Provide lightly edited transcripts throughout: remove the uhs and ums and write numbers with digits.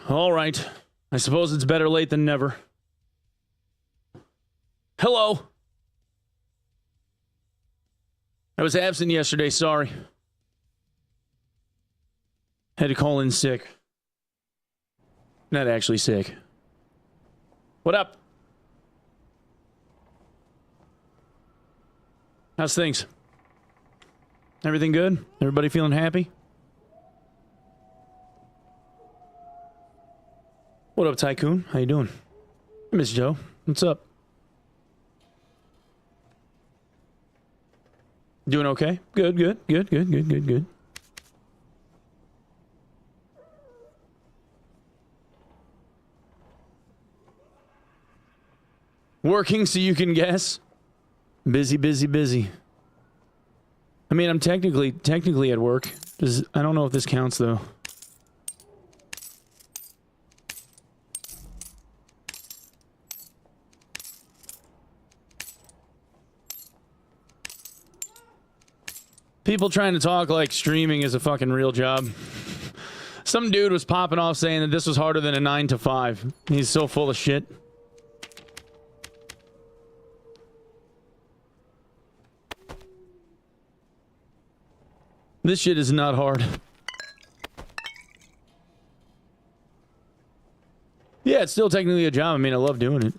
All right. I suppose it's better late than never. Hello. I was absent yesterday, sorry. Had to call in sick. Not actually sick. What up? How's things? Everything good? Everybody feeling happy? What up, Tycoon? How you doing? Miss Joe. What's up? Doing okay? Good, good, good, good, good, good, good. Working so you can guess. Busy, busy, busy. I mean, I'm technically at work. I don't know if this counts, though. People trying to talk like streaming is a fucking real job. Some dude was popping off saying that this was harder than a 9 to 5. He's so full of shit. This shit is not hard. Yeah, it's still technically a job. I mean, I love doing it.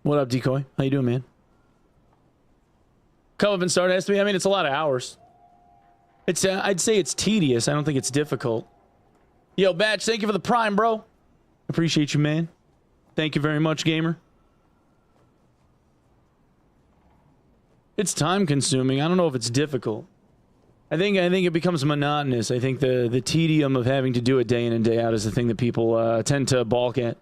What up, Decoy? How you doing, man? Come up and start has to be. I mean, it's a lot of hours. It's I'd say it's tedious. I don't think it's difficult. Yo, Batch, thank you for the prime, bro. Appreciate you, man. Thank you very much, gamer. It's time consuming. I don't know if it's difficult. I think it becomes monotonous. I think the tedium of having to do it day in and day out is the thing that people tend to balk at.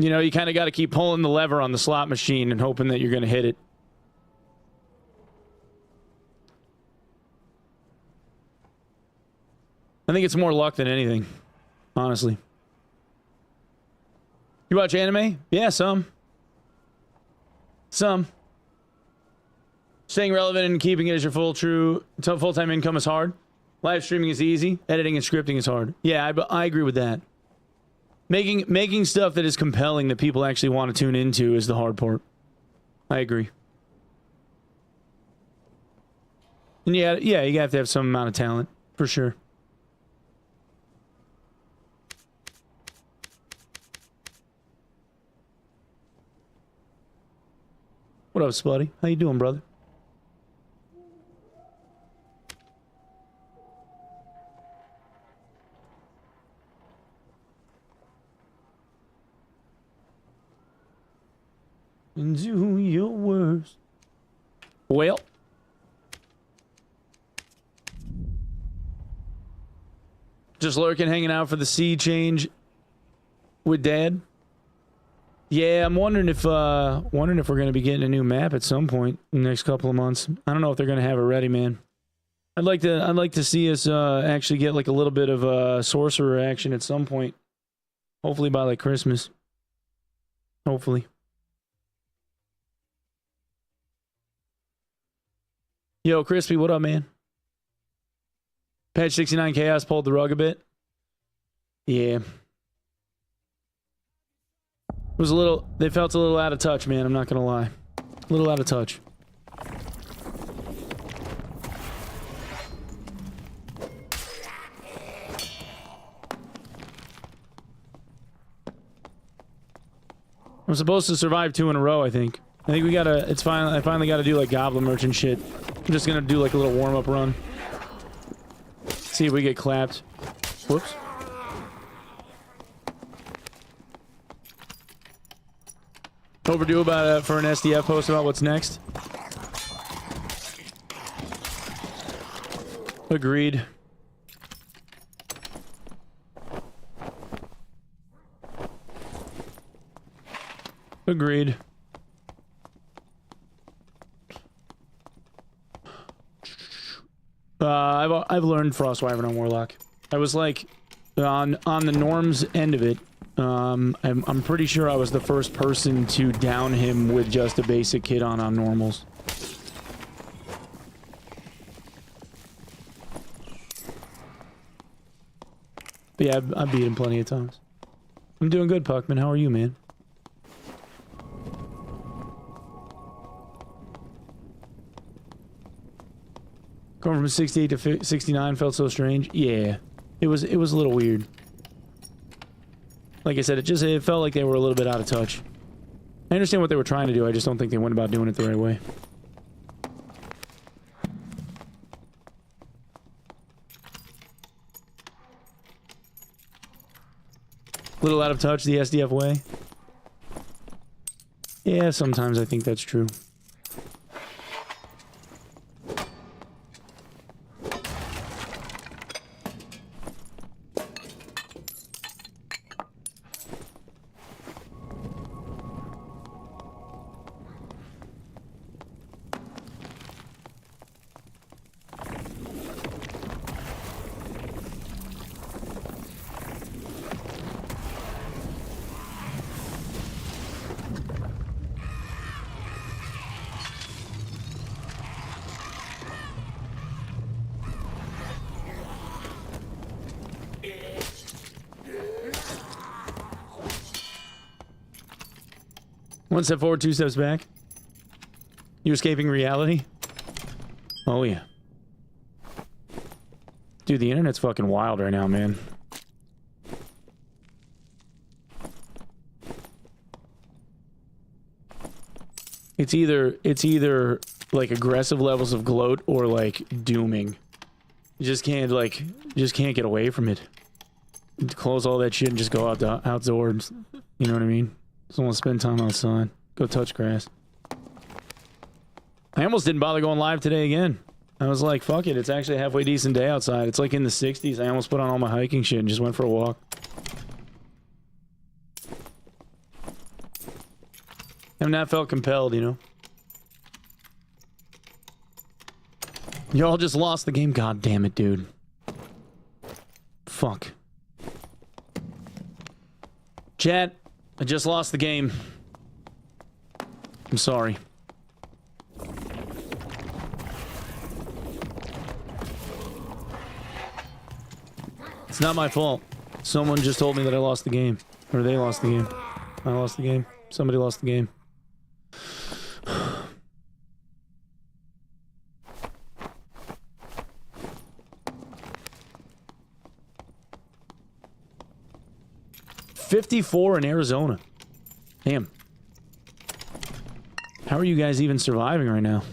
You know, you kind of got to keep pulling the lever on the slot machine and hoping that you're going to hit it. I think it's more luck than anything, honestly. You watch anime? Yeah, some. Some. Staying relevant and keeping it as your full-time income is hard. Live streaming is easy. Editing and scripting is hard. Yeah, I agree with that. Making stuff that is compelling that people actually want to tune into is the hard part. I agree. And yeah, you have to have some amount of talent, for sure. What up, Spuddy? How you doing, brother? And do your worst. Well. Just lurking, hanging out for the sea change with Dad. Yeah, I'm wondering if we're going to be getting a new map at some point in the next couple of months. I don't know if they're going to have it ready, man. I'd like to see us actually get like a little bit of sorcerer action at some point. Hopefully by like Christmas. Hopefully. Yo, Crispy, what up, man? Patch 69 Chaos pulled the rug a bit. Yeah. It was a little... They felt a little out of touch, man. I'm not gonna lie. A little out of touch. I'm supposed to survive 2 in a row, I think. I think we gotta... It's fine. I finally gotta do, like, Goblin Merchant shit. I'm just gonna do, like, a little warm-up run. See if we get clapped. Whoops. Overdue about for an SDF post about what's next. Agreed. Agreed. I've learned Frostwyvern on Warlock. I was like on the Norms end of it. I'm pretty sure I was the first person to down him with just a basic kit on normals. But yeah, I've beat him plenty of times. I'm doing good, Puckman. How are you, man? Going from 68 to 69 felt so strange. Yeah, it was a little weird. Like I said, it felt like they were a little bit out of touch. I understand what they were trying to do. I just don't think they went about doing it the right way. Little out of touch the SDF way. Yeah, sometimes I think that's true. One step forward, two steps back. You escaping reality? Oh, yeah. Dude, the internet's fucking wild right now, man. It's either like aggressive levels of gloat or like dooming. You just can't get away from it. Close all that shit and just go outdoors. You know what I mean? Just want to spend time outside. Go touch grass. I almost didn't bother going live today again. I was like, fuck it. It's actually a halfway decent day outside. It's like in the 60s. I almost put on all my hiking shit and just went for a walk. I've not felt compelled, you know? Y'all just lost the game. God damn it, dude. Fuck. Chat, I just lost the game. I'm sorry. It's not my fault. Someone just told me that I lost the game. Or they lost the game. I lost the game. Somebody lost the game. $54 in Arizona. Damn. How are you guys even surviving right now?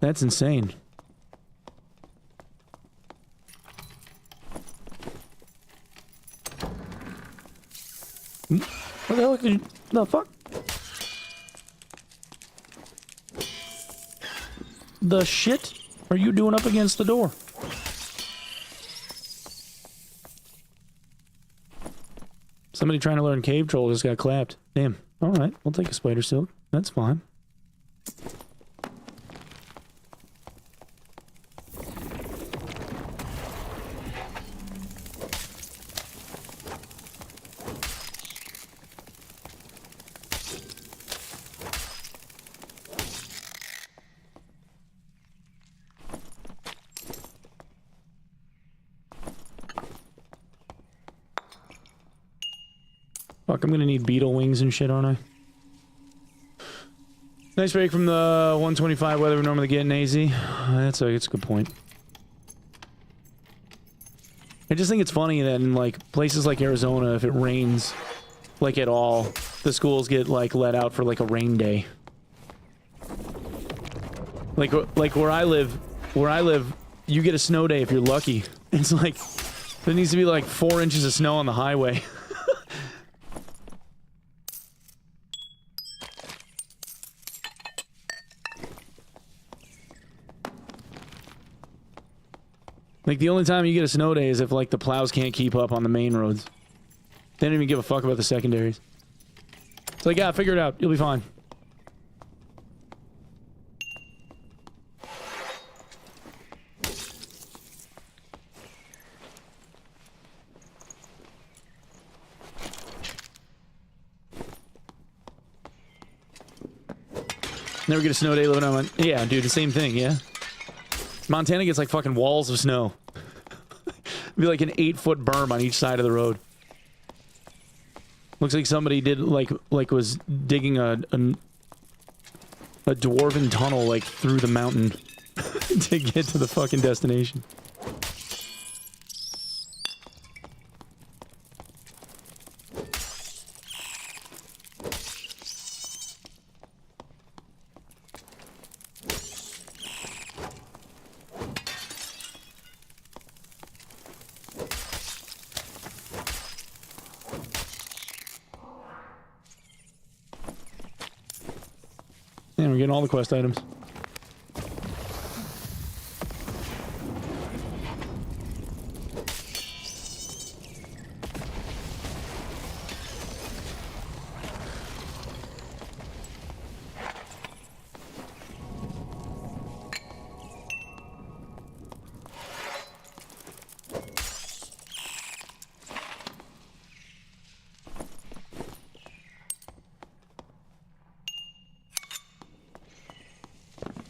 That's insane. What the hell did you... The fuck? The shit are you doing up against the door? Somebody trying to learn cave troll just got clapped. Damn. Alright, we'll take a spider silk. That's fine. Fuck, I'm gonna need beetle wings and shit, aren't I? Nice break from the 125 weather we normally get in AZ. That's a good point. I just think it's funny that in, like, places like Arizona, if it rains, like, at all, the schools get, like, let out for, like, a rain day. Like where I live, you get a snow day if you're lucky. It's like, there needs to be, like, 4 inches of snow on the highway. Like, the only time you get a snow day is if, like, the plows can't keep up on the main roads. They don't even give a fuck about the secondaries. It's like, yeah, figure it out. You'll be fine. Never get a snow day living on... Yeah, dude, the same thing, yeah? Montana gets like fucking walls of snow. be like an 8-foot berm on each side of the road. Looks like somebody did like was digging a dwarven tunnel like through the mountain to get to the fucking destination. And we're getting all the quest items.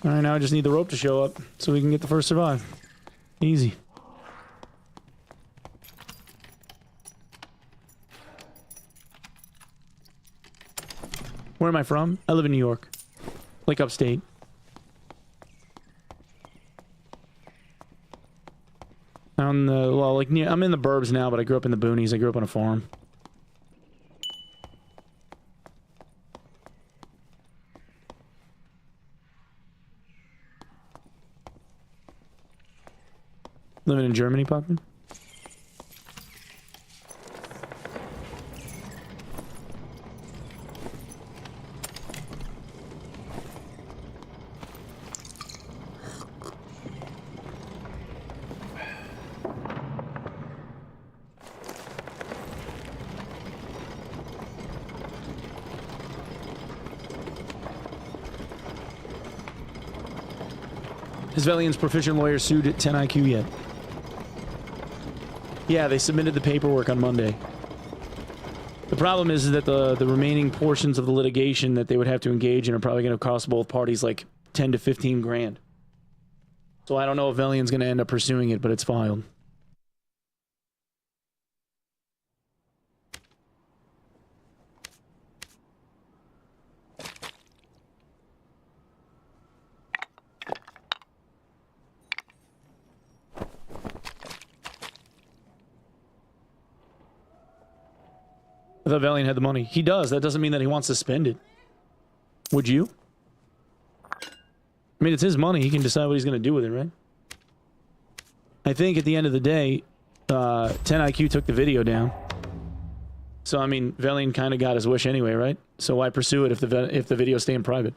Alright, now I just need the rope to show up so we can get the first survive. Easy. Where am I from? I live in New York. Like upstate. I'm I'm in the burbs now, but I grew up in the boonies. I grew up on a farm. Living in Germany, Puckman? Has Velian's proficient lawyer sued at 10 IQ yet? Yeah, they submitted the paperwork on Monday. The problem is that the remaining portions of the litigation that they would have to engage in are probably going to cost both parties like 10 to 15 grand. So I don't know if Velian's going to end up pursuing it, but it's filed. I thought Valiant had the money. He does. That doesn't mean that he wants to spend it. Would you? I mean, it's his money. He can decide what he's going to do with it, right? I think at the end of the day, 10IQ took the video down. So, I mean, Valiant kind of got his wish anyway, right? So why pursue it if the video's staying private?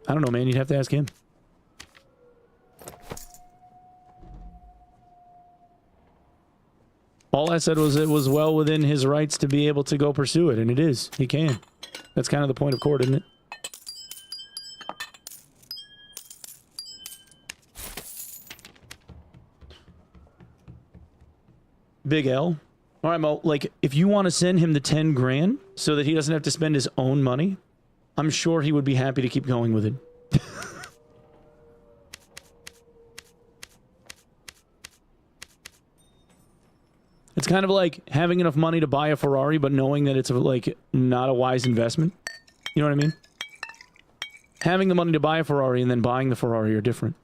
I don't know, man. You'd have to ask him. All I said was it was well within his rights to be able to go pursue it, and it is. He can. That's kind of the point of court, isn't it? Big L. All right, Mo, like, if you want to send him the 10 grand so that he doesn't have to spend his own money, I'm sure he would be happy to keep going with it. It's kind of like having enough money to buy a Ferrari, but knowing that it's, like, not a wise investment. You know what I mean? Having the money to buy a Ferrari and then buying the Ferrari are different.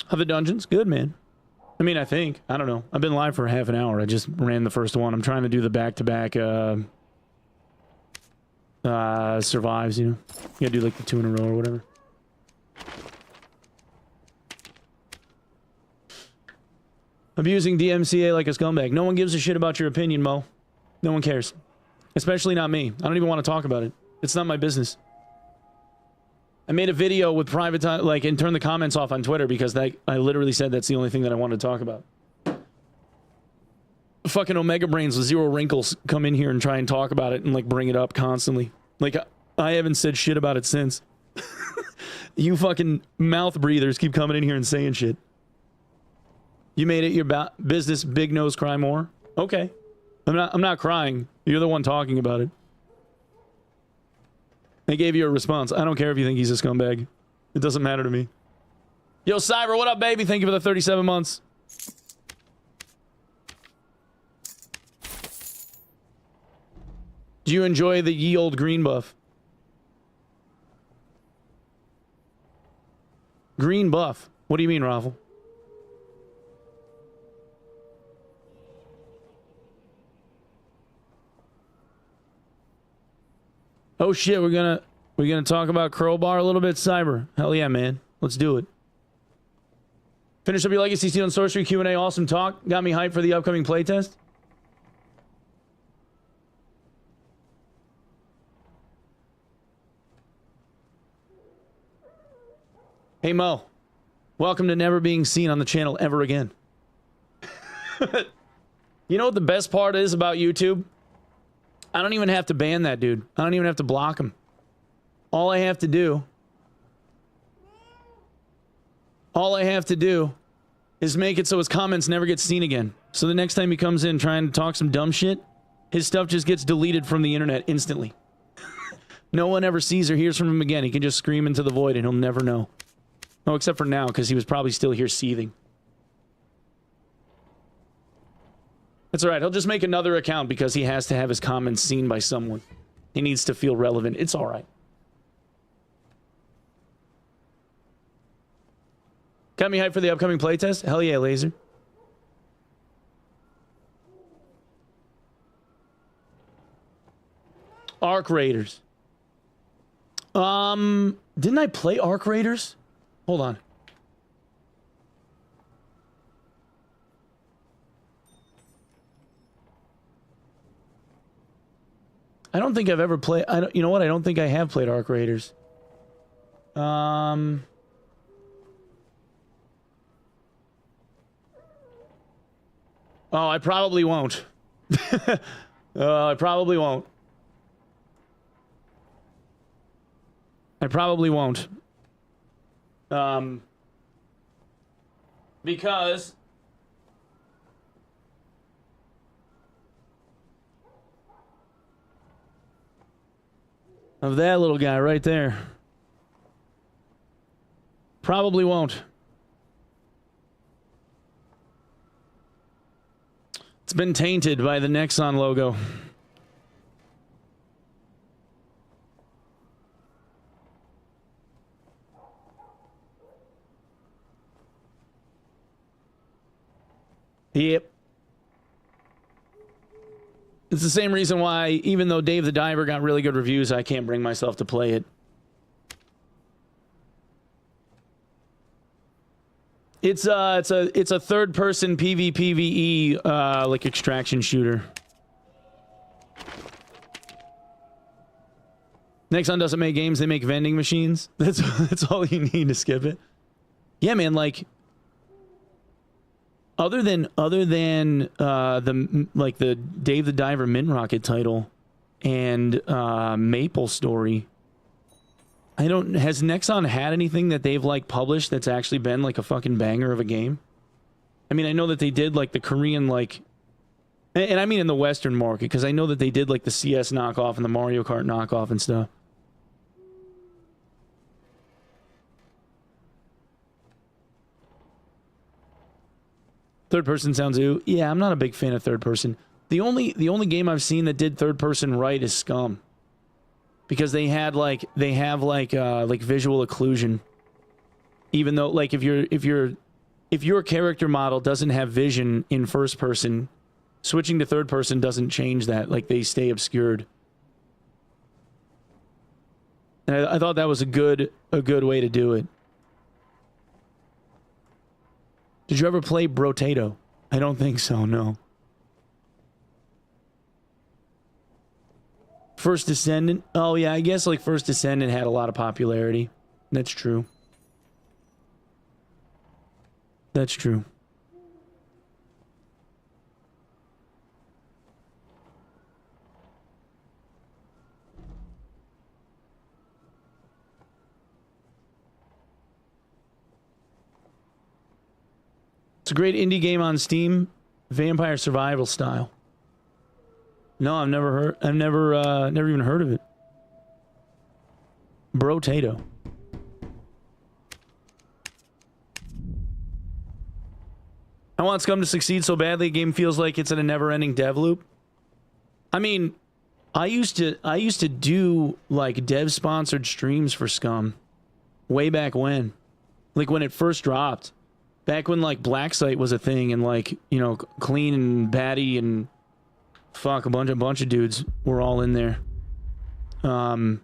How the dungeons? Good, man. I mean, I think. I don't know. I've been live for half an hour. I just ran the first one. I'm trying to do the back-to-back, survives, you know? You gotta do, like, the 2 in a row or whatever. Abusing DMCA like a scumbag. No one gives a shit about your opinion, Mo. No one cares. Especially not me. I don't even want to talk about it. It's not my business. I made a video with private time, like, and turned the comments off on Twitter because I literally said that's the only thing that I wanted to talk about. Fucking Omega Brains with zero wrinkles come in here and try and talk about it and, like, bring it up constantly. Like, I haven't said shit about it since. You fucking mouth breathers keep coming in here and saying shit. You made it your business, big nose, cry more. Okay. I'm not crying. You're the one talking about it. I gave you a response. I don't care if you think he's a scumbag. It doesn't matter to me. Yo, Cyber, what up, baby? Thank you for the 37 months. Do you enjoy the ye old green buff? Green buff. What do you mean, Raffle? Oh shit, we're gonna talk about Crowbar a little bit, Cyber. Hell yeah, man. Let's do it. Finish up your Legacy Steel and Sorcery Q&A. Awesome talk. Got me hyped for the upcoming playtest. Hey Mo, welcome to never being seen on the channel ever again. You know what the best part is about YouTube? I don't even have to ban that dude. I don't even have to block him. All I have to do is make it so his comments never get seen again. So the next time he comes in trying to talk some dumb shit, his stuff just gets deleted from the internet instantly. No one ever sees or hears from him again. He can just scream into the void and he'll never know. Oh, except for now, because he was probably still here seething. That's alright, he'll just make another account because he has to have his comments seen by someone. He needs to feel relevant. It's alright. Got me hyped for the upcoming playtest? Hell yeah, Laser. Arc Raiders. Didn't I play Arc Raiders? Hold on. I don't think I've ever played... you know what? I don't think I have played Arc Raiders. Oh, I probably won't. I probably won't. I probably won't. Because... of that little guy right there. Probably won't. It's been tainted by the Nexon logo. Yep. It's the same reason why, even though Dave the Diver got really good reviews, I can't bring myself to play it. It's a third-person PvPvE like extraction shooter. Nexon doesn't make games; they make vending machines. That's all you need to skip it. Yeah, man. Like, other than the Dave the Diver Mint Rocket title and Maple Story, has Nexon had anything that they've like published that's actually been like a fucking banger of a game? I mean, I know that they did like the Korean like, and I mean in the Western market, because I know that they did like the CS knockoff and the Mario Kart knockoff and stuff. Third person sounds ooh. Yeah, I'm not a big fan of third person. The only game I've seen that did third person right is Scum. Because they have like visual occlusion. Even though like if your character model doesn't have vision in first person, switching to third person doesn't change that. Like they stay obscured. And I thought that was a good way to do it. Did you ever play Brotato? I don't think so, no. First Descendant? Oh yeah, I guess like First Descendant had a lot of popularity. That's true. That's true. It's a great indie game on Steam, vampire survival style. No, I've never heard. I've never even heard of it. Brotato. I want Scum to succeed so badly. The game feels like it's in a never-ending dev loop. I mean, I used to do like dev-sponsored streams for Scum, way back when, like when it first dropped, back when like Black Site was a thing, and like, you know, Clean and Batty and fuck a bunch of dudes were all in there. I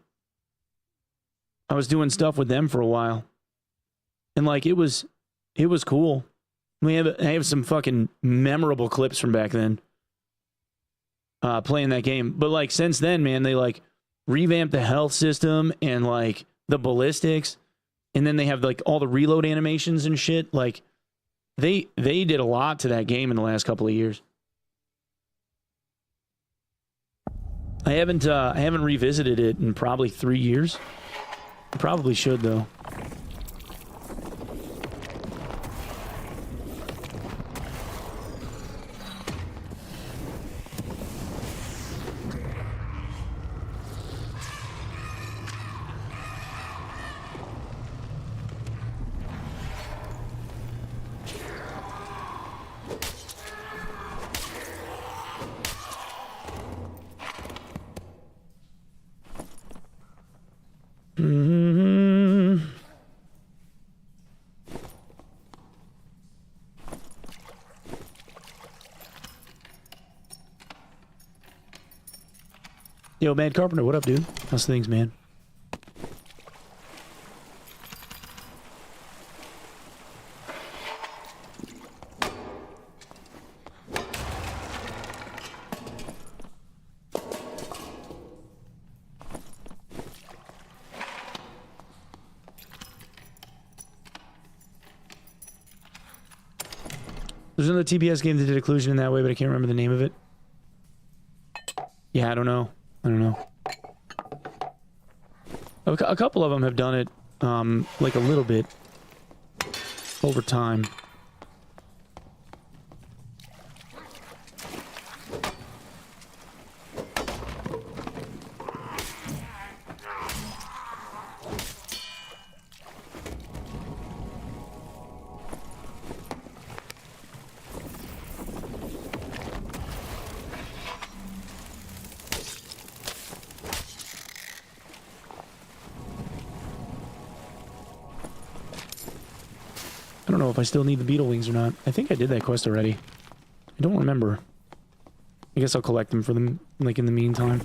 was doing stuff with them for a while, and like it was cool. I have some fucking memorable clips from back then, playing that game. But like since then, man, they like revamped the health system and like the ballistics, and then they have like all the reload animations and shit. Like they did a lot to that game in the last couple of years. I haven't revisited it in probably 3 years. I probably should though. Yo, Mad Carpenter, what up, dude? How's things, man? There's another TPS game that did occlusion in that way, but I can't remember the name of it. Yeah, I don't know. A couple of them have done it, like a little bit over time. I don't know if I still need the beetle wings or not. I think I did that quest already. I don't remember. I guess I'll collect them for them, like, in the meantime.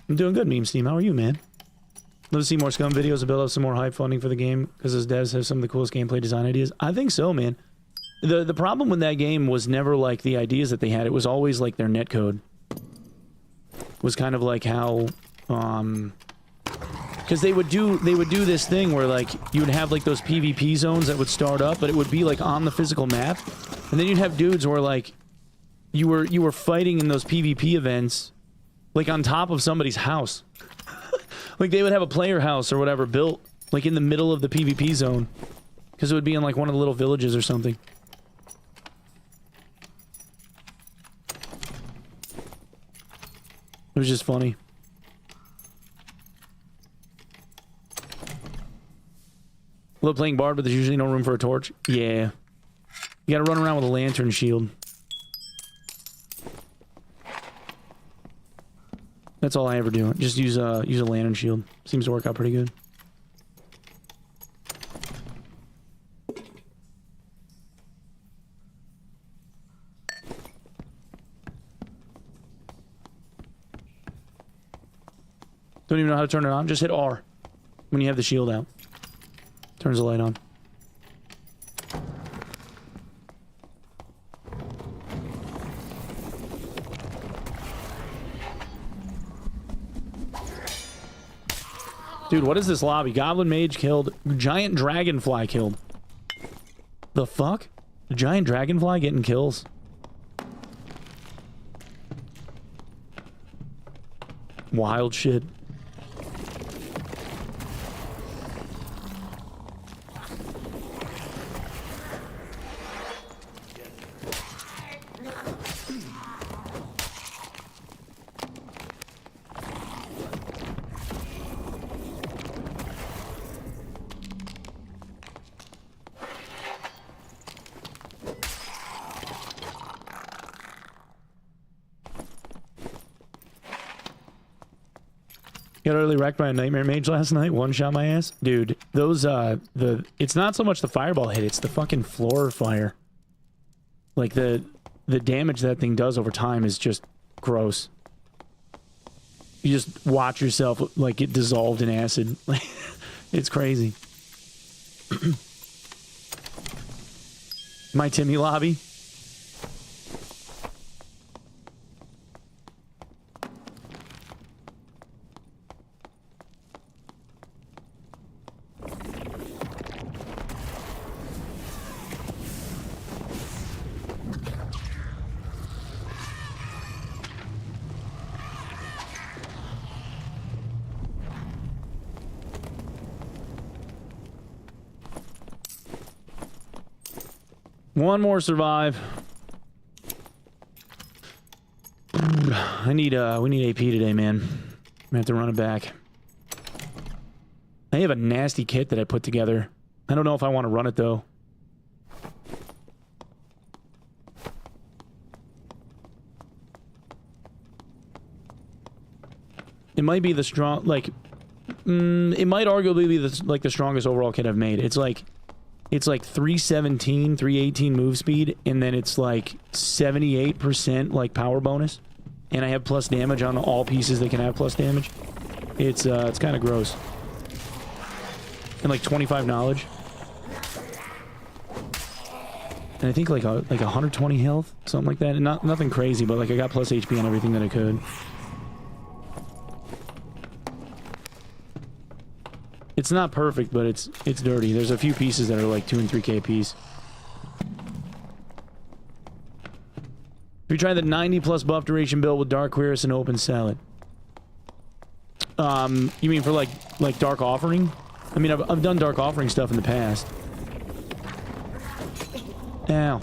I'm doing good, Meme Steam. How are you, man? Love to see more Scum videos to build up some more hype funding for the game, because those devs have some of the coolest gameplay design ideas. I think so, man. The problem with that game was never like the ideas that they had. It was always like their netcode. Was kind of like how, because they would do this thing where like you would have like those PvP zones that would start up, but it would be like on the physical map, and then you'd have dudes where like you were fighting in those PvP events, like on top of somebody's house. Like they would have a player house or whatever built like in the middle of the PvP zone, because it would be in like one of the little villages or something. It was just funny. Love playing Bard, but there's usually no room for a torch. Yeah. You gotta run around with a lantern shield. That's all I ever do. Just use a lantern shield. Seems to work out pretty good. Don't even know how to turn it on. Just hit R when you have the shield out. Turns the light on. Dude, what is this lobby? Goblin Mage killed. Giant Dragonfly killed. The fuck? The Giant Dragonfly getting kills. Wild shit. Got early wrecked by a Nightmare Mage last night. One shot my ass. Dude, those, it's not so much the fireball hit, it's the fucking floor fire. Like, the damage that thing does over time is just gross. You just watch yourself, like, get dissolved in acid. It's crazy. My Timmy lobby. One more survive. We need AP today, man. I have to run it back. I have a nasty kit that I put together. I don't know if I want to run it though. It might be the strong, like, it might arguably be the strongest overall kit I've made. It's like 317, 318 move speed, and then it's like 78% like power bonus. And I have plus damage on all pieces that can have plus damage. It's kind of gross. And like 25 knowledge. And I think like 120 health, something like that. And nothing crazy, but like I got plus HP on everything that I could. It's not perfect, but it's dirty. There's a few pieces that are like 2 and 3k piece. If you try the 90 plus buff duration build with Dark Queerus and Open Salad. You mean for like Dark Offering? I mean, I've done Dark Offering stuff in the past. Ow.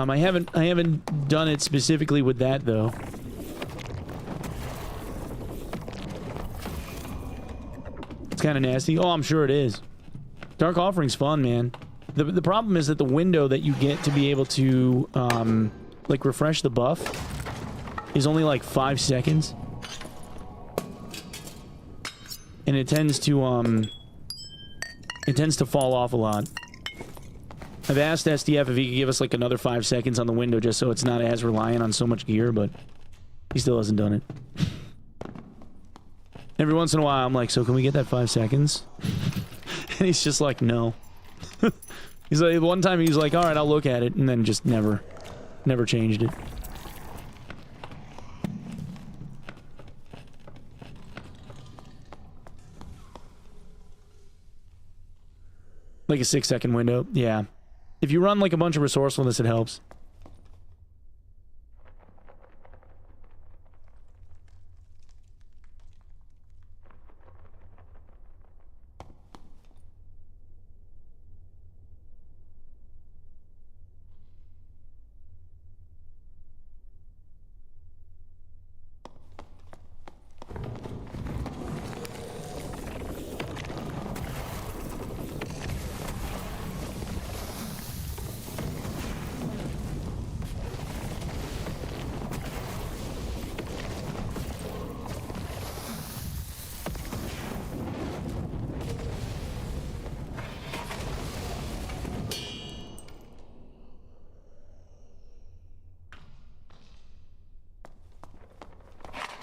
I haven't done it specifically with that though. It's kind of nasty. Oh, I'm sure it is. Dark Offering's fun, man. The problem is that the window that you get to be able to like refresh the buff is only like 5 seconds, and it tends to fall off a lot. I've asked SDF if he could give us like another 5 seconds on the window just so it's not as reliant on so much gear, but he still hasn't done it. Every once in a while I'm like, so can we get that 5 seconds? And he's just like, no. He's like, one time he's like, alright, I'll look at it, and then just never changed it. Like a 6-second window, yeah. If you run like a bunch of resourcefulness, it helps.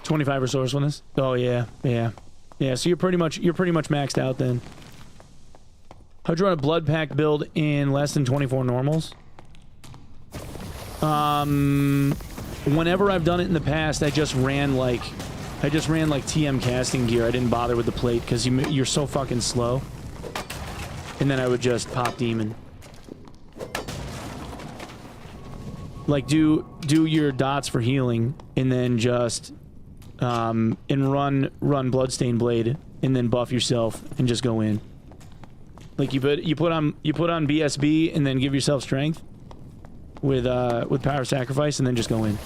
$25 resourcefulness? Oh, yeah, yeah. Yeah, so you're pretty much maxed out then. How'd you run a blood pack build in less than 24 normals? Whenever I've done it in the past, I just ran like TM casting gear. I didn't bother with the plate because you're so fucking slow. And then I would just pop demon. Like do your dots for healing, and then just and run Bloodstained Blade, and then buff yourself and just go in. Like you put on BSB and then give yourself strength with Power Sacrifice, and then just go in.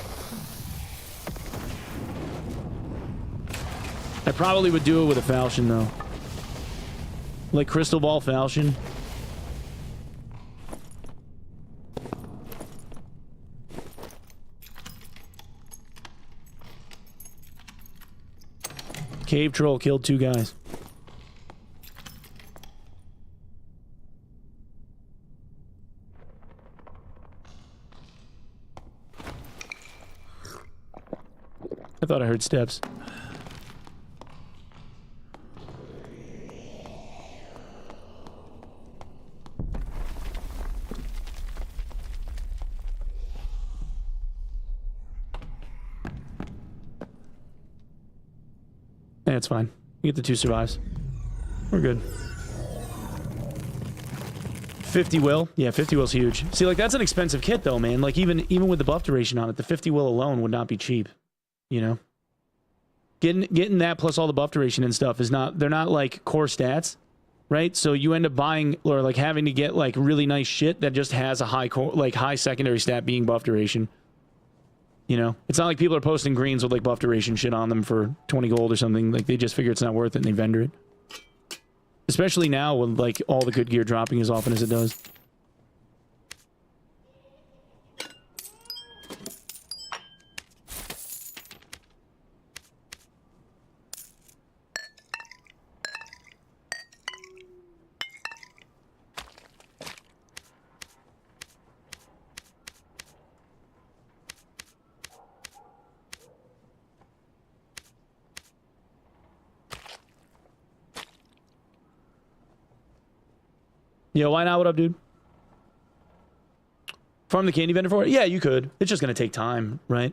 I probably would do it with a Falchion though. Like Crystal Ball Falchion. Cave Troll killed 2 guys. I thought I heard steps. Yeah, it's fine. You get the 2 survives. We're good. 50 will? Yeah, 50 will's huge. See, like, that's an expensive kit, though, man. Like, even with the buff duration on it, the 50 will alone would not be cheap. You know? Getting that plus all the buff duration and stuff is not... They're not, like, core stats, right? So you end up buying, or, like, having to get, like, really nice shit that just has a high core, like, high secondary stat being buff duration. You know? It's not like people are posting greens with, like, buff duration shit on them for 20 gold or something. Like, they just figure it's not worth it and they vendor it. Especially now with, like, all the good gear dropping as often as it does. Yeah, why not? What up, dude? Farm the candy vendor for it? Yeah, you could. It's just gonna take time, right?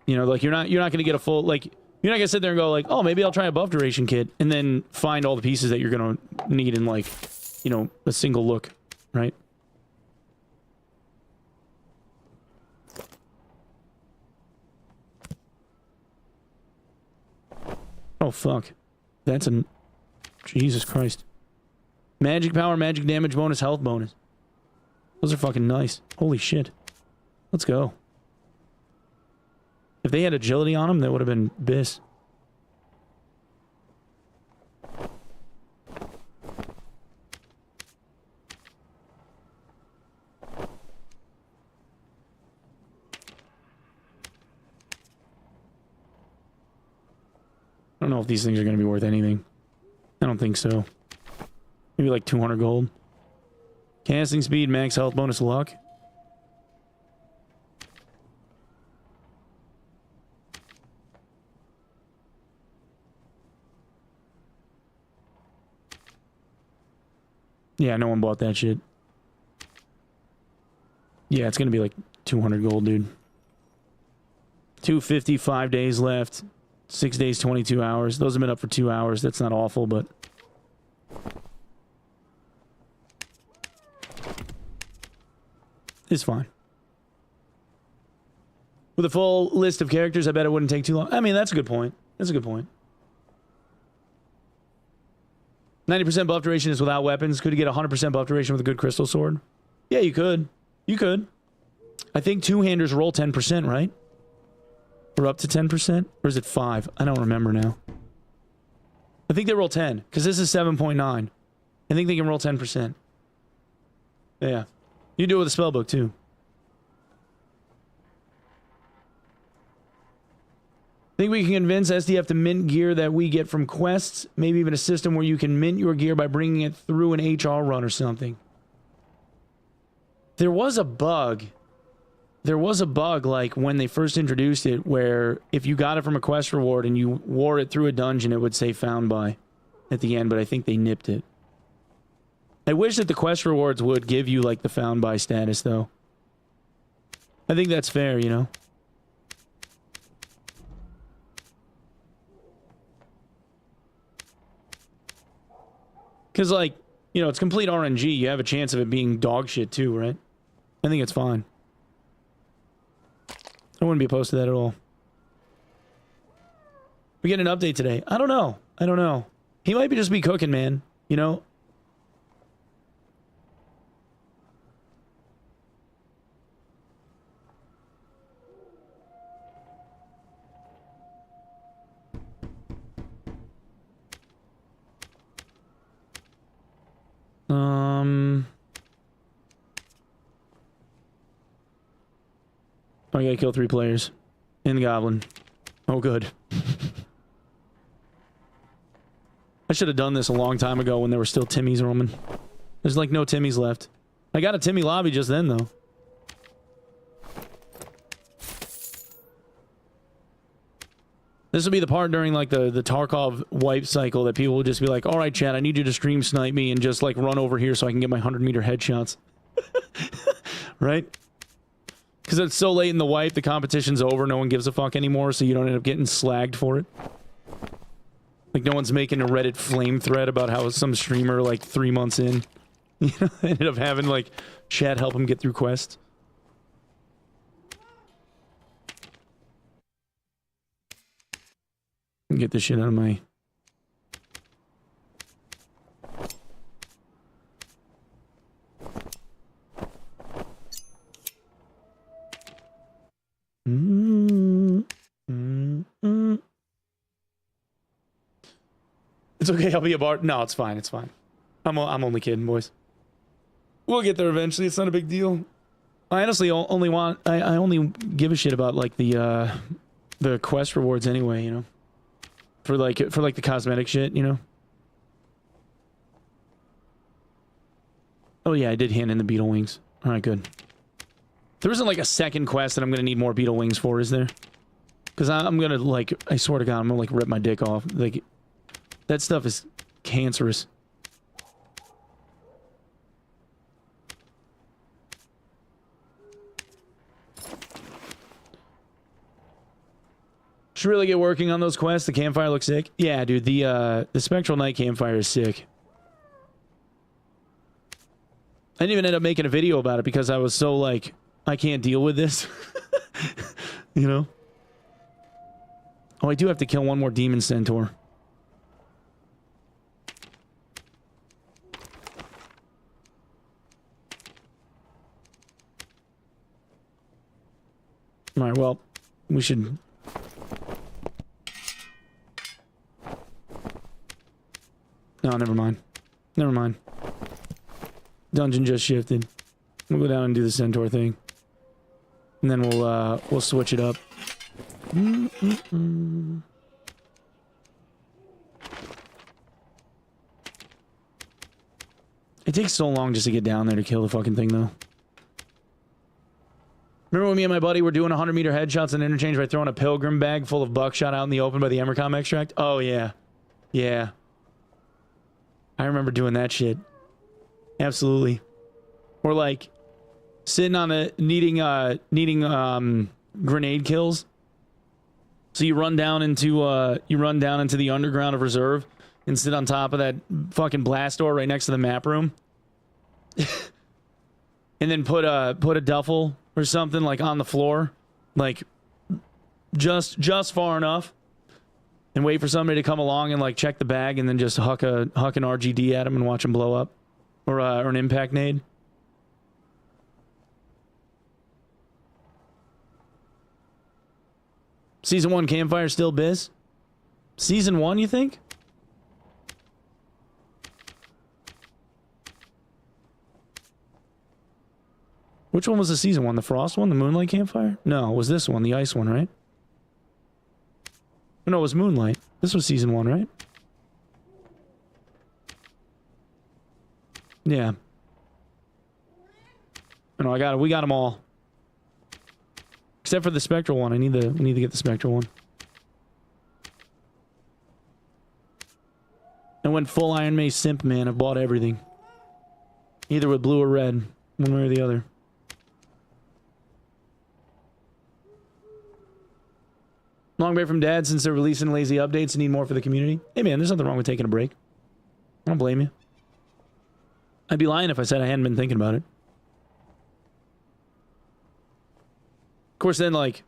You know, like you're not gonna get a full, like, you're not gonna sit there and go like, oh, maybe I'll try a buff duration kit and then find all the pieces that you're gonna need in, like, you know, a single look, right? Oh fuck. That's an... Jesus Christ. Magic power, magic damage bonus, health bonus. Those are fucking nice. Holy shit. Let's go. If they had agility on them, that would have been bis. I don't know if these things are going to be worth anything. I don't think so. Maybe like 200 gold. Casting speed, max health, bonus luck. Yeah, no one bought that shit. Yeah, it's gonna be like 200 gold, dude. 250, 5 days left. 6 days, 22 hours. Those have been up for 2 hours. That's not awful, but... it's fine. With a full list of characters, I bet it wouldn't take too long. I mean, that's a good point. That's a good point. 90% buff duration is without weapons. Could you get 100% buff duration with a good crystal sword? Yeah, you could. You could. I think two-handers roll 10%, right? Or up to 10%? Or is it 5? I don't remember now. I think they roll 10, because this is 7.9. I think they can roll 10%. Yeah. You do it with a spellbook, too. Think we can convince SDF to mint gear that we get from quests? Maybe even a system where you can mint your gear by bringing it through an HR run or something. There was a bug there was a bug, like, when they first introduced it, where if you got it from a quest reward and you wore it through a dungeon, it would say found by at the end, but I think they nipped it. I wish that the quest rewards would give you, like, the found by status, though. I think that's fair, you know? Because, like, you know, it's complete RNG. You have a chance of it being dog shit, too, right? I think it's fine. I wouldn't be opposed to that at all. We get an update today. I don't know. I don't know. He might be just be cooking, man. You know? Oh, I gotta kill 3 players. And the goblin. Oh, good. I should have done this a long time ago when there were still Timmies roaming. There's like no Timmies left. I got a Timmy lobby just then, though. This will be the part during, like, the Tarkov wipe cycle that people will just be like, all right, chat, I need you to stream snipe me and just, like, run over here so I can get my 100-meter headshots. Right? Because it's so late in the wipe, the competition's over, no one gives a fuck anymore, so you don't end up getting slagged for it. Like, no one's making a Reddit flame thread about how some streamer, like, 3 months in, you know, ended up having, like, chat help him get through quests. Get this shit out of my... It's okay, I'll be a bar. No, it's fine, it's fine. I'm only kidding, boys. We'll get there eventually, it's not a big deal. I honestly only want... I only give a shit about, like, the quest rewards anyway, you know? For like the cosmetic shit, you know? Oh yeah, I did hand in the beetle wings. Alright, good. There isn't like a second quest that I'm gonna need more beetle wings for, is there? Because I'm gonna, like, I swear to God, I'm gonna, like, rip my dick off. Like, that stuff is cancerous. Should really get working on those quests. The campfire looks sick. Yeah, dude, the Spectral Night campfire is sick. I didn't even end up making a video about it because I was so, like, I can't deal with this. You know? Oh, I do have to kill one more demon centaur. Alright, well, we should... No, never mind. Never mind. Dungeon just shifted. We'll go down and do the centaur thing. And then we'll switch it up. It takes so long just to get down there to kill the fucking thing, though. Remember when me and my buddy were doing 100-meter headshots in interchange by throwing a pilgrim bag full of buckshot out in the open by the Emercom extract? Oh, yeah. Yeah. I remember doing that shit. Absolutely. Or like sitting on a needing grenade kills. So you run down into the underground of reserve and sit on top of that fucking blast door right next to the map room. And then put a duffel or something like on the floor, like just far enough. And wait for somebody to come along and, like, check the bag and then just huck an RGD at him and watch him blow up. Or an impact nade. Season 1 campfire still biz? Season 1, you think? Which one was the season 1? The frost one? The moonlight campfire? No, it was this one, the ice one, right? No, it was Moonlight. This was season 1, right? Yeah. No, we got them all. except for the spectral one. We need to get the spectral one. I went full Iron Mace simp, man. I bought everything. Either with blue or red. One way or the other. Long break from Dad since they're releasing lazy updates and need more for the community. Hey man, there's nothing wrong with taking a break. I don't blame you. I'd be lying if I said I hadn't been thinking about it. Of course, then, like,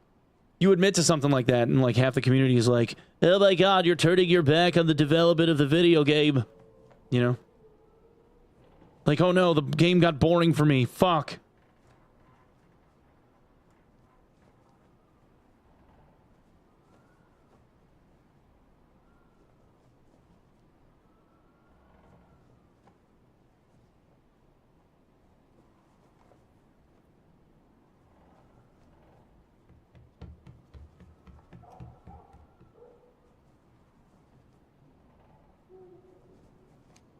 you admit to something like that, and, like, half the community is like, oh my god, you're turning your back on the development of the video game. You know? Like, oh no, the game got boring for me. Fuck.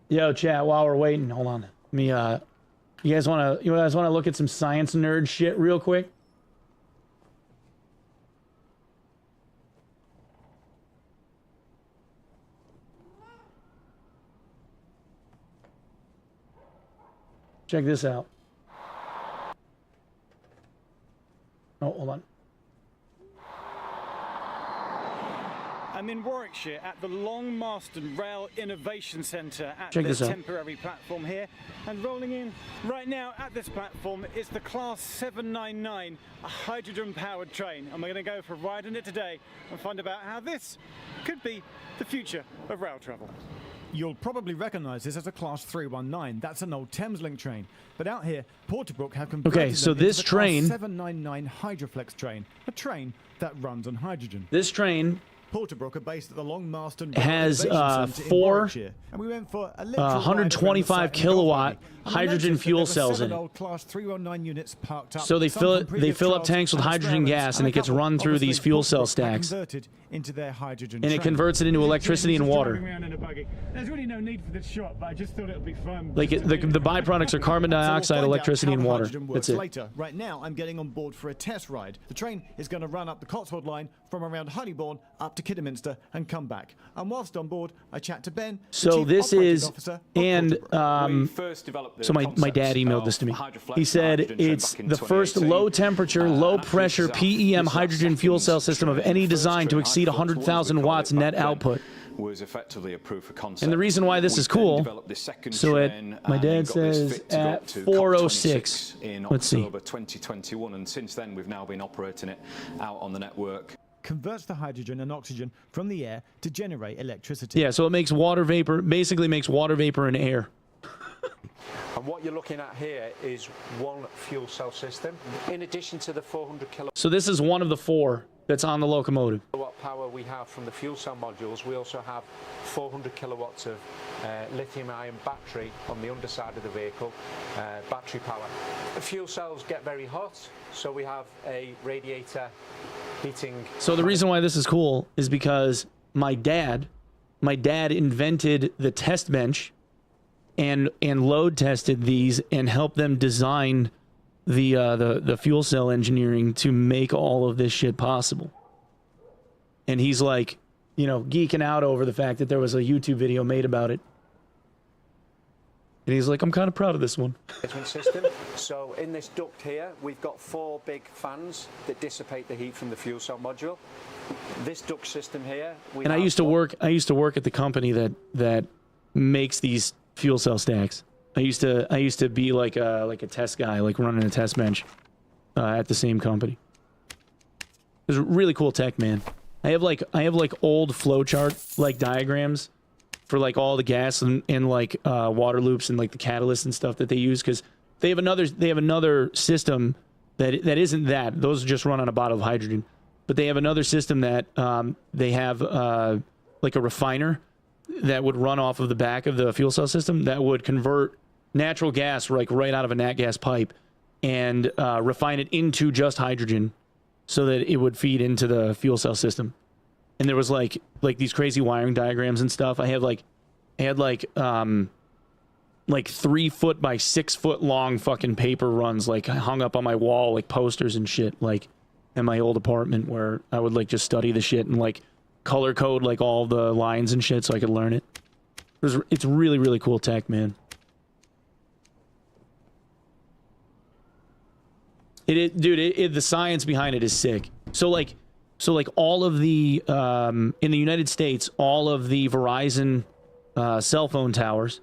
Yo, chat, while we're waiting, hold on. Let me, you guys wanna look at some science nerd shit real quick? Check this out. Oh, hold on. I'm in Warwickshire at the Long Marston Rail Innovation Centre at Check this this out. temporary platform here. And rolling in right now at this platform is the Class 799, a hydrogen-powered train. And we're going to go for a ride in it today and find about how this could be the future of rail travel. You'll probably recognise this as a Class 319. That's an old Thameslink train. But out here, Porterbrook have converted Okay, so them into this the train- Class 799 Hydroflex train, a train that runs on hydrogen. This train Porterbrook are based at the Long Marston has Innovation Centre in four Warwickshire, and we went for a literal ride around the 125 site in kilowatt Golf Valley, and we hydrogen noticed that fuel there were cells in 7 it. old Class 319 units parked up. So they Some fill from it. They previous fill up trials tanks with and hydrogen experiments, gas, and a it gets couple, run through these obviously, fuel cell Porterbrook are stacks, converted into their hydrogen and it train. converts it into electricity and water. Driving around in a buggy. There's really no need for this shot, but I just thought it would be fun. Like the byproducts are carbon So we'll dioxide, find out electricity, how and the water. hydrogen That's works it. later. Right now, I'm getting on board for a test ride. The train is going to run up the Cotswold line from around Honeybourne up to Kidderminster and come back. And whilst on board, I chat to Ben, the So Chief this Operating is, Officer of and Porterbrook. so my dad emailed this to me. He said it's the first low temperature, low pressure PEM hydrogen fuel cell system of any design to exceed 100,000 watts net output. Was effectively a proof of concept. And the reason why this is cool, so at, my dad says at 4:06, in let's see. October 2021, and since then we've now been operating it out on the network. Converts the hydrogen and oxygen from the air to generate electricity. Yeah, so it makes water vapor, basically makes water vapor and air. And what you're looking at here is one fuel cell system. In addition to the 400 kilowatt So this is one of the 4 that's on the locomotive. power we have from the fuel cell modules, we also have 400 kilowatts of lithium-ion battery on the underside of the vehicle, battery power. The fuel cells get very hot, so we have a radiator heating. So the reason why this is cool is because my dad invented the test bench and load tested these and helped them design the fuel cell engineering to make all of this shit possible. And he's like, you know, geeking out over the fact that there was a YouTube video made about it. And he's like, I'm kind of proud of this one. System. So in this duct here, we've got 4 big fans that dissipate the heat from the fuel cell module. This duct system here, And I used to work at the company that makes these fuel cell stacks. I used to be like a test guy, like running a test bench at the same company. It was really cool tech, man. I have like old flowchart like diagrams for like all the gas and like water loops and like the catalysts and stuff that they use, because they have another system that isn't that. Those just run on a bottle of hydrogen, but they have another system that they have like a refiner that would run off of the back of the fuel cell system that would convert natural gas like right out of a nat gas pipe and refine it into just hydrogen so that it would feed into the fuel cell system. And there was like these crazy wiring diagrams and stuff. I had like 3 foot by 6 foot long fucking paper runs like hung up on my wall like posters and shit. Like in my old apartment where I would like just study the shit and like color code like all the lines and shit so I could learn it. It's really, really cool tech, man. Dude, the science behind it is sick. So like all of the in the United States, all of the Verizon cell phone towers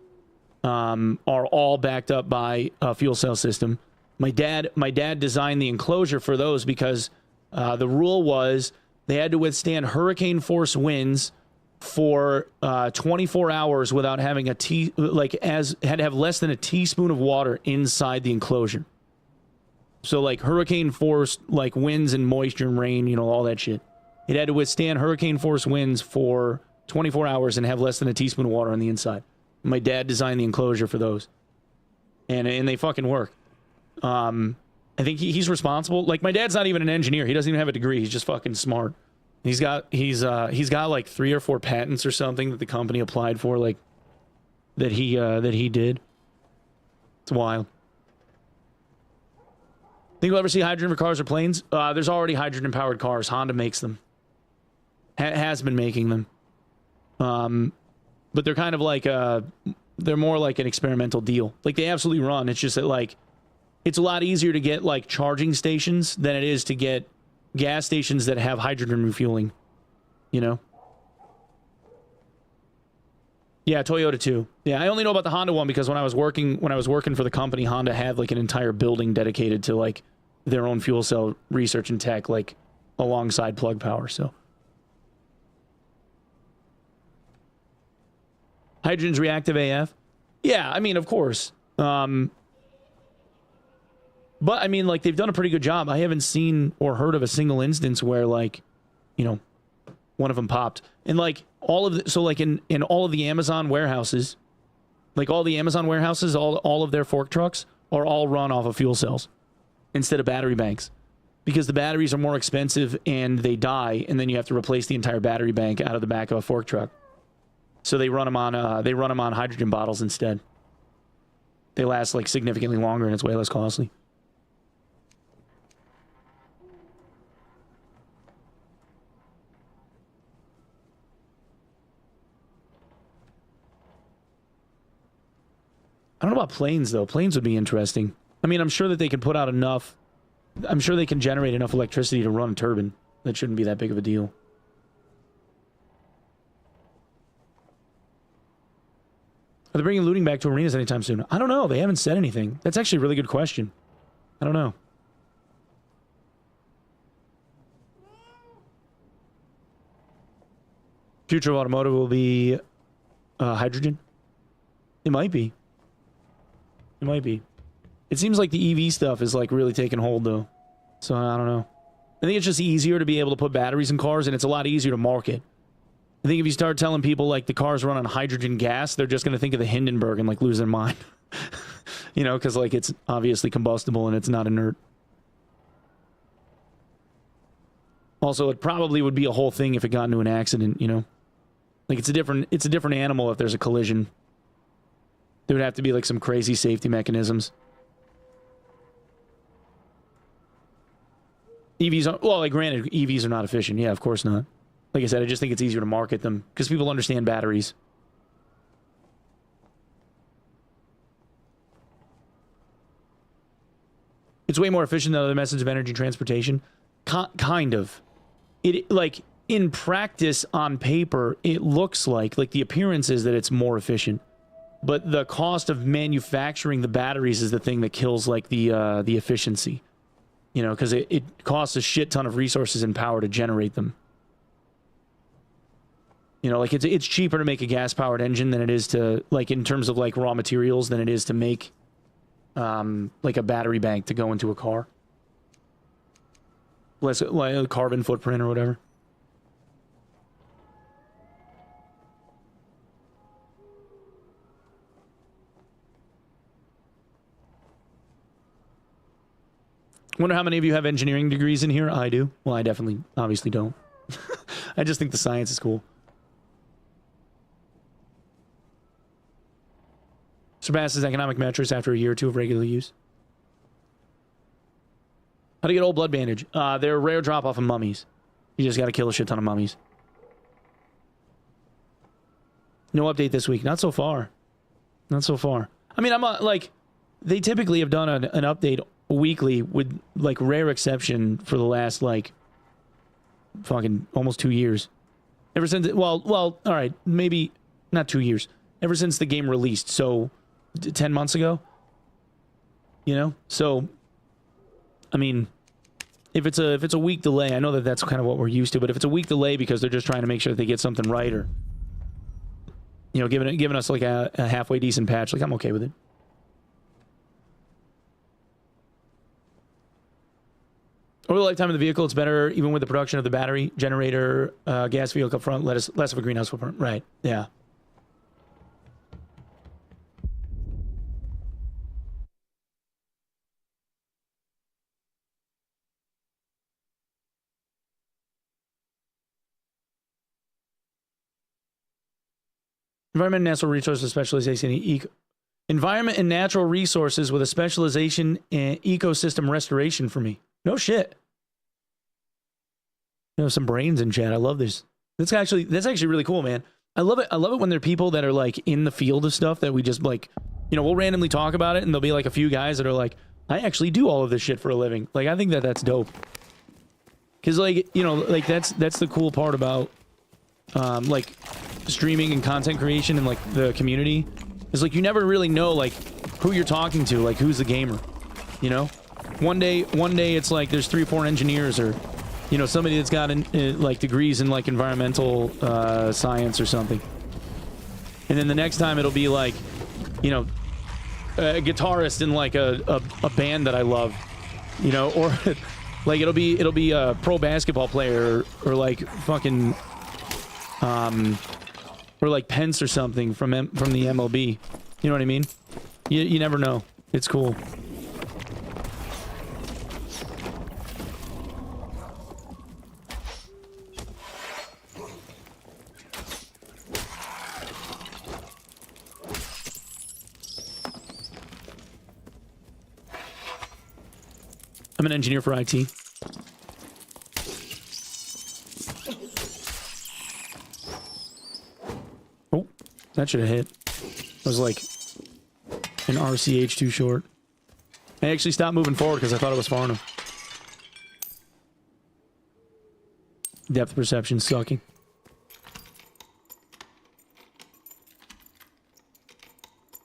are all backed up by a fuel cell system. My dad designed the enclosure for those because the rule was they had to withstand hurricane force winds for 24 hours without having had to have less than a teaspoon of water inside the enclosure. So like hurricane force like winds and moisture and rain, you know, all that shit. It had to withstand hurricane force winds for 24 hours and have less than a teaspoon of water on the inside. My dad designed the enclosure for those. And they fucking work. I think he's responsible. Like, my dad's not even an engineer. He doesn't even have a degree. He's just fucking smart. He's got like 3 or 4 patents or something that the company applied for, like, that he did. It's wild. Think you'll ever see hydrogen for cars or planes? There's already hydrogen-powered cars. Honda makes them. Has been making them. But they're kind of like they're more like an experimental deal. Like, they absolutely run. It's just that, like, it's a lot easier to get, like, charging stations than it is to get gas stations that have hydrogen refueling. You know? Yeah, Toyota too. Yeah, I only know about the Honda one because when I was working for the company, Honda had, like, an entire building dedicated to, like, their own fuel cell research and tech, like, alongside Plug Power, so. Hydrogen's reactive AF? Yeah, I mean, of course. But, I mean, like, they've done a pretty good job. I haven't seen or heard of a single instance where, like, you know, one of them popped. And, like, all of the, so, like, in all of the Amazon warehouses, like, all the Amazon warehouses, all of their fork trucks are all run off of fuel cells instead of battery banks. Because the batteries are more expensive and they die, and then you have to replace the entire battery bank out of the back of a fork truck. So they run them on hydrogen bottles instead. They last, like, significantly longer and it's way less costly. I don't know about planes, though. Planes would be interesting. I mean, I'm sure that they can put out enough... I'm sure they can generate enough electricity to run a turbine. That shouldn't be that big of a deal. Are they bringing looting back to arenas anytime soon? I don't know. They haven't said anything. That's actually a really good question. I don't know. Future of automotive will be hydrogen? It might be. It might be. It seems like the EV stuff is, like, really taking hold, though. So, I don't know. I think it's just easier to be able to put batteries in cars, and it's a lot easier to market. I think if you start telling people, like, the cars run on hydrogen gas, they're just going to think of the Hindenburg and, like, lose their mind. You know, because, like, it's obviously combustible and it's not inert. Also, it probably would be a whole thing if it got into an accident, you know? Like, it's a different animal if there's a collision. There would have to be, like, some crazy safety mechanisms. EVs are, well, like, granted, EVs are not efficient. Yeah, of course not. Like I said, I just think it's easier to market them because people understand batteries. It's way more efficient than other methods of energy transportation. Kind of. It, like, in practice, on paper, it looks like the appearance is that it's more efficient. But the cost of manufacturing the batteries is the thing that kills, like, the efficiency. You know, because it costs a shit ton of resources and power to generate them. You know, like, it's cheaper to make a gas-powered engine than it is to, like, in terms of, like, raw materials, than it is to make, like, a battery bank to go into a car. Less, like, a carbon footprint or whatever. Wonder how many of you have engineering degrees in here? I do. Well, I definitely, obviously don't. I just think the science is cool. Surpasses economic metrics after a year or two of regular use. How to get old blood bandage? They're a rare drop off of mummies. You just got to kill a shit ton of mummies. No update this week. Not so far. Not so far. I mean, I'm like, they typically have done an update weekly with like rare exception for the last like fucking almost 2 years. Ever since, well, all right, maybe not 2 years. Ever since the game released, so 10 months ago. You know, so I mean, if it's a week delay, I know that that's kind of what we're used to. But if it's a week delay because they're just trying to make sure that they get something right, or you know, giving us like a halfway decent patch, like I'm okay with it. Over the lifetime of the vehicle, it's better even with the production of the battery, generator, gas vehicle up front, less of a greenhouse footprint. Right, yeah. Environment and natural resources specialization in environment and natural resources with a specialization in ecosystem restoration for me. No shit. You know, some brains in chat. I love this. That's actually really cool, man. I love it. I love it when there are people that are like in the field of stuff that we just like, you know, we'll randomly talk about it and there'll be like a few guys that are like, I actually do all of this shit for a living. Like, I think that that's dope. Cause like, you know, like that's the cool part about like streaming and content creation and like the community is like you never really know like who you're talking to, like who's the gamer, you know. One day it's like there's 3 or 4 engineers, or you know, somebody that's got like degrees in like environmental science or something, and then the next time it'll be like, you know, a guitarist in like a band that I love, you know, or like it'll be a pro basketball player, or like fucking or like Pence or something from the MLB. You know what I mean? You never know. It's cool. I'm an engineer for IT. Oh, that should have hit. It was like an RCH too short. I actually stopped moving forward because I thought it was far enough. Depth perception sucking.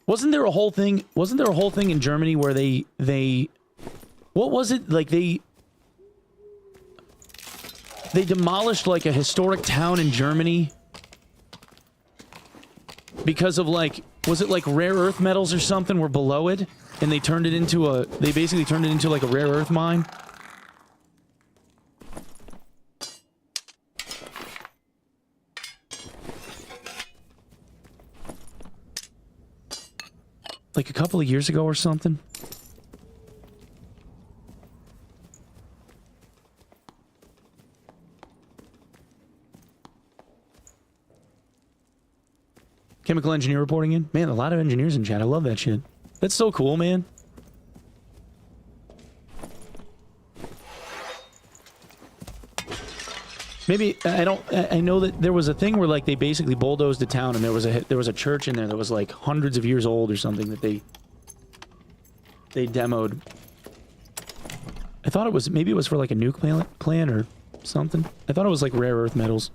Wasn't there a whole thing in Germany where they what was it? Like they demolished like a historic town in Germany because of like, was it like rare earth metals or something were below it, and they basically turned it into like a rare earth mine? Like a couple of years ago or something. Chemical engineer reporting in. Man, a lot of engineers in chat. I love that shit. That's so cool, man. Maybe I know that there was a thing where like they basically bulldozed the town, and there was a church in there that was like hundreds of years old or something that they demoed. I thought it was, maybe it was for like a nuke plant or something. I thought it was like rare earth metals.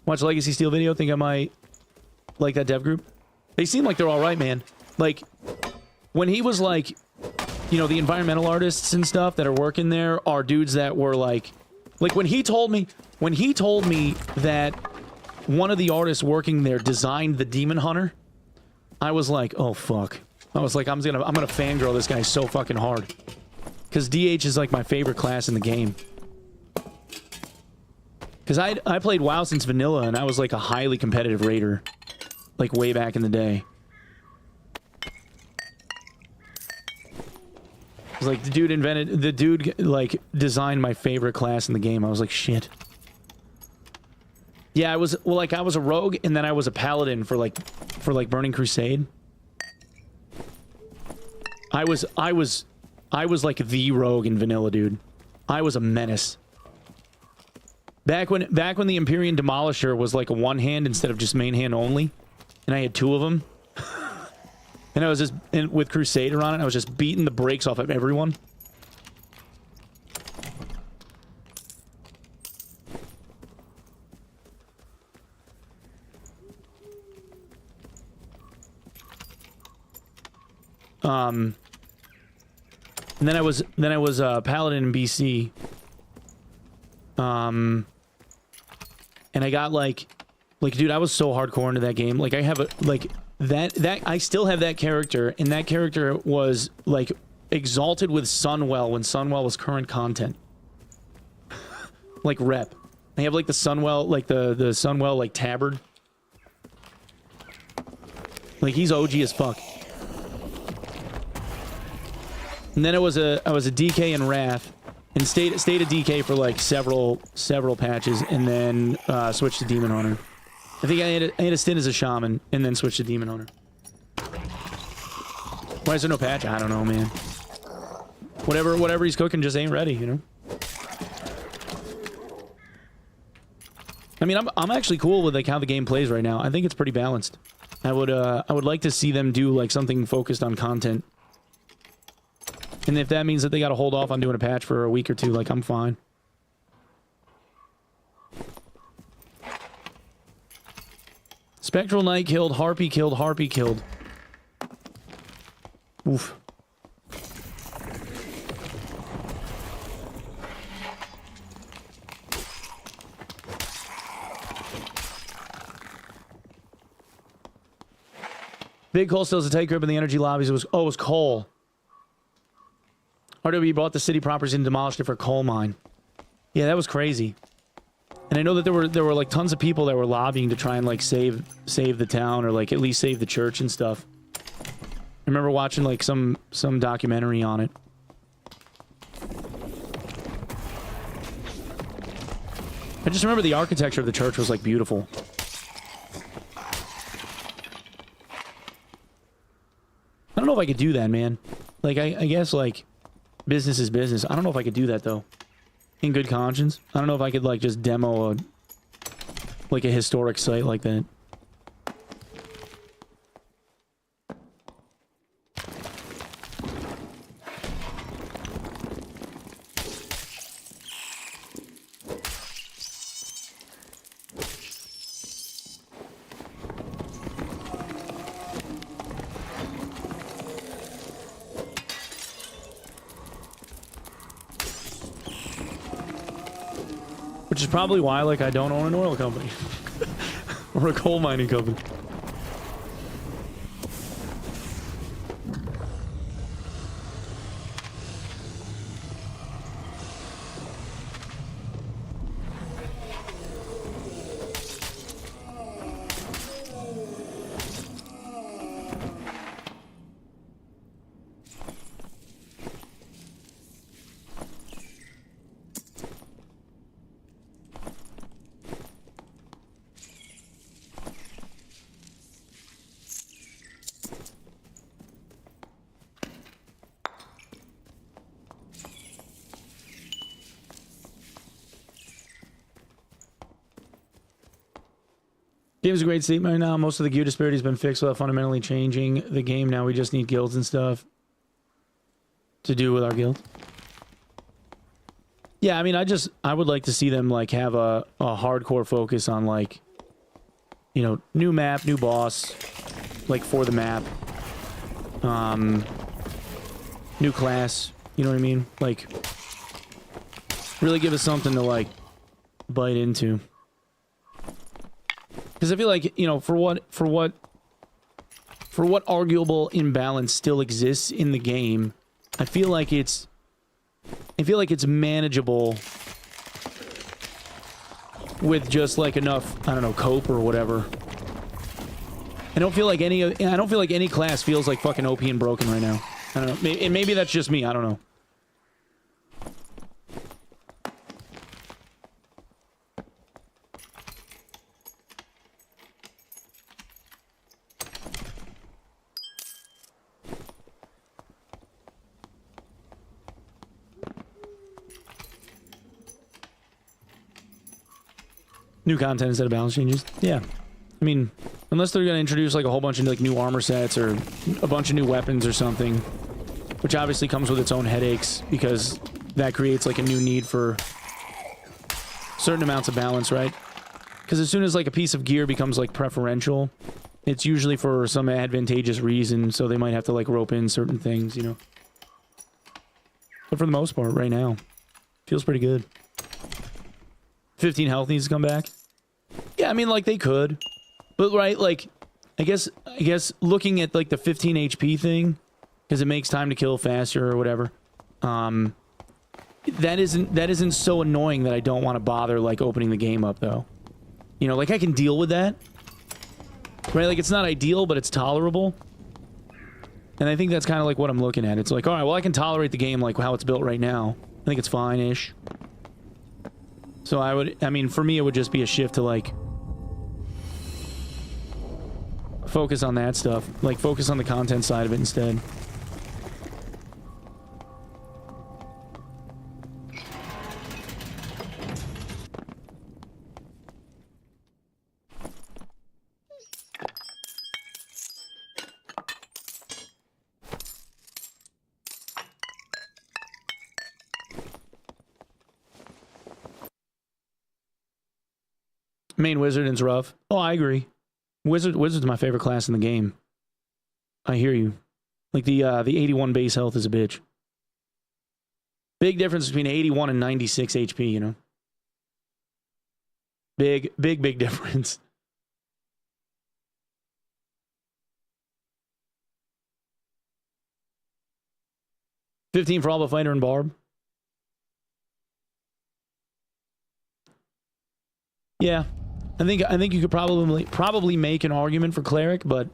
Watch Legacy Steel video, think I might like that dev group. They seem like they're all right, man. Like, when he was like, you know, the environmental artists and stuff that are working there are dudes that were like when he told me that one of the artists working there designed the Demon Hunter, I was like, oh fuck. I was like, I'm gonna fangirl this guy so fucking hard. Because DH is like my favorite class in the game. Because I played WoW since vanilla, and I was like a highly competitive raider. Like way back in the day. It was like the dude like designed my favorite class in the game. I was like, shit. Yeah, I was a rogue, and then I was a paladin for like Burning Crusade. I was like the rogue in vanilla, dude. I was a menace. Back when the Empyrean Demolisher was like a one hand instead of just main hand only, and I had two of them, and I was just with Crusader on it. I was just beating the brakes off of everyone. And then I was Paladin in BC. And I got like dude, I was so hardcore into that game. Like I have a that I still have that character, and that character was like exalted with Sunwell when Sunwell was current content. Like rep. I have like the Sunwell, like the Sunwell like tabard. Like he's OG as fuck. And then I was a DK in Wrath, and stayed a DK for like several patches, and then switched to Demon Hunter. I think I had a stint as a shaman, and then switched to Demon Hunter. Why is there no patch? I don't know, man. Whatever he's cooking just ain't ready, you know. I mean, I'm actually cool with like how the game plays right now. I think it's pretty balanced. I would like to see them do like something focused on content. And if that means that they got to hold off on doing a patch for a week or two, like, I'm fine. Spectral Knight killed, Harpy killed, Harpy killed. Oof. Big Cole still has a tight grip in the energy lobbies. It was Cole. RW bought the city properties and demolished it for a coal mine. Yeah, that was crazy. And I know that there were like tons of people that were lobbying to try and like save the town, or like at least save the church and stuff. I remember watching like some documentary on it. I just remember the architecture of the church was like beautiful. I don't know if I could do that, man. Like I guess like business is business. I don't know if I could do that though. In good conscience. I don't know if I could like just demo a historic site like that. Which is probably why, like, I don't own an oil company. Or a coal mining company. Game's a great state right now. Most of the gear disparity has been fixed without fundamentally changing the game. Now we just need guilds and stuff to do with our guild. Yeah, I mean, I would like to see them like have a hardcore focus on like, you know, new map, new boss, like for the map, new class. You know what I mean? Like, really give us something to like bite into. Because I feel like, you know, for what arguable imbalance still exists in the game, I feel like it's manageable with just like enough, I don't know, cope or whatever. I don't feel like any class feels like fucking OP and broken right now. I don't know. And maybe that's just me. I don't know. New content instead of balance changes. Yeah. I mean, unless they're going to introduce like a whole bunch of like new armor sets or a bunch of new weapons or something, which obviously comes with its own headaches because that creates like a new need for certain amounts of balance, right? Because as soon as like a piece of gear becomes like preferential, it's usually for some advantageous reason, so they might have to like rope in certain things, you know. But for the most part, right now, feels pretty good. 15 health needs to come back. Yeah, I mean, like they could, but right, like, I guess looking at like the 15 HP thing, because it makes time to kill faster or whatever. That isn't so annoying that I don't want to bother like opening the game up though. You know, like I can deal with that. Right, like it's not ideal, but it's tolerable. And I think that's kind of like what I'm looking at. It's like, all right, well, I can tolerate the game like how it's built right now. I think it's fine-ish. So I mean, for me, it would just be a shift to like focus on that stuff. Like focus on the content side of it instead. Main Wizarding's rough. Oh, I agree. Wizard's my favorite class in the game. I hear you. Like the 81 base health is a bitch. Big difference between 81 and 96 HP, you know? Big difference. $15 for Alba Fighter and Barb. Yeah. I think you could probably make an argument for Cleric, but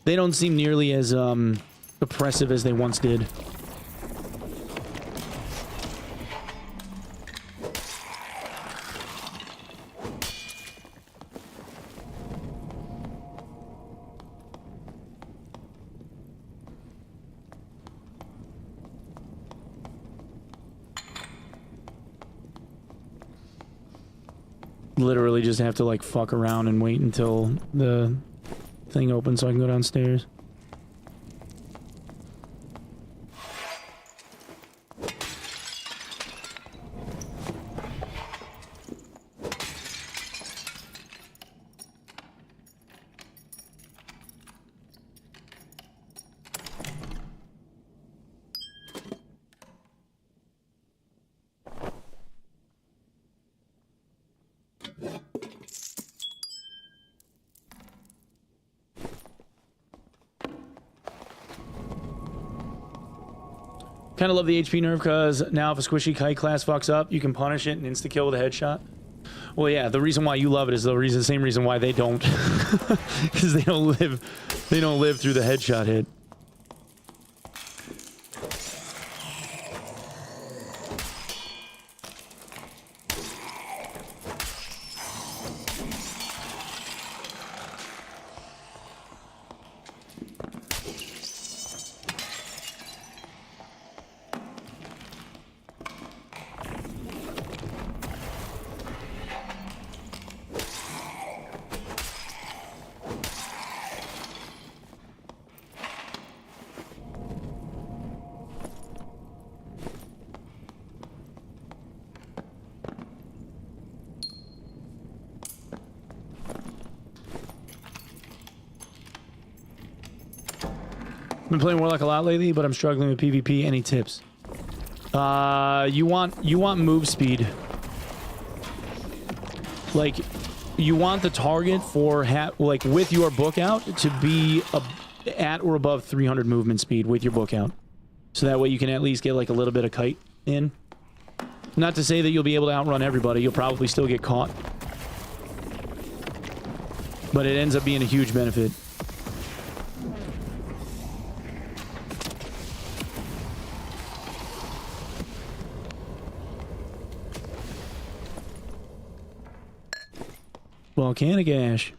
they don't seem nearly as oppressive as they once did. Literally just have to like fuck around and wait until the thing opens so I can go downstairs. Kind of love the HP nerf because now if a squishy kite class fucks up, you can punish it and insta-kill with a headshot. Well, yeah, the reason why you love it is the same reason why they don't. Because they don't live through the headshot hit. Been playing Warlock a lot lately, but I'm struggling with PvP. Any tips? You want move speed. Like, you want the target for like with your book out to be at or above 300 movement speed with your book out, so that way you can at least get like a little bit of kite in. Not to say that you'll be able to outrun everybody. You'll probably still get caught, but it ends up being a huge benefit. Volcanic ash.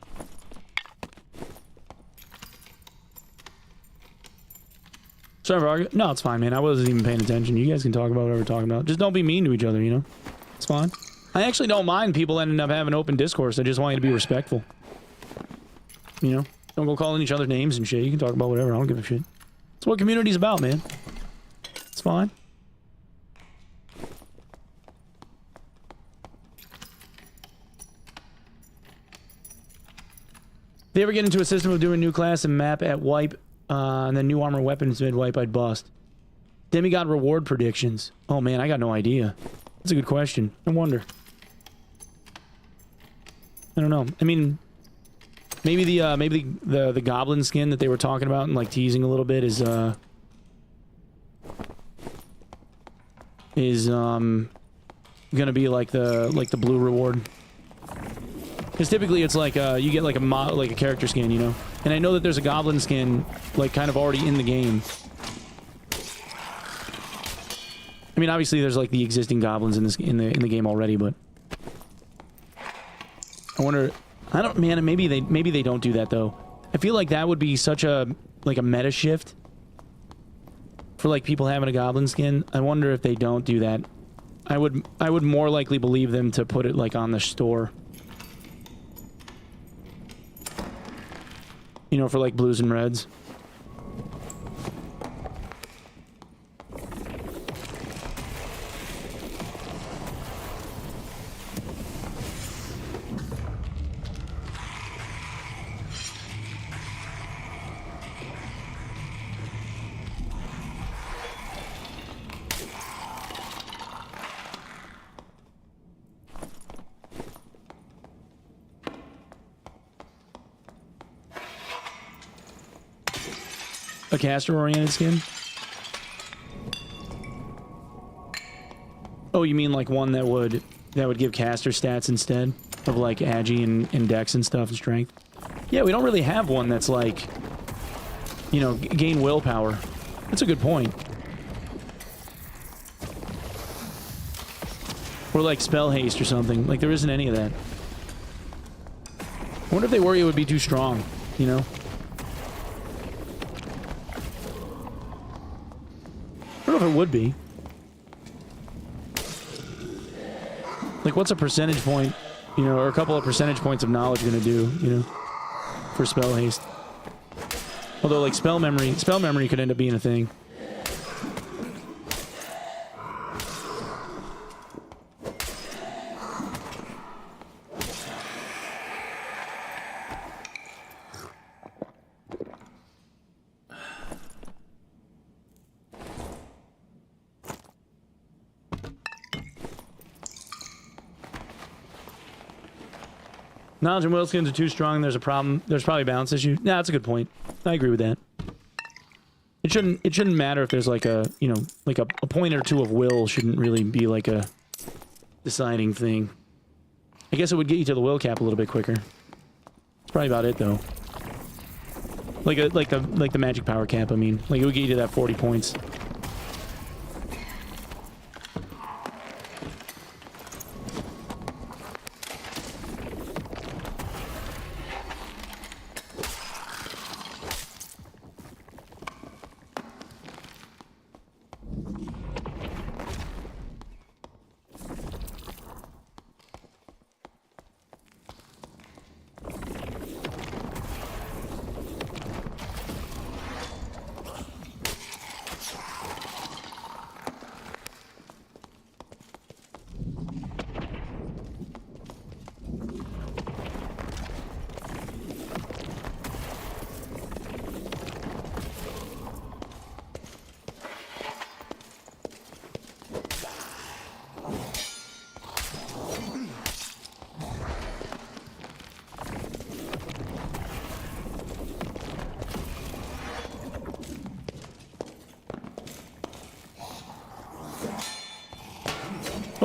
Sorry for arguing. No, it's fine, man. I wasn't even paying attention. You guys can talk about whatever we're talking about. Just don't be mean to each other, you know? It's fine. I actually don't mind people ending up having open discourse. I just want you to be respectful. You know? Don't go calling each other names and shit. You can talk about whatever. I don't give a shit. That's what community's about, man. It's fine. If they ever get into a system of doing new class and map at wipe, and then new armor weapons mid-wipe, I'd bust. Demigod reward predictions. Oh man, I got no idea. That's a good question. I wonder. I don't know. I mean, maybe the goblin skin that they were talking about and like teasing a little bit is gonna be like the blue reward. Because typically it's like you get like a character skin, you know. And I know that there's a goblin skin like kind of already in the game. I mean, obviously there's like the existing goblins in the game already, but I wonder. I don't, man. Maybe they don't do that though. I feel like that would be such a like a meta shift for like people having a goblin skin. I wonder if they don't do that. I would more likely believe them to put it like on the store. You know, for like blues and reds. A caster-oriented skin? Oh, you mean like one that would give caster stats instead of like agi and dex and stuff and strength? Yeah, we don't really have one that's like, you know, gain willpower. That's a good point. Or like spell haste or something. Like there isn't any of that. I wonder if they worry it would be too strong, you know? I don't know if it would be. Like, what's a percentage point, you know, or a couple of percentage points of knowledge gonna do, you know, for spell haste? Although, like, spell memory could end up being a thing. Knowledge and will skins are too strong. There's a problem. There's probably a balance issue. Nah, that's a good point. I agree with that. It shouldn't matter if there's like a, you know, like a point or two of will shouldn't really be like a deciding thing. I guess it would get you to the will cap a little bit quicker. That's probably about it though. Like the magic power cap. I mean, like it would get you to that 40 points.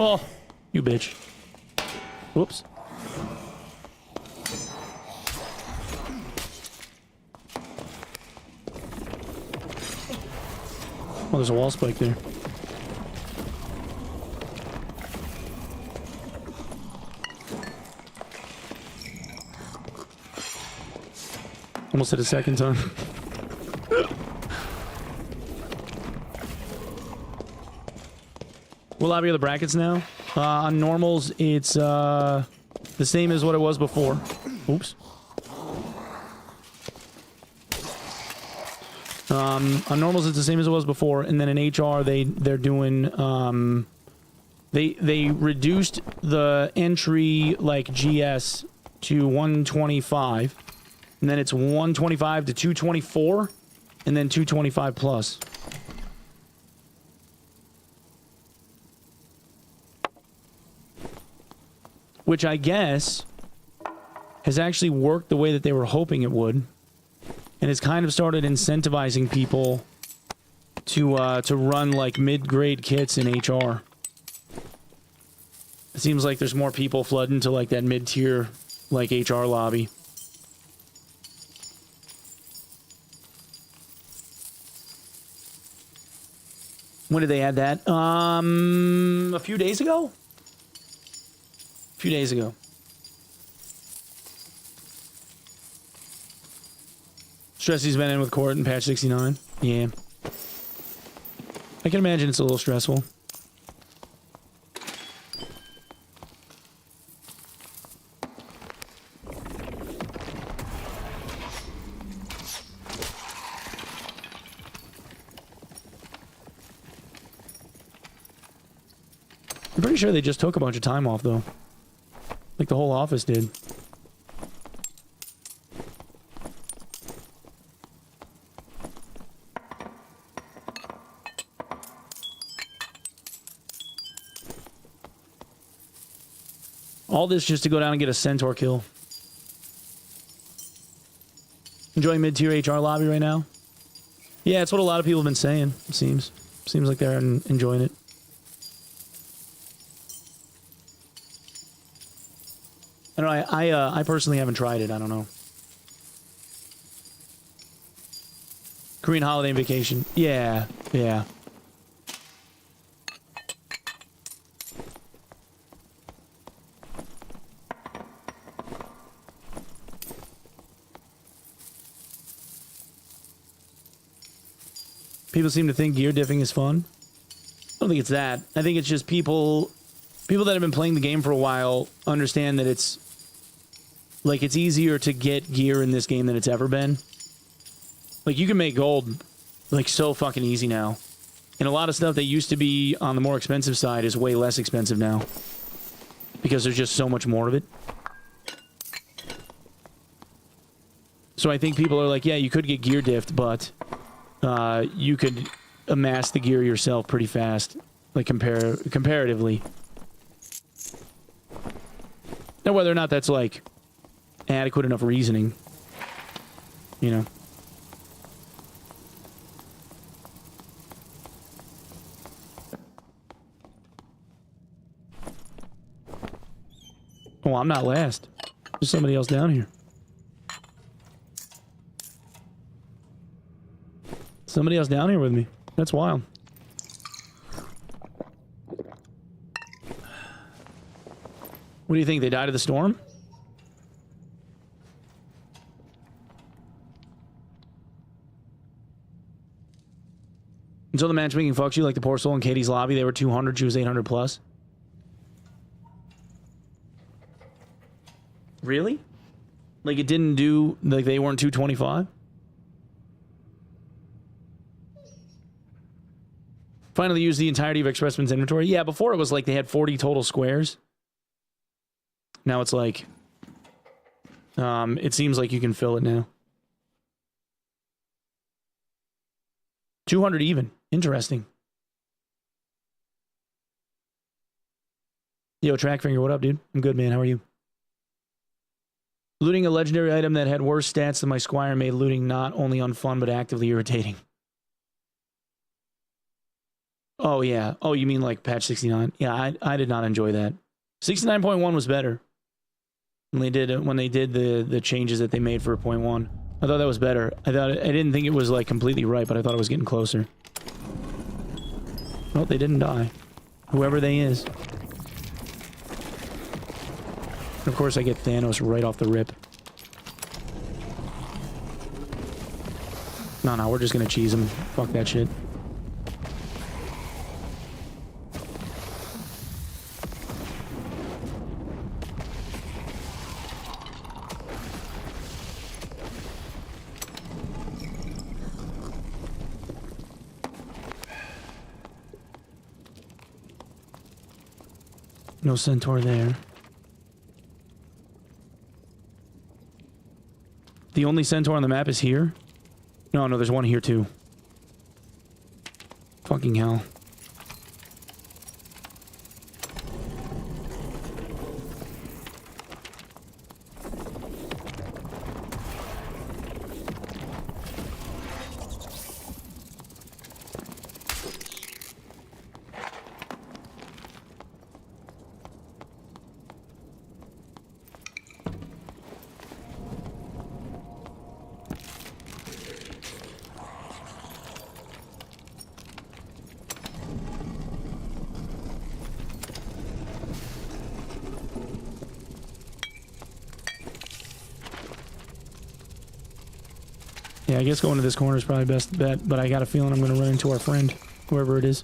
Oh, you bitch. Whoops. Oh, there's a wall spike there. Almost hit a second time. What lobby are the brackets now? On normals, it's the same as what it was before. Oops. On normals, it's the same as it was before, and then in HR, they're doing they reduced the entry like GS to 125, and then it's 125 to 224, and then 225 plus. Which I guess has actually worked the way that they were hoping it would, and has kind of started incentivizing people to run like mid-grade kits in HR. It seems like there's more people flooding to like that mid-tier like HR lobby. When did they add that? A few days ago? A few days ago. Stressy's been in with Court and patch 69. Yeah. I can imagine it's a little stressful. I'm pretty sure they just took a bunch of time off, though. Like the whole office did. All this just to go down and get a Centaur kill. Enjoying mid-tier HR lobby right now? Yeah, it's what a lot of people have been saying, it seems. Seems like they're enjoying it. I don't know, I personally haven't tried it. I don't know. Korean holiday and vacation. Yeah, yeah. People seem to think gear diffing is fun. I don't think it's that. I think it's just people that have been playing the game for a while understand that it's like it's easier to get gear in this game than it's ever been. Like you can make gold like so fucking easy now. And a lot of stuff that used to be on the more expensive side is way less expensive now. Because there's just so much more of it. So I think people are like, yeah, you could get gear diffed, but you could amass the gear yourself pretty fast, like comparatively. Now, whether or not that's like adequate enough reasoning, you know. Oh, I'm not last. There's somebody else down here. Somebody else down here with me. That's wild. What do you think? They died of the storm? Until the matchmaking fucks you, like the poor soul in Katie's lobby, they were 200, she was 800 plus. Really? Like it didn't do, like they weren't 225? Finally used the entirety of Expressman's inventory. Yeah, before it was like they had 40 total squares. Now it's like, it seems like you can fill it now. 200 even. Interesting. Yo, Trackfinger, what up, dude? I'm good, man. How are you? Looting a legendary item that had worse stats than my Squire made looting not only unfun, but actively irritating. Oh, yeah. Oh, you mean like patch 69? Yeah, I did not enjoy that. 69.1 was better. When they did the changes that they made for 0.1. I thought that was better. I didn't think it was like completely right, but I thought it was getting closer. Well, they didn't die. Whoever they is. And of course I get Thanos right off the rip. No, we're just gonna cheese him. Fuck that shit. No centaur there. The only centaur on the map is here? No, there's one here too. Fucking hell. Yeah, I guess going to this corner is probably best bet, but I got a feeling I'm going to run into our friend, whoever it is.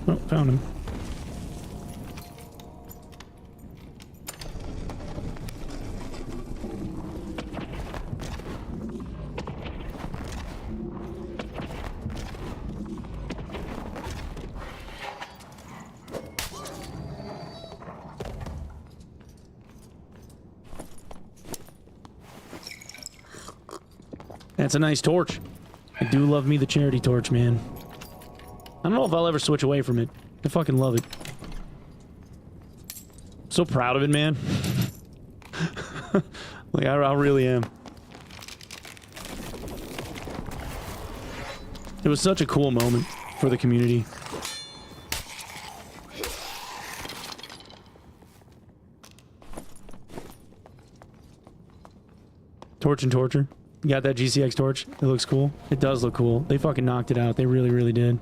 Oh, found him. That's a nice torch. I do love me the charity torch, man. I don't know if I'll ever switch away from it. I fucking love it. So proud of it, man. Like, I really am. It was such a cool moment for the community. Torch and torture. You got that GCX torch? It looks cool. It does look cool. They fucking knocked it out. They really, really did.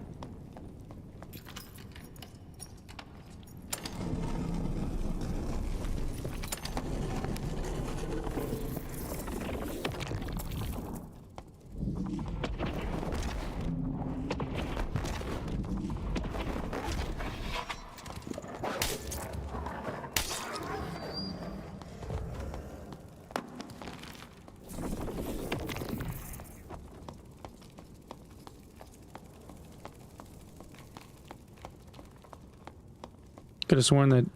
Could have sworn that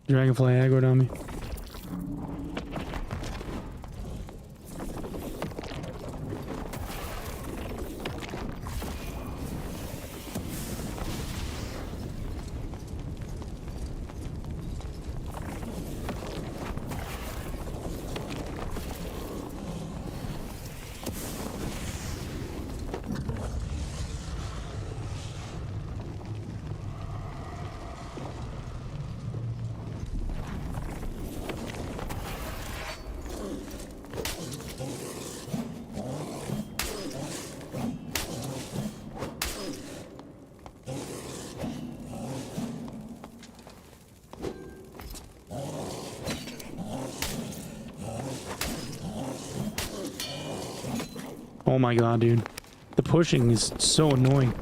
dragonfly aggroed on me. Oh my god, dude. The pushing is so annoying.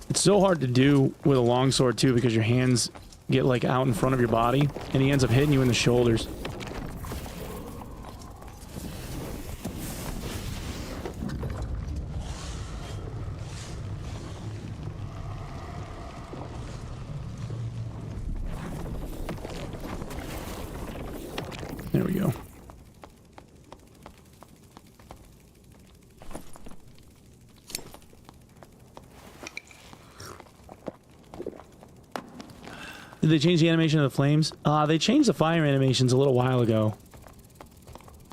It's so hard to do with a longsword too because your hands get like out in front of your body and he ends up hitting you in the shoulders. There we go. Did they change the animation of the flames? They changed the fire animations a little while ago.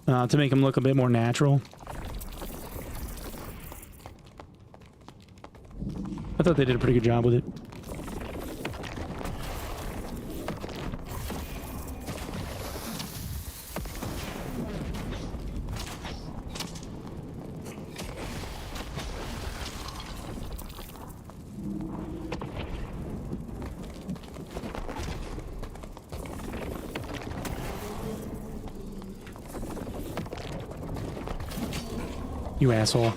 To make them look a bit more natural. I thought they did a pretty good job with it. You asshole.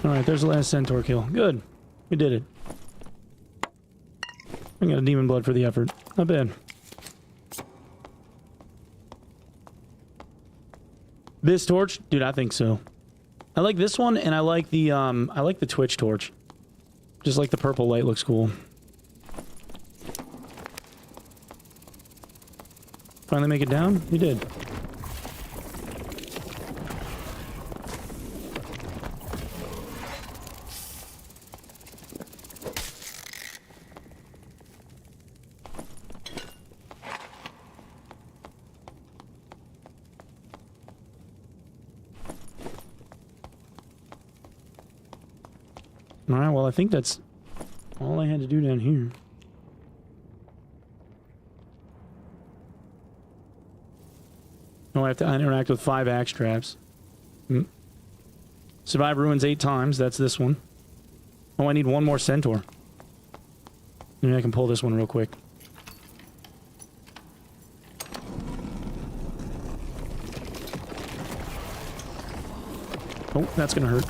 Alright, there's the last centaur kill. Good. We did it. We got a demon blood for the effort. Not bad. This torch? Dude, I think so. I like this one, and I like the Twitch torch. Just like the purple light looks cool. Finally make it down? We did. Alright, well, I think that's all I had to do down here. Oh, I have to interact with 5 axe traps. Survive ruins 8 times. That's this one. Oh, I need one more centaur. Maybe I can pull this one real quick. Oh, that's gonna hurt.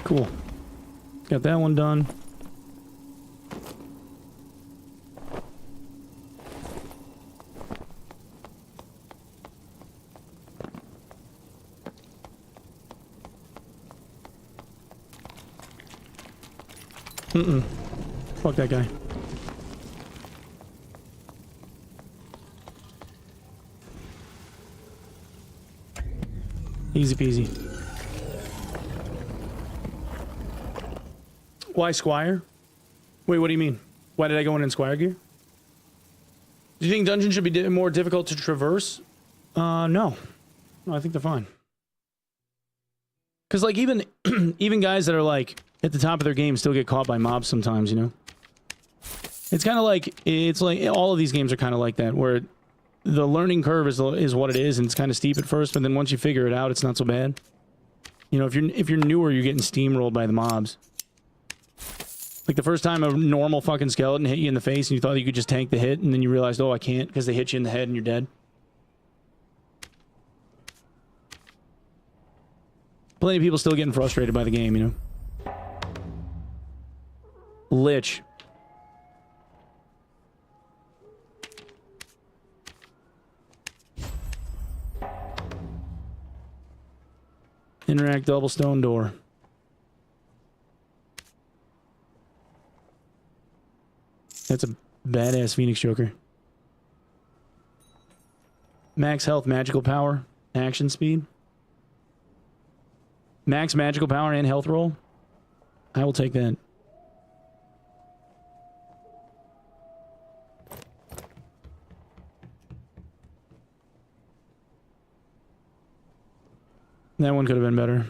Cool. Got that one done. Fuck that guy. Easy peasy. Why Squire? Wait, what do you mean? Why did I go in Squire gear? Do you think dungeons should be more difficult to traverse? No. No, I think they're fine. Because, like, even even guys that are, like, at the top of their game still get caught by mobs sometimes, you know? It's kind of like, it's like, all of these games are kind of like that, where the learning curve is what it is, and it's kind of steep at first, but then once you figure it out, it's not so bad. You know, if you're newer, you're getting steamrolled by the mobs. Like the first time a normal fucking skeleton hit you in the face and you thought you could just tank the hit, and then you realized, oh, I can't, because they hit you in the head and you're dead. Plenty of people still getting frustrated by the game, you know? Lich. Interact double stone door. That's a badass Phoenix Joker. Max health, magical power. Action speed. Max magical power and health roll. I will take that. That one could have been better.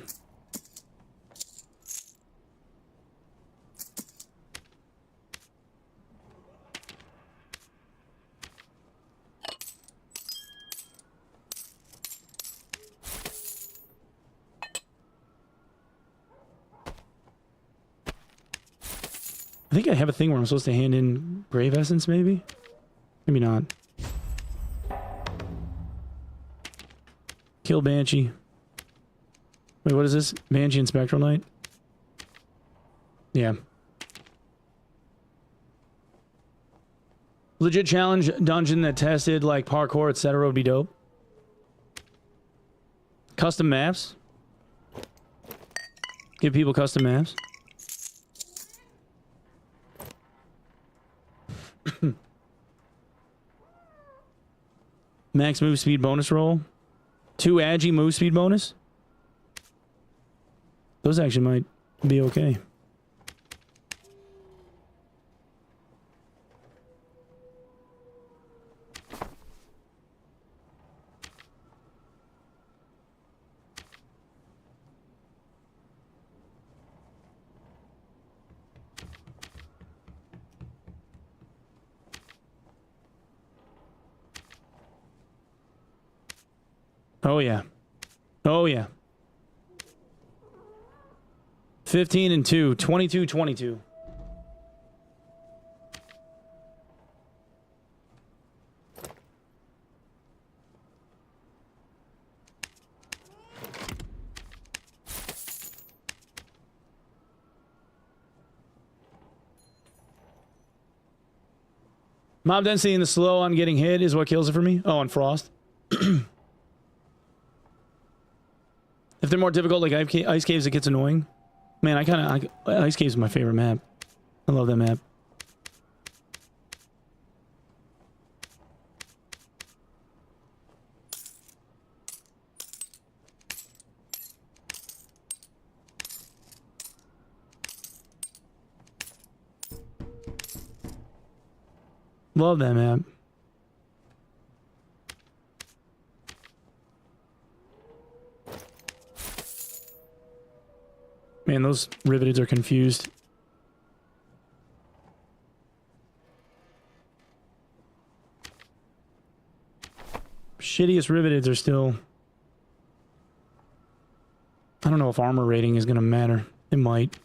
I think I have a thing where I'm supposed to hand in Grave Essence, maybe? Maybe not. Kill Banshee. Wait, what is this? Banshee and Spectral Knight? Yeah. Legit challenge dungeon that tested, like, parkour, etc. would be dope. Custom maps. Give people custom maps. Max move speed bonus roll. 2 agi move speed bonus. Those actually might be okay. Oh yeah. Oh yeah. 15 and 2. 22, 22. Mob density and the slow on getting hit is what kills it for me. Oh, and frost. If they're more difficult, like ice caves, it gets annoying. Man, ice caves is my favorite map. I love that map. Love that map. Man, those riveteds are confused. Shittiest riveteds are still... I don't know if armor rating is going to matter. It might.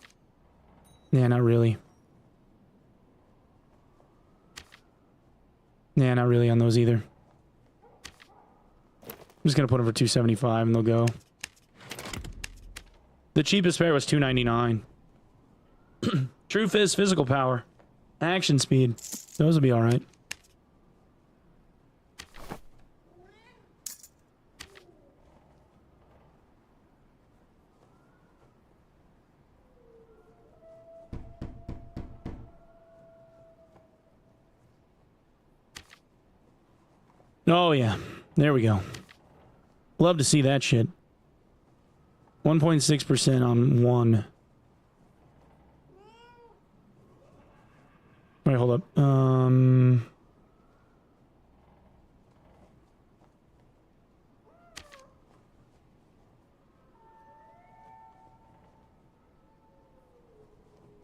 Yeah, not really. Yeah, not really on those either. I'm just going to put them for 275 and they'll go. The cheapest pair was $299. True Fizz physical power. Action speed. Those will be alright. Oh yeah. There we go. Love to see that shit. 1.6% on 1. Alright, hold up.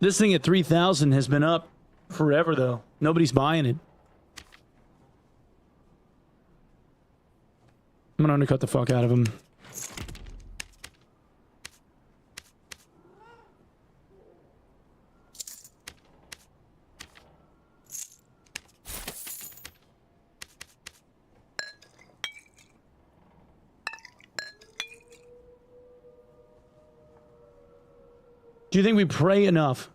This thing at 3,000 has been up forever, though. Nobody's buying it. I'm gonna undercut the fuck out of him. Do you think we pray enough?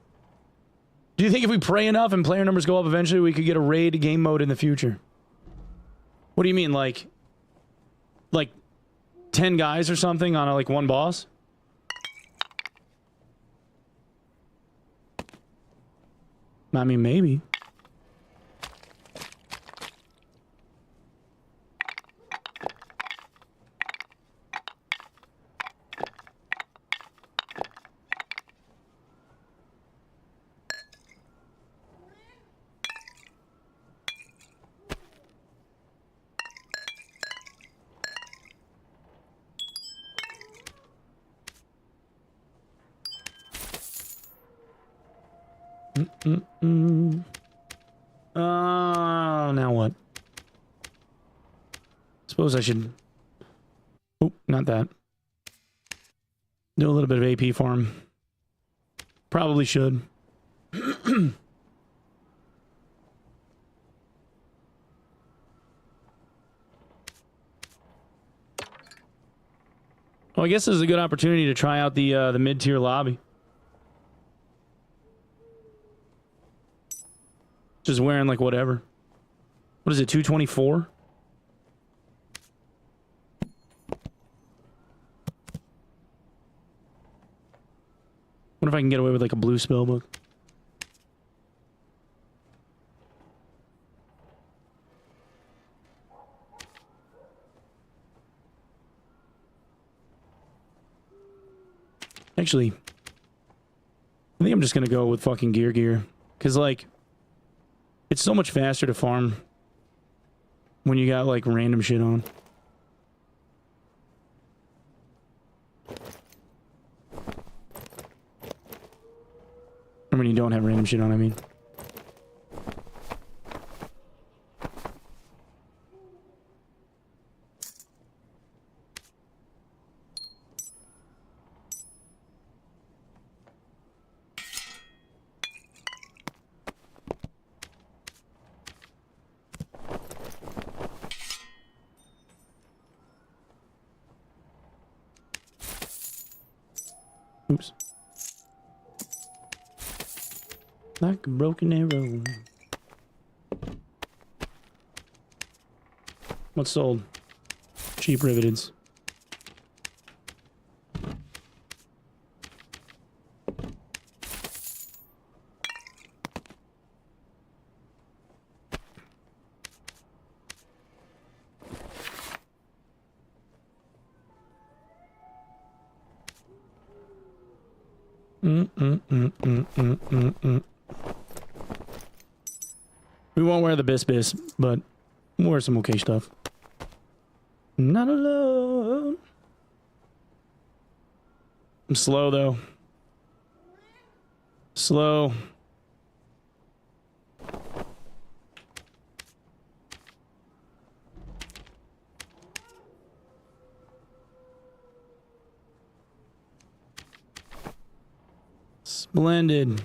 Do you think if we pray enough and player numbers go up eventually, we could get a raid game mode in the future? What do you mean, like 10 guys or something on like one boss? I mean, maybe. Now what? Suppose I should... Oh, not that. Do a little bit of AP farm. Probably should. Well, I guess this is a good opportunity to try out the mid-tier lobby. Just wearing like whatever. What is it, 224? What if I can get away with like a blue spell book? Actually, I think I'm just gonna go with fucking gear. Cause like, it's so much faster to farm when you got like random shit on. Or when you don't have random shit on, I mean. Oops. Like a broken arrow. What's sold? Cheap riveteds. We won't wear the bis, but we'll wear some okay stuff. Not alone. I'm slow though. Slow. Splendid.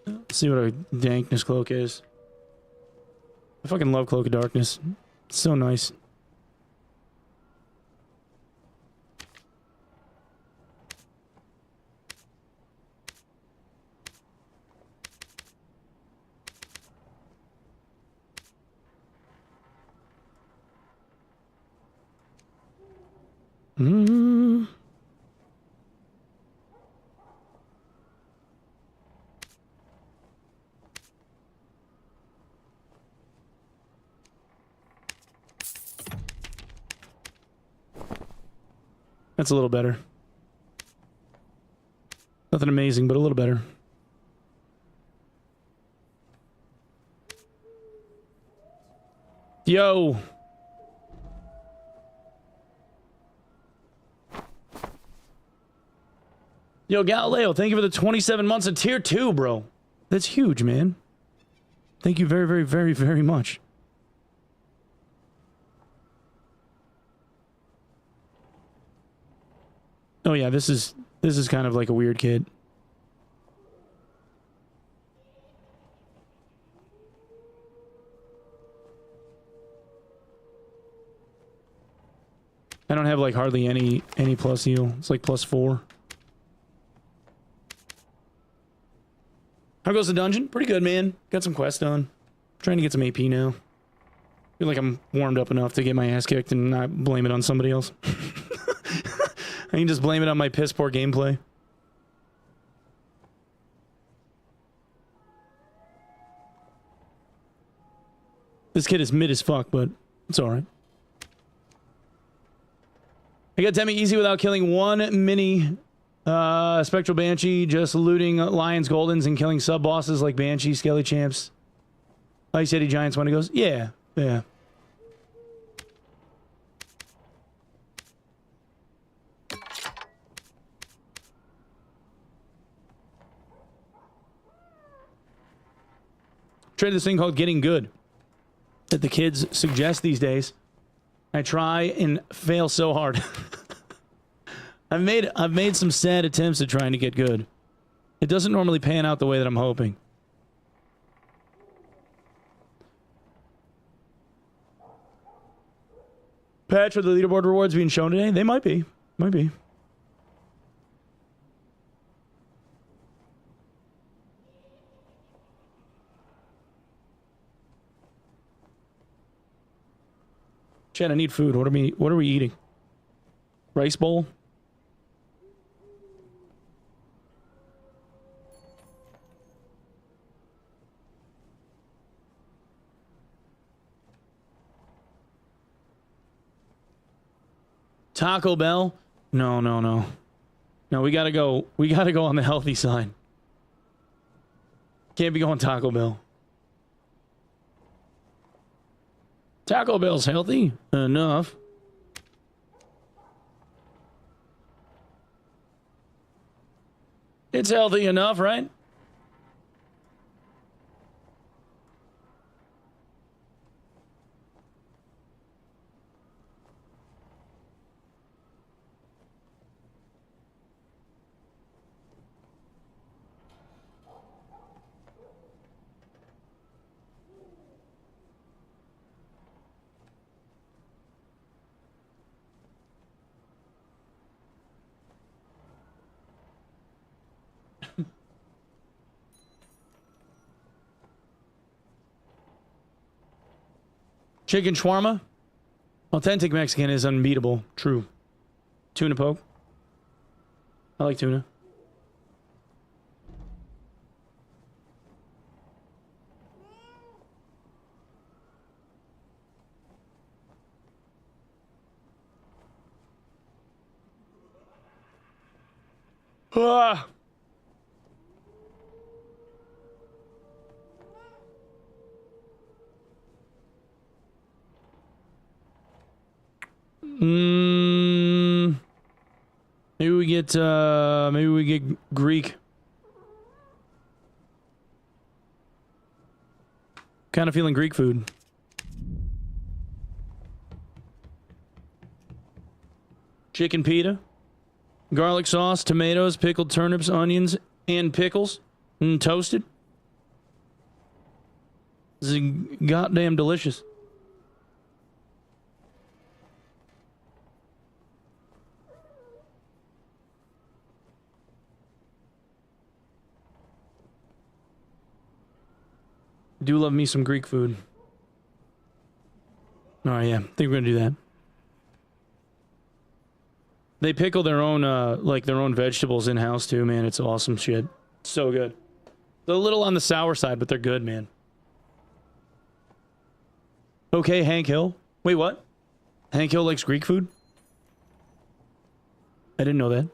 Let's see what a dankness cloak is. I fucking love Cloak of Darkness. It's so nice. That's a little better. Nothing amazing, but a little better. Yo! Yo, Galileo, thank you for the 27 months of tier 2, bro. That's huge, man. Thank you very, very, very, very much. Oh yeah, this is kind of like a weird kid. I don't have like hardly any plus heal. It's like +4. How goes the dungeon? Pretty good, man. Got some quests done. Trying to get some AP now. Feel like I'm warmed up enough to get my ass kicked and not blame it on somebody else. I can just blame it on my piss poor gameplay. This kid is mid as fuck, but it's alright. I got Demi easy without killing one mini Spectral Banshee just looting Lions, Goldens, and killing sub-bosses like Banshee, Skelly Champs. Ice Eddie Giants when he goes, yeah, yeah. Tried this thing called Getting Good that the kids suggest these days. I try and fail so hard. I've made some sad attempts at trying to get good. It doesn't normally pan out the way that I'm hoping. Patch, are the leaderboard rewards being shown today? They might be. Might be. Chad, I need food. What are we eating? Rice bowl? Taco Bell? No. No, we gotta go. We gotta go on the healthy side. Can't be going Taco Bell. Taco Bell's healthy enough. It's healthy enough, right? Chicken shawarma? Authentic Mexican is unbeatable. True. Tuna poke? I like tuna. Ah! Maybe we get Greek. Kind of feeling Greek food. Chicken pita, garlic sauce, tomatoes, pickled turnips, onions, and pickles, and toasted. This is goddamn delicious. Do love me some Greek food. Oh yeah, I think we're gonna do that. They pickle their own, like their own vegetables in house too, man. It's awesome shit. So good. They're a little on the sour side, but they're good, man. Okay, Hank Hill. Wait, what? Hank Hill likes Greek food? I didn't know that.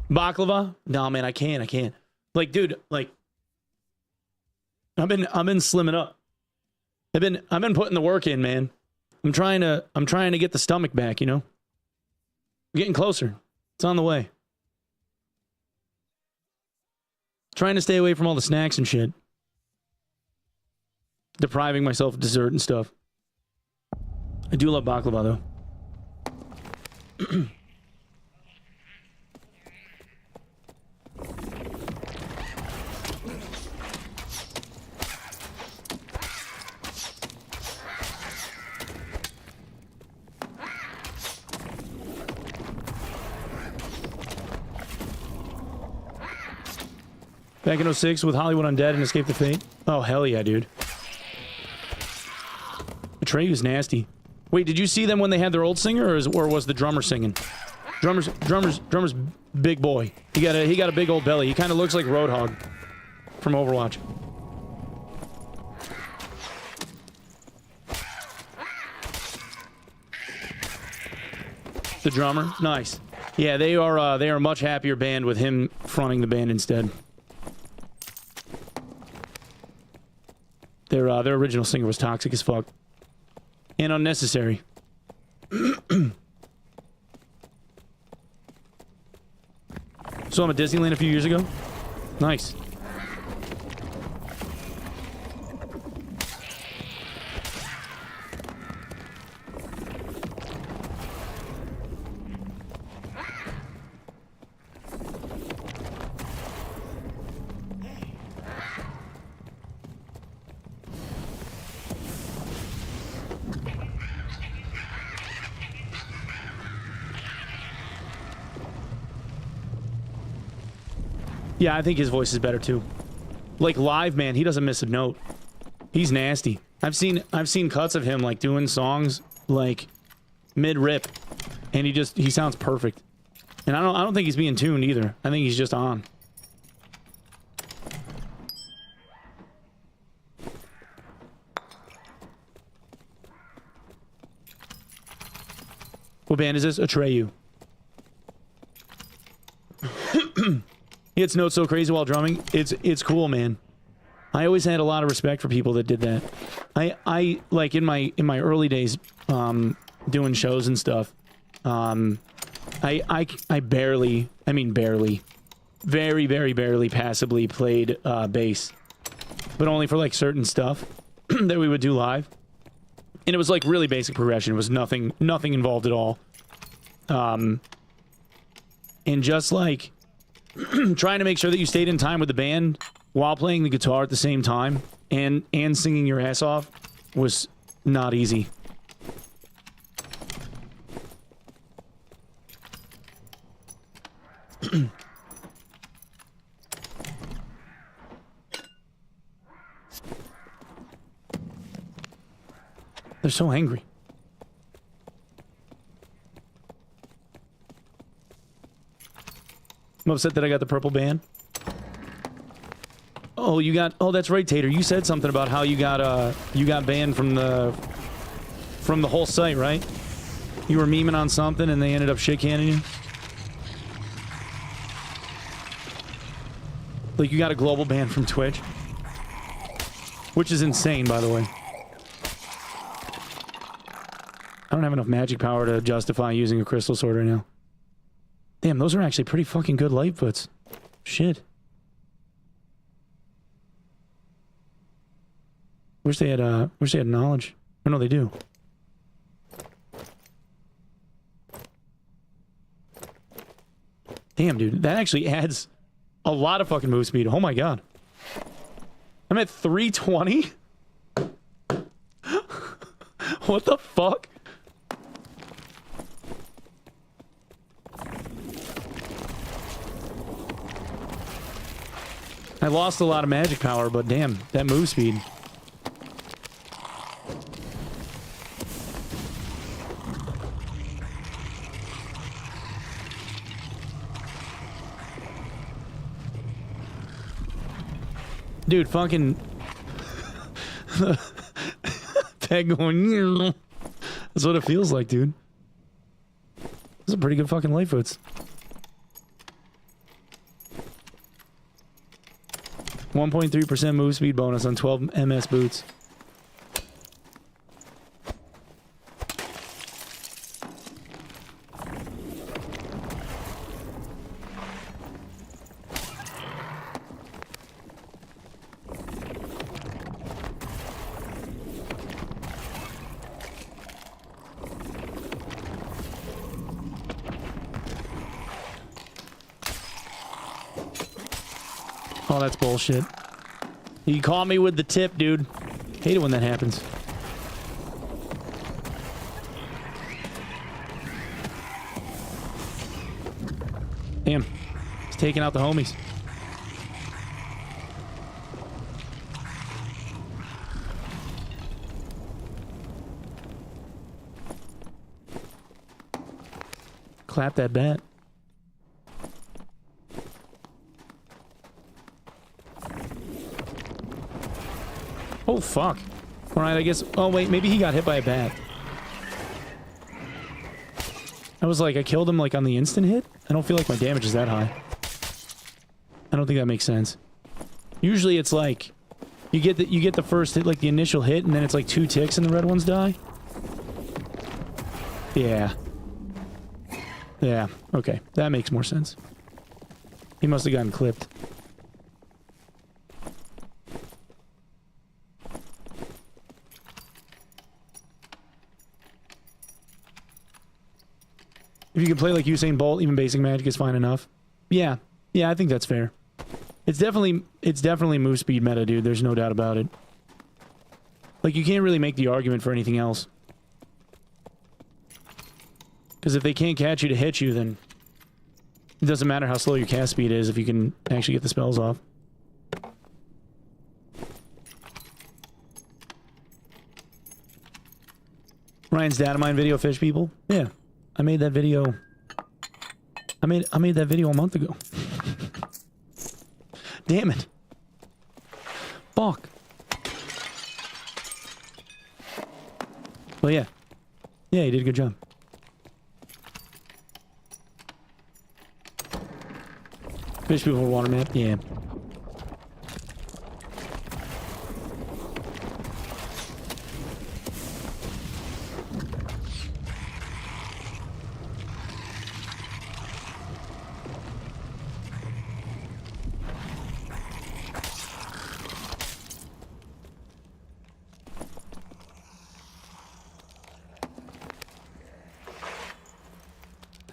Baklava? No, man, I can't. Like, dude, like, I've been slimming up. I've been putting the work in, man. I'm trying to get the stomach back, you know? I'm getting closer. It's on the way. Trying to stay away from all the snacks and shit. Depriving myself of dessert and stuff. I do love baklava, though. Back in 06 with Hollywood Undead and Escape the Fate. Oh, hell yeah, dude. Atreyu is nasty. Wait, did you see them when they had their old singer, or was the drummer singing? Drummer's big boy. He got a big old belly. He kind of looks like Roadhog from Overwatch. The drummer, nice. Yeah, they are a much happier band with him fronting the band instead. Their original singer was toxic as fuck and unnecessary. So I'm at Disneyland a few years ago. Nice. Yeah, I think his voice is better too. Like live, man, he doesn't miss a note. He's nasty. I've seen cuts of him like doing songs like mid-rip, and he sounds perfect. And I don't think he's being tuned either. I think he's just on. What band is this? Atreyu. He hits notes so crazy while drumming. It's cool, man. I always had a lot of respect for people that did that. I like in my early days doing shows and stuff. I barely, I mean barely, very barely passably played bass, but only for like certain stuff that we would do live. And it was like really basic progression. It was nothing involved at all. And just like trying to make sure that you stayed in time with the band while playing the guitar at the same time and singing your ass off was not easy. They're so angry. I'm upset that I got the purple band. Oh, you got... Oh, that's right, Tater. You said something about how you got banned from the whole site, right? You were memeing on something and they ended up shit-canning you? Like, you got a global ban from Twitch? Which is insane, by the way. I don't have enough magic power to justify using a crystal sword right now. Damn, those are actually pretty fucking good light puts. Shit. Wish they had knowledge. Oh, no, they do. Damn, dude, that actually adds a lot of fucking move speed. Oh my god. I'm at 320? What the fuck? I lost a lot of magic power, but damn, that move speed. Dude, fucking... Peg going... That's what it feels like, dude. Those are pretty good fucking Lightfoots. 1.3% move speed bonus on 12 MS boots. Oh, that's bullshit. You caught me with the tip, dude. Hate it when that happens. Damn. He's taking out the homies. Clap that bat. Oh, fuck. Alright, I guess... Oh, wait, maybe he got hit by a bat. I was like, I killed him, like, on the instant hit? I don't feel like my damage is that high. I don't think that makes sense. Usually it's like... You get the first hit, like, the initial hit, and then it's like 2 ticks and the red ones die? Yeah. Yeah, okay. That makes more sense. He must have gotten clipped. If you can play like Usain Bolt, even basic magic is fine enough. Yeah. Yeah, I think that's fair. It's definitely move speed meta, dude. There's no doubt about it. Like, you can't really make the argument for anything else. Because if they can't catch you to hit you, then it doesn't matter how slow your cast speed is if you can actually get the spells off. Ryan's data mine video fish people? Yeah. I made that video. I made that video a month ago. Damn it. Fuck. Well, yeah. Yeah, you did a good job. Fish people water map? Yeah.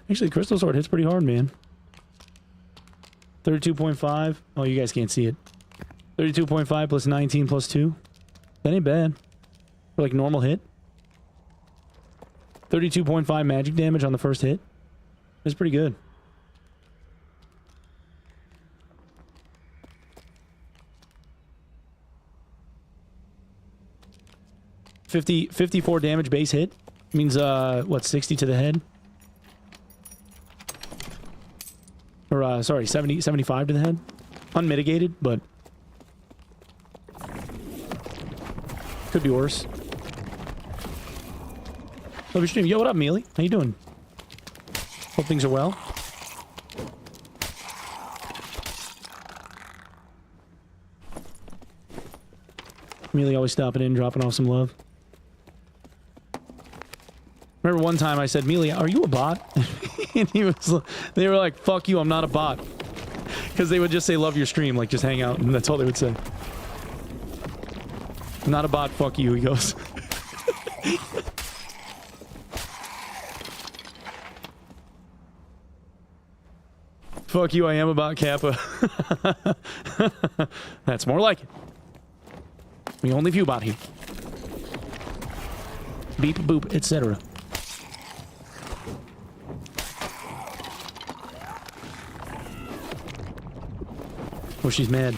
Actually, Crystal Sword hits pretty hard, man. 32.5. Oh, you guys can't see it. 32.5 plus 19 plus 2. That ain't bad. For like normal hit. 32.5 magic damage on the first hit. That's pretty good. $50, 54 damage base hit. Means, what, 60 to the head? Or, sorry, 70, 75 to the head. Unmitigated, but... could be worse. Love your stream. Yo, what up, Mealy? How you doing? Hope things are well. Mealy always stopping in, dropping off some love. Remember one time I said, Mealy, are you a bot? And they were like, fuck you, I'm not a bot. Because they would just say, love your stream, like, just hang out, and that's all they would say. I'm not a bot, fuck you, he goes. Fuck you, I am a bot, Kappa. That's more like it. We only view bot here. Beep, boop, etc. Oh, she's mad.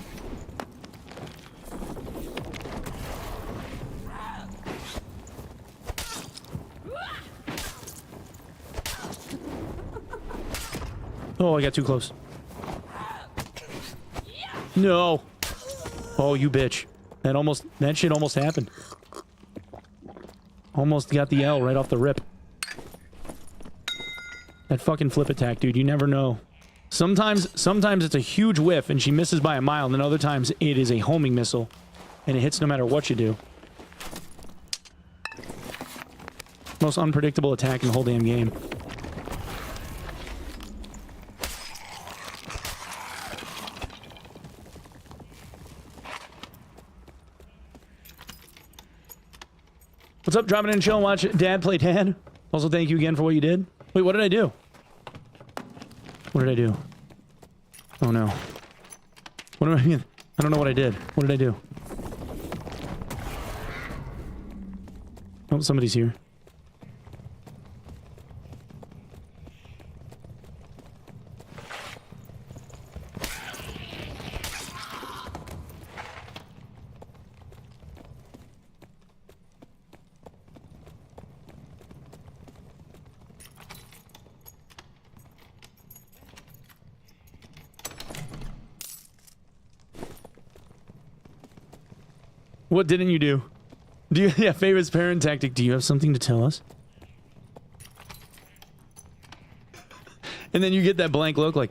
Oh, I got too close. No. Oh, you bitch. That shit almost happened. Almost got the L right off the rip. That fucking flip attack, dude. You never know. Sometimes it's a huge whiff and she misses by a mile, and then other times it is a homing missile and it hits no matter what you do. Most unpredictable attack in the whole damn game. What's up? Dropping in and chill and watch Dad play Dad. Also, thank you again for what you did. Wait, what did I do? What did I do? Oh no. What am I don't know what I did. What did I do? Oh, somebody's here. What didn't you do? Do you, yeah, favorite parent tactic. Do you have something to tell us? And then you get that blank look like,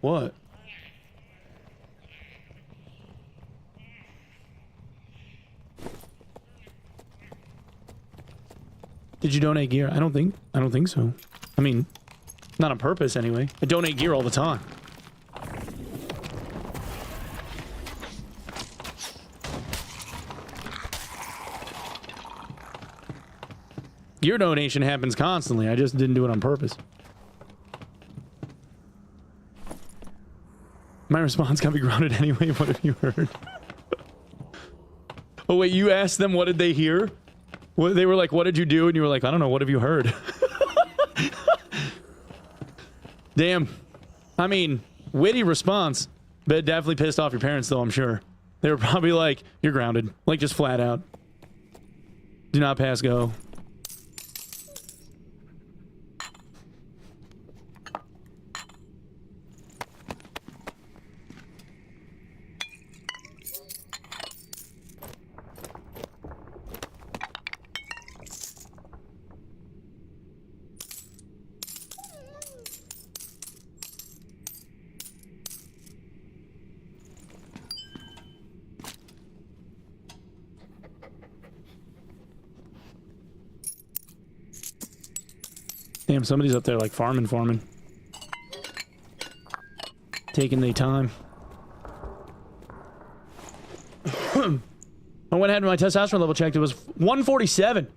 what? Did you donate gear? I don't think so. I mean, not on purpose anyway. I donate gear all the time. Gear donation happens constantly. I just didn't do it on purpose. My response can be grounded anyway. What have you heard? Oh wait, you asked them what did they hear? What, they were like, what did you do? And you were like, I don't know, what have you heard? Damn. I mean, witty response, but definitely pissed off your parents though, I'm sure. They were probably like, you're grounded. Like, just flat out. Do not pass go. Damn, somebody's up there like farming. Taking their time. I went ahead and my testosterone level checked. It was 147.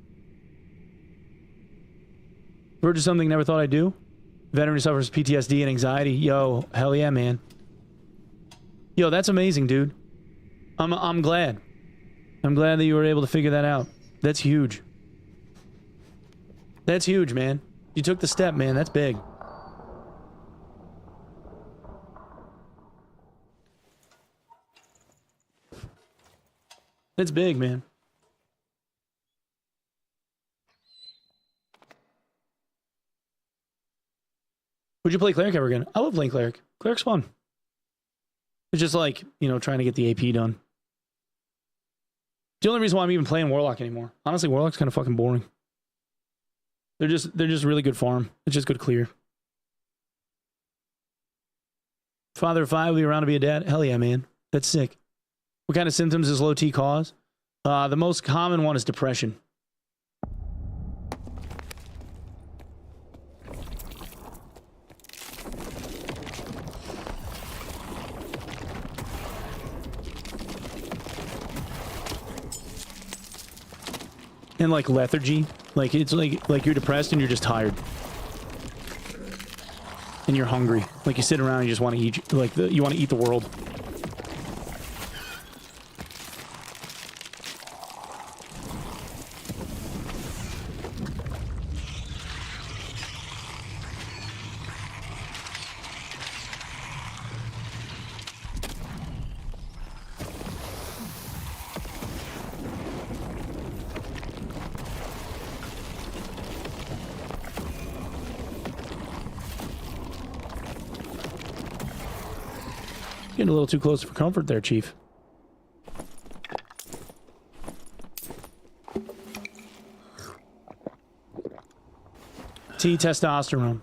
Verge of something never thought I'd do. Veteran who suffers PTSD and anxiety. Yo, hell yeah, man. Yo, that's amazing, dude. I'm glad. I'm glad that you were able to figure that out. That's huge. That's huge, man. You took the step, man. That's big. That's big, man. Would you play Cleric ever again? I love playing Cleric. Cleric's fun. It's just like, you know, trying to get the AP done. The only reason why I'm even playing Warlock anymore. Honestly, Warlock's kind of fucking boring. They're just really good farm. It's just good clear. Father of 5, will you around to be a dad? Hell yeah, man. That's sick. What kind of symptoms does low T cause? The most common one is depression. And like lethargy. Like it's like you're depressed and you're just tired. And you're hungry. Like you sit around and you just want to eat, like you want to eat the world. Getting a little too close for comfort there, Chief. T testosterone.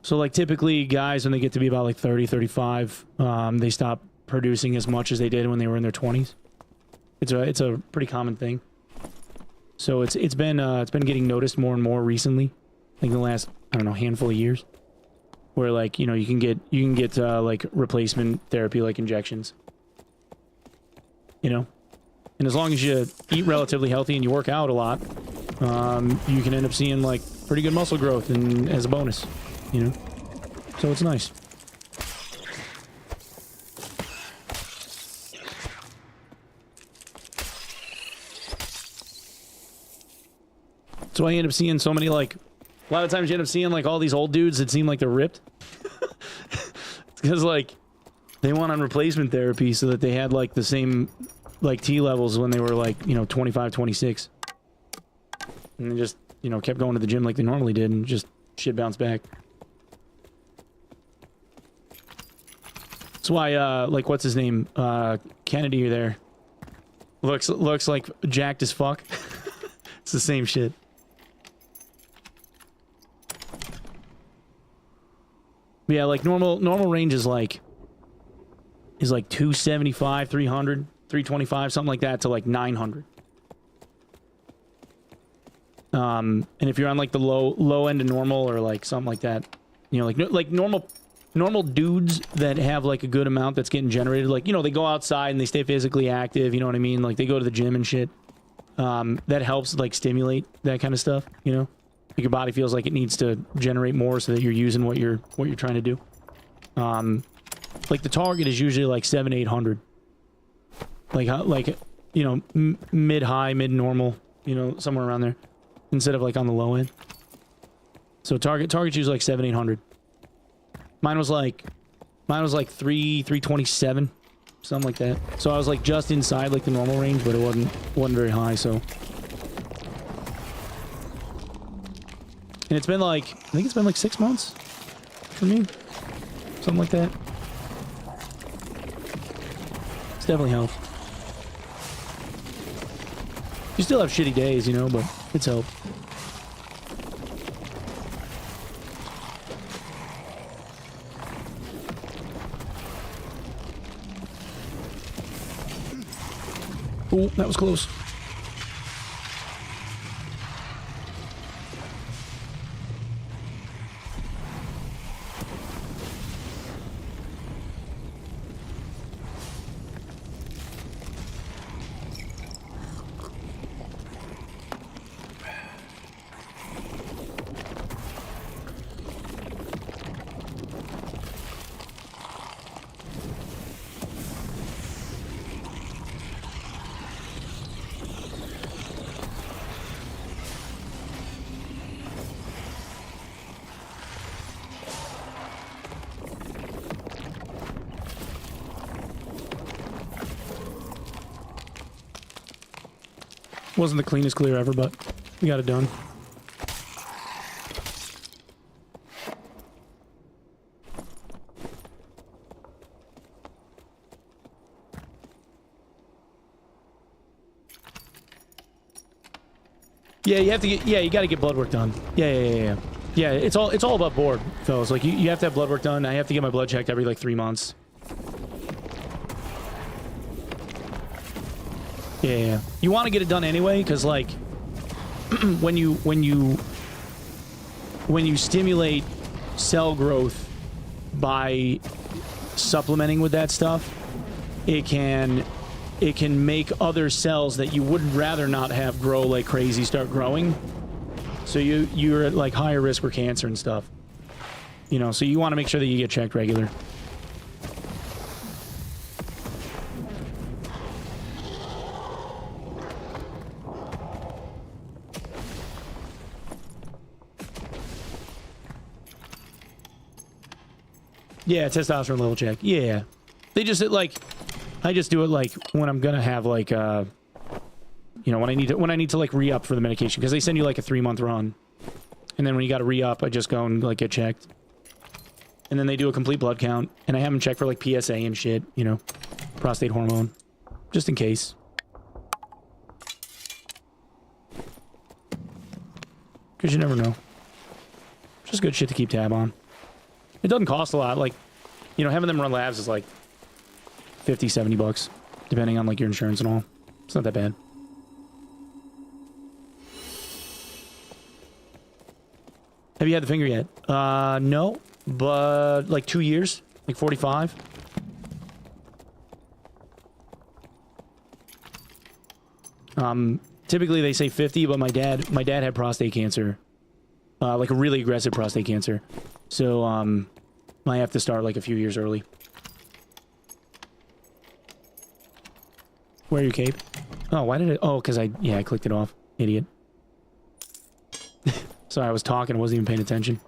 So like typically guys when they get to be about like 30, 35, they stop producing as much as they did when they were in their 20s. It's a pretty common thing. So it's been getting noticed more and more recently, like the last, I don't know, handful of years. Where like, you know, you can get like replacement therapy like injections. You know? And as long as you eat relatively healthy and you work out a lot, you can end up seeing like pretty good muscle growth and as a bonus, you know? So it's nice. That's why you end up seeing so many like, a lot of times you end up seeing like all these old dudes that seem like they're ripped. It's because like they went on replacement therapy so that they had like the same like T levels when they were like, you know, 25, 26. And they just, you know, kept going to the gym like they normally did and just shit bounced back. That's why like what's his name? Kennedy there. Looks like jacked as fuck. It's the same shit. But yeah, like normal range is like 275, 300, 325, something like that to like 900. And if you're on like the low end of normal or like something like that, you know, like normal dudes that have like a good amount that's getting generated, like, you know, they go outside and they stay physically active, you know what I mean? Like they go to the gym and shit. That helps like stimulate that kind of stuff, you know? Like your body feels like it needs to generate more so that you're using what you're trying to do. Like the target is usually like 700-800. Like you know, mid-high, mid-normal, you know, somewhere around there. Instead of like on the low end. So target's usually like 700-800. Mine was like 327, something like that. So I was like just inside like the normal range, but it wasn't very high, so. And it's been like, I think it's been like 6 months for me. Something like that. It's definitely helped. You still have shitty days, you know, but it's helped. Ooh, that was close. Wasn't the cleanest clear ever, but we got it done. Yeah, you have to get, yeah, you got to get blood work done. Yeah. Yeah, it's all about board, fellas. Like you have to have blood work done. I have to get my blood checked every like 3 months. Yeah. You want to get it done anyway, because like when you stimulate cell growth by supplementing with that stuff, it can make other cells that you would rather not have grow like crazy start growing. So you're at like higher risk for cancer and stuff. You know, so you want to make sure that you get checked regular. Yeah, testosterone level check. Yeah. They just like, I just do it like when I'm gonna have like you know, when I need to like re-up for the medication, because they send you like a 3-month run, and then when you got to re-up, I just go and like get checked, and then they do a complete blood count, and I have them check for like PSA and shit, you know, prostate hormone, just in case. Because you never know. Just good shit to keep tab on. It doesn't cost a lot. Like, you know, having them run labs is like 50, 70 bucks, depending on like your insurance and all. It's not that bad. Have you had the finger yet? No, but like 2 years, like 45. Typically they say 50, but my dad had prostate cancer, like a really aggressive prostate cancer. So, I have to start like a few years early. Wear your cape. Oh, why did it? Oh, because I clicked it off. Idiot. Sorry, I was talking. I wasn't even paying attention.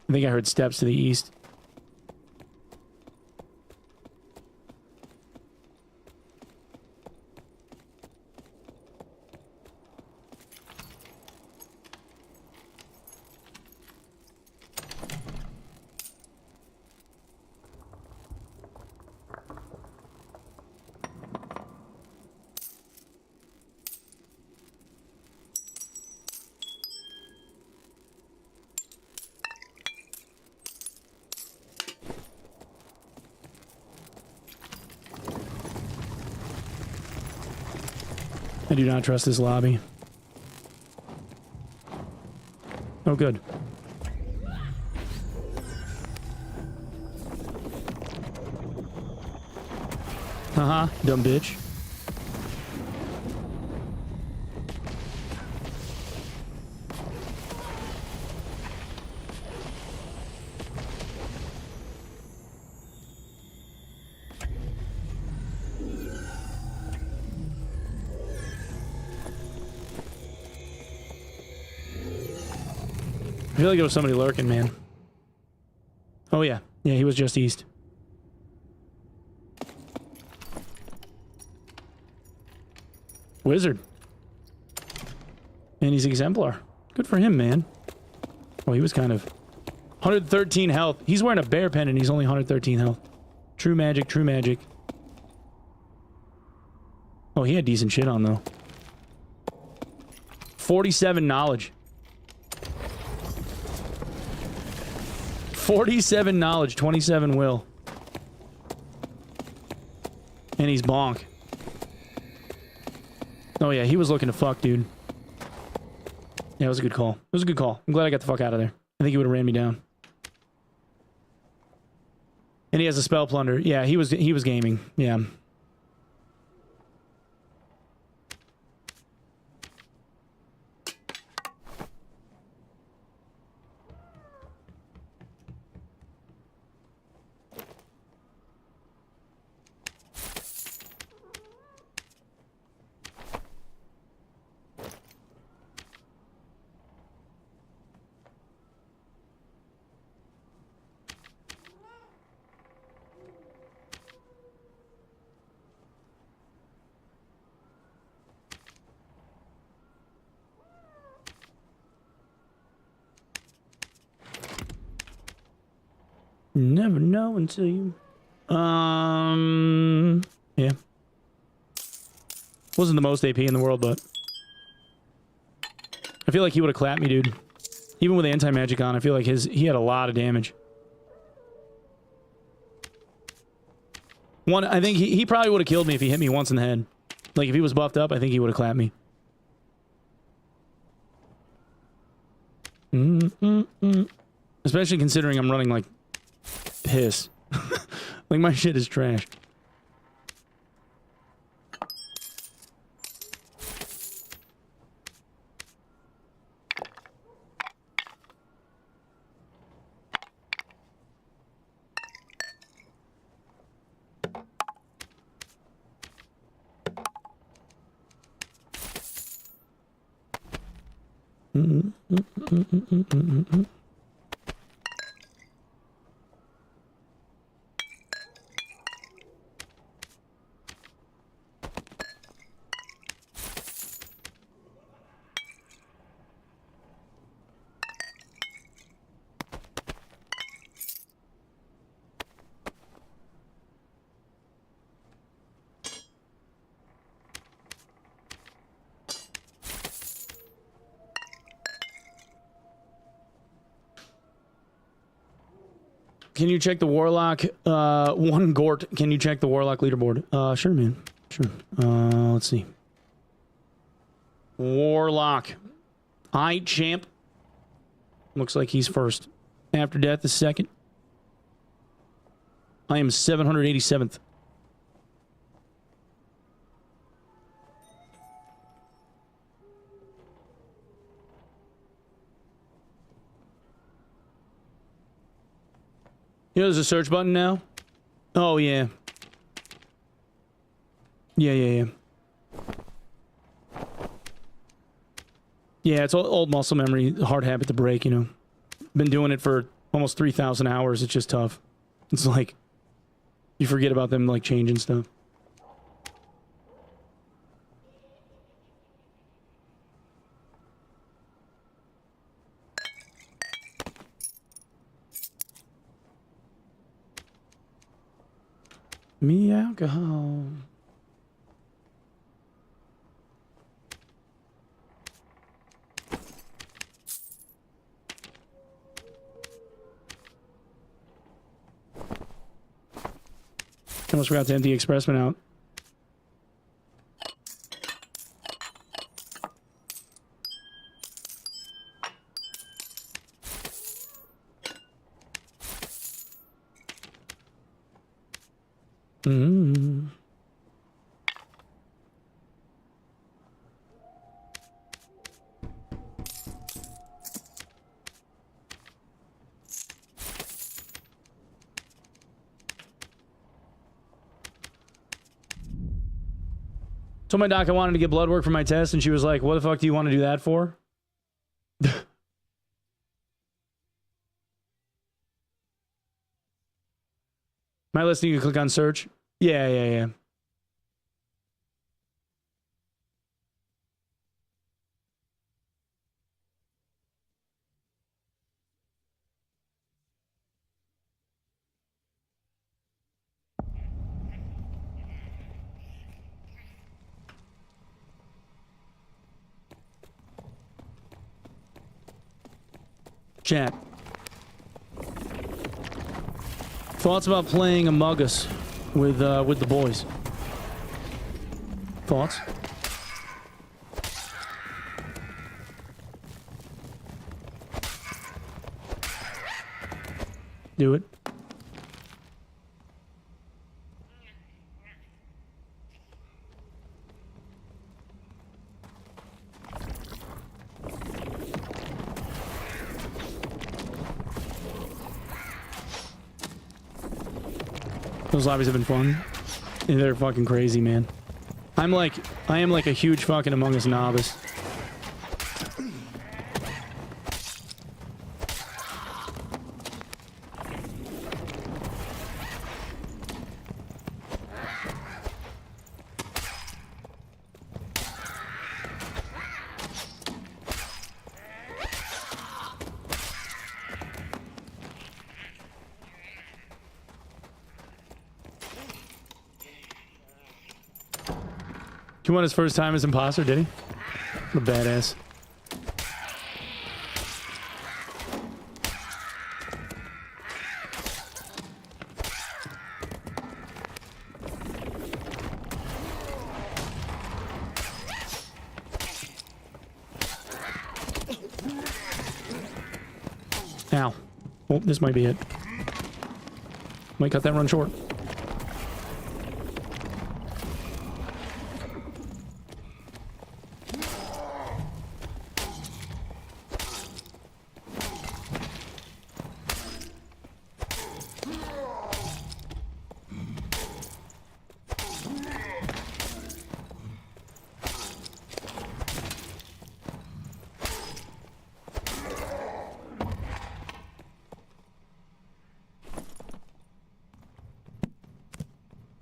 I think I heard steps to the east. I do not trust this lobby. Oh, good. Haha, dumb bitch. I feel like there was somebody lurking, man. Oh, yeah. Yeah, he was just east. Wizard. And he's exemplar. Good for him, man. Oh, he was kind of... 113 health. He's wearing a bear pen and he's only 113 health. True magic, true magic. Oh, he had decent shit on, though. 47 knowledge. 47 knowledge, 27 will. And he's bonk. Oh yeah, he was looking to fuck, dude. Yeah, it was a good call. It was a good call. I'm glad I got the fuck out of there. I think he would have ran me down. And he has a spell plunder. Yeah, he was gaming. Yeah. Never know until you... Yeah. Wasn't the most AP in the world, but... I feel like he would have clapped me, dude. Even with anti-magic on, I feel like he had a lot of damage. I think he probably would have killed me if he hit me once in the head. Like, if he was buffed up, I think he would have clapped me. Especially considering I'm running, like, piss. Like, my shit is trash. Can you check the Warlock, one Gort, can you check the Warlock leaderboard? Sure, man. Sure. Let's see. Warlock. Alright, champ. Looks like he's first. After death is second. I am 787th. You know there's a search button now? Oh, yeah. Yeah. Yeah, it's old muscle memory, hard habit to break, you know. Been doing it for almost 3,000 hours. It's just tough. It's like, you forget about them, like, changing stuff. Me alcohol. I almost forgot to empty expressman out. Mm. Told my doc I wanted to get blood work for my test, and she was like, what the fuck do you want to do that for? Am I listening? You click on search? Yeah. Chat. Thoughts about playing Among Us with the boys? Thoughts? Do it. Those lobbies have been fun. Yeah, they're fucking crazy, man. I am like a huge fucking Among Us novice. He won his first time as imposter, did he? What a badass. Ow. Oh, this might be it. Might cut that run short.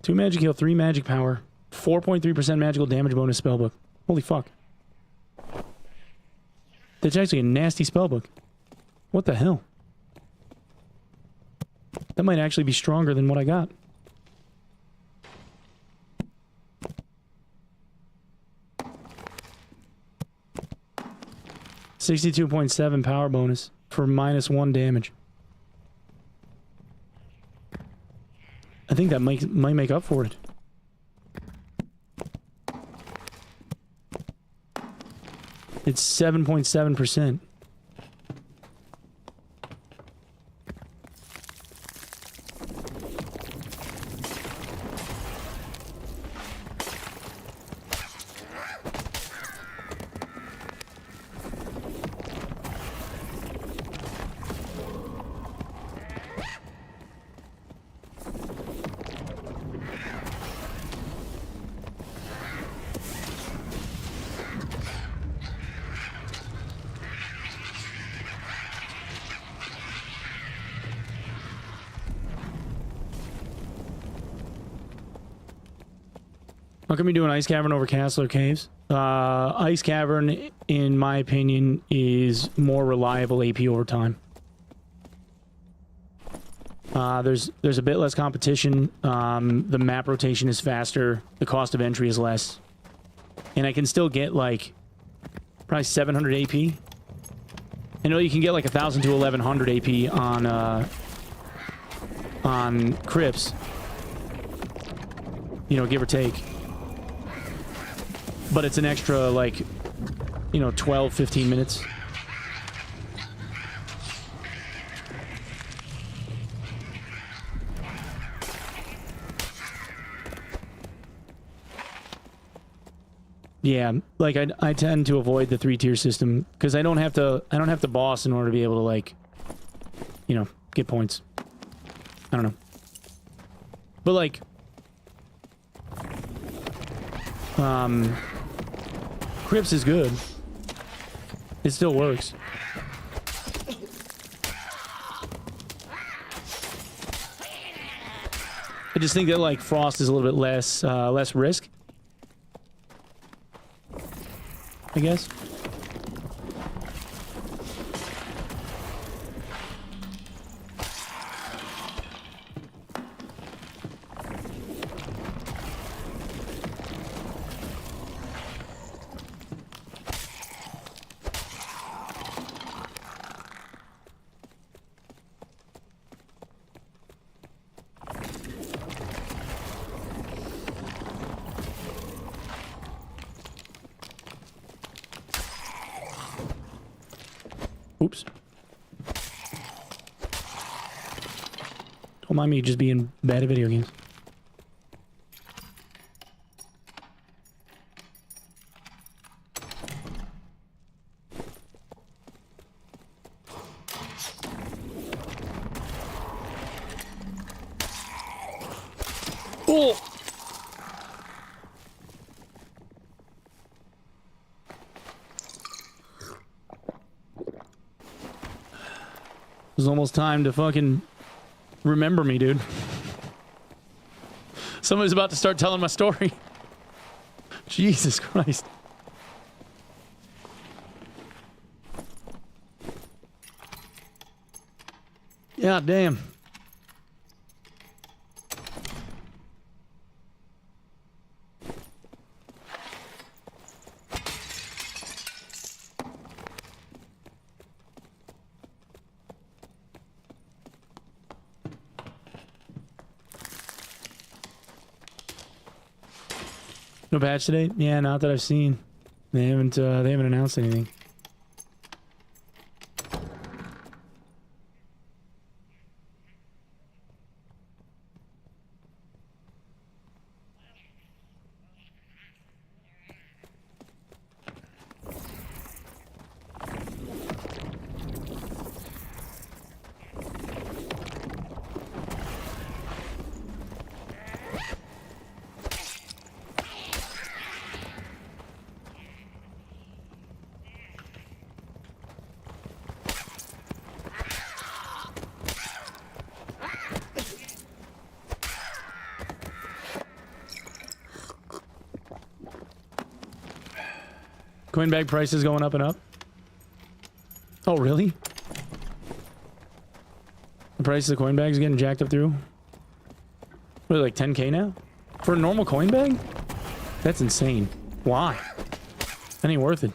Two magic heal, 3 magic power, 4.3% magical damage bonus spellbook. Holy fuck. That's actually a nasty spellbook. What the hell? That might actually be stronger than what I got. $62.7 power bonus for -1 damage. I think that might make up for it. It's 7.7%. How come you do an ice cavern over castle or caves? Ice cavern, in my opinion, is more reliable AP over time. There's a bit less competition. The map rotation is faster. The cost of entry is less, and I can still get like probably 700 AP. I know you can get like 1,000 to 1,100 AP on crypts. You know, give or take. But it's an extra, like, you know, 12, 15 minutes. Yeah, like I tend to avoid the 3-tier system because I don't have to boss in order to be able to, like, you know, get points. I don't know. But like Crips is good. It still works. I just think that, like, Frost is a little bit less less risk, I guess. Oops. Don't mind me just being bad at video games. Oh! It was almost time to fucking remember me, dude. Somebody's about to start telling my story. Jesus Christ. Yeah, damn. No patch today? Yeah, not that I've seen. They haven't announced anything. Coin bag prices going up and up. Oh, really? The price of the coin bags getting jacked up through? What, like 10K now? For a normal coin bag? That's insane. Why? That ain't worth it.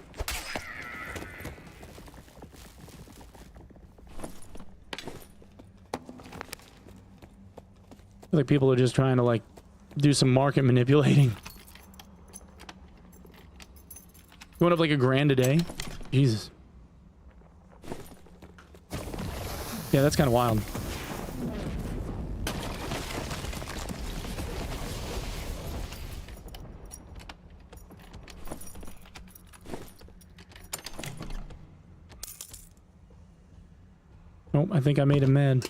I feel like people are just trying to, like, do some market manipulating. Going up like $1,000 a day? Jesus. Yeah, that's kind of wild. Nope, I think I made him mad.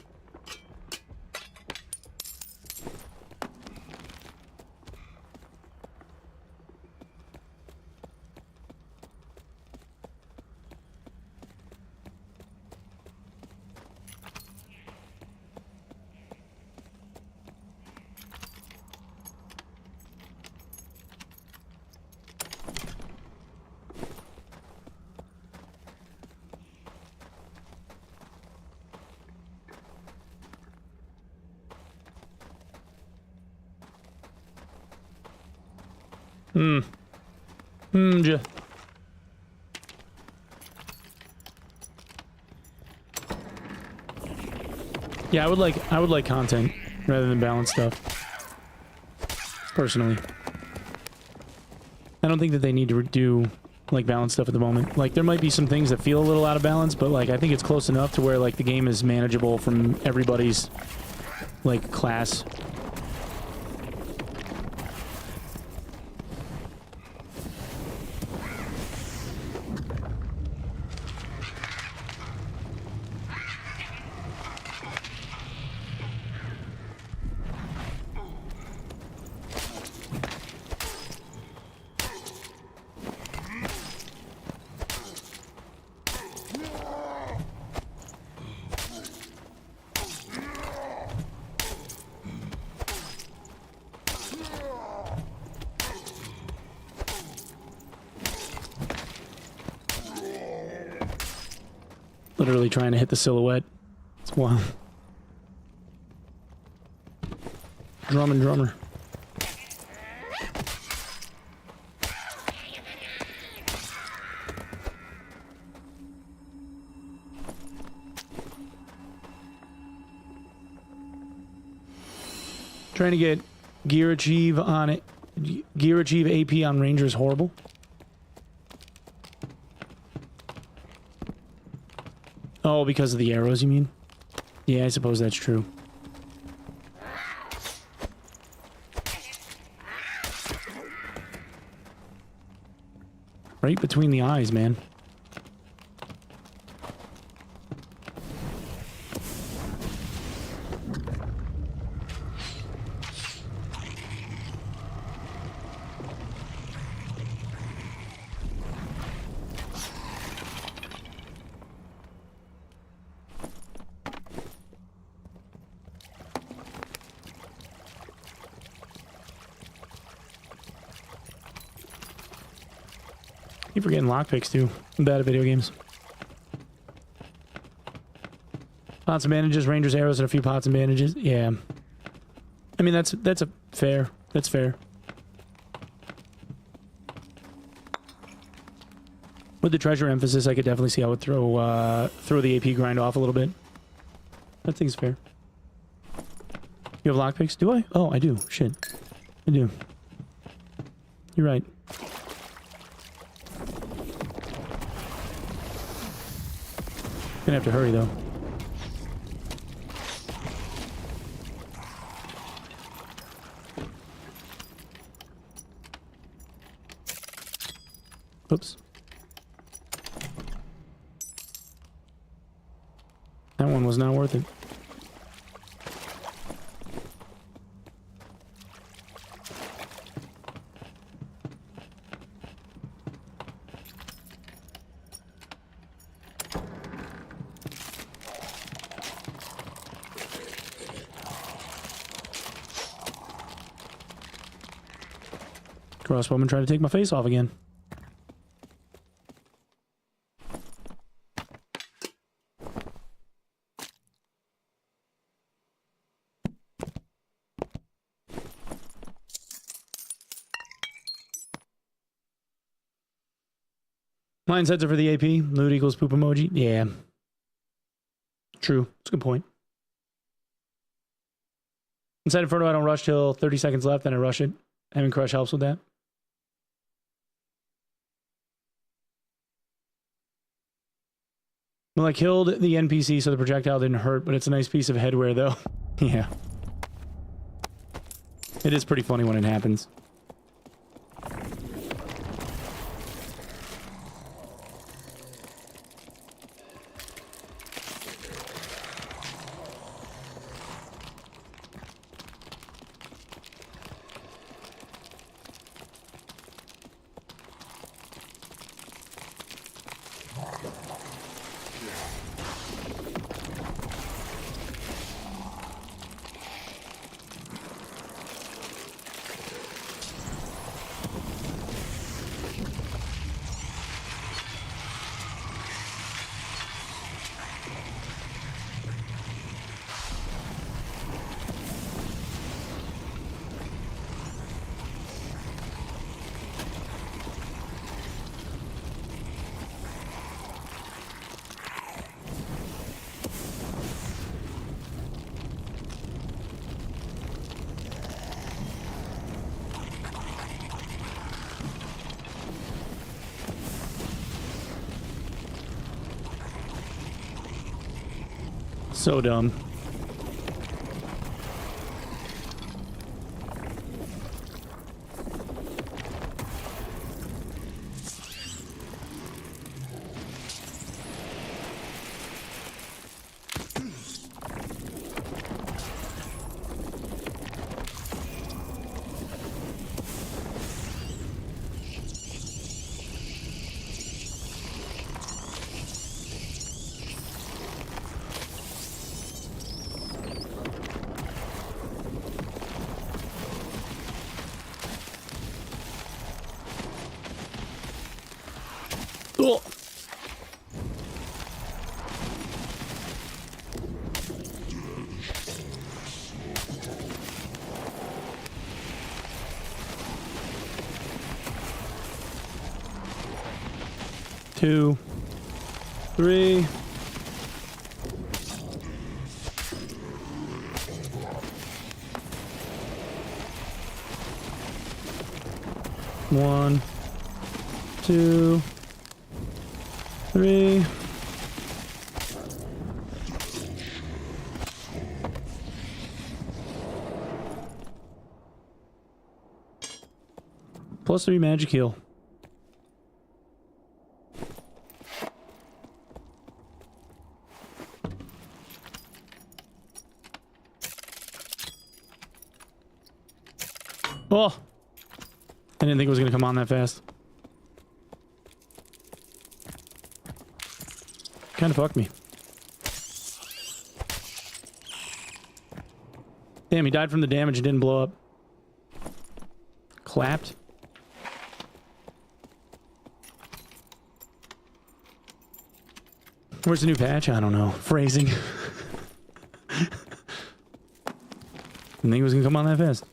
Yeah, I would like content rather than balanced stuff. Personally. I don't think that they need to do like balanced stuff at the moment. Like, there might be some things that feel a little out of balance, but like I think it's close enough to where like the game is manageable from everybody's like class. Literally trying to hit the silhouette. It's wild. Drummer. Trying to get gear achieve on it. Gear achieve AP on Ranger is horrible. Oh, because of the arrows, you mean? Yeah, I suppose that's true. Right between the eyes, man. Keep forgetting lockpicks too. I'm bad at video games. Pots and bandages, Rangers arrows, and a few pots and bandages. Yeah. I mean that's a fair. That's fair. With the treasure emphasis, I could definitely see how I would throw the AP grind off a little bit. That thing's fair. You have lockpicks? Do I? Oh, I do. Shit. I do. You're right. Gonna have to hurry though. Oops. That one was not worth it. Crossbowman tried to take my face off again. Lion's heads are for the AP. Loot equals poop emoji. Yeah. True. That's a good point. Inside Inferno, I don't rush till 30 seconds left, then I rush it. Having Crush helps with that. Well, I killed the NPC, so the projectile didn't hurt, but it's a nice piece of headwear, though. Yeah. It is pretty funny when it happens. So dumb. 2, 3. One, 2, 3. Plus 3 magic heal. Oh! I didn't think it was going to come on that fast. Kind of fucked me. Damn, he died from the damage and didn't blow up. Clapped. Where's the new patch? I don't know. Phrasing. Didn't think it was going to come on that fast.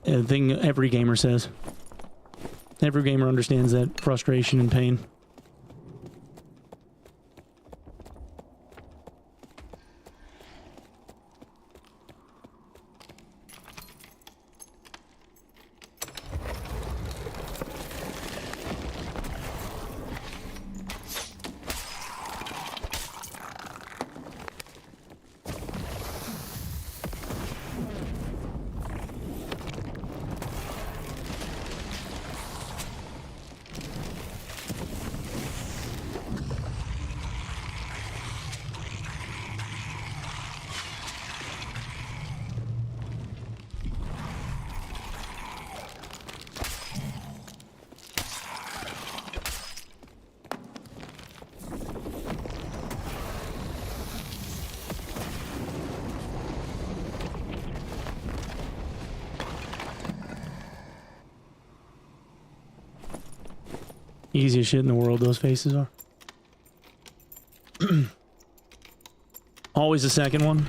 A thing every gamer says. Every gamer understands that frustration and pain. Easiest shit in the world, those faces are. Always the second one.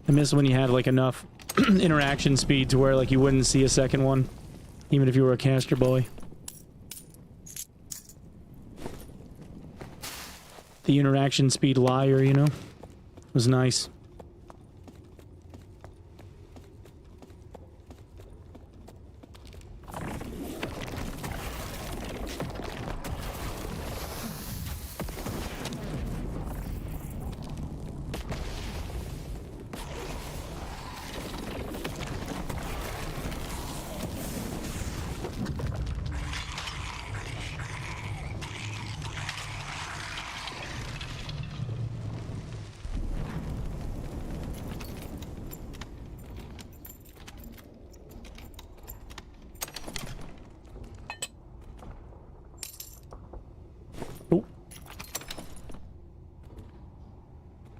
I miss when you had like enough interaction speed to where like you wouldn't see a second one, even if you were a caster boy. The interaction speed liar, you know, was nice.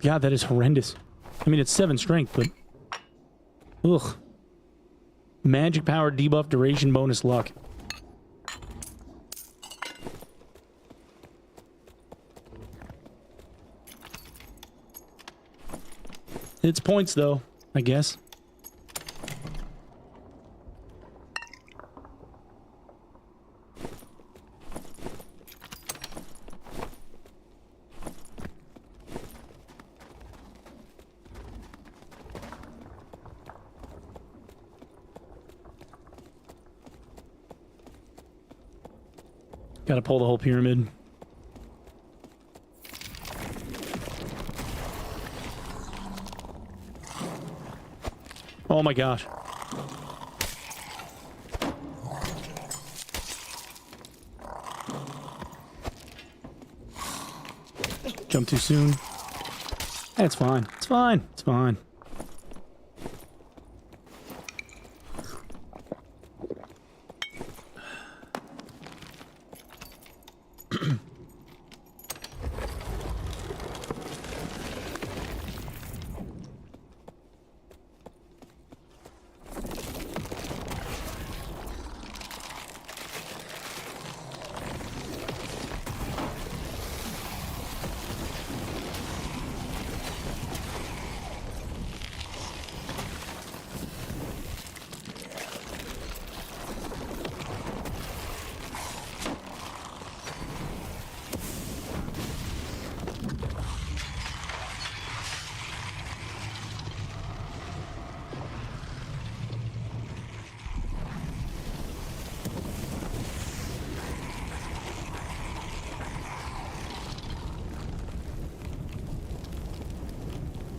God, that is horrendous. I mean, it's 7 strength, but... Ugh. Magic power, debuff, duration, bonus, luck. It's points, though, I guess. Gotta pull the whole pyramid. Oh my gosh. Jump too soon. That's fine. It's fine. It's fine.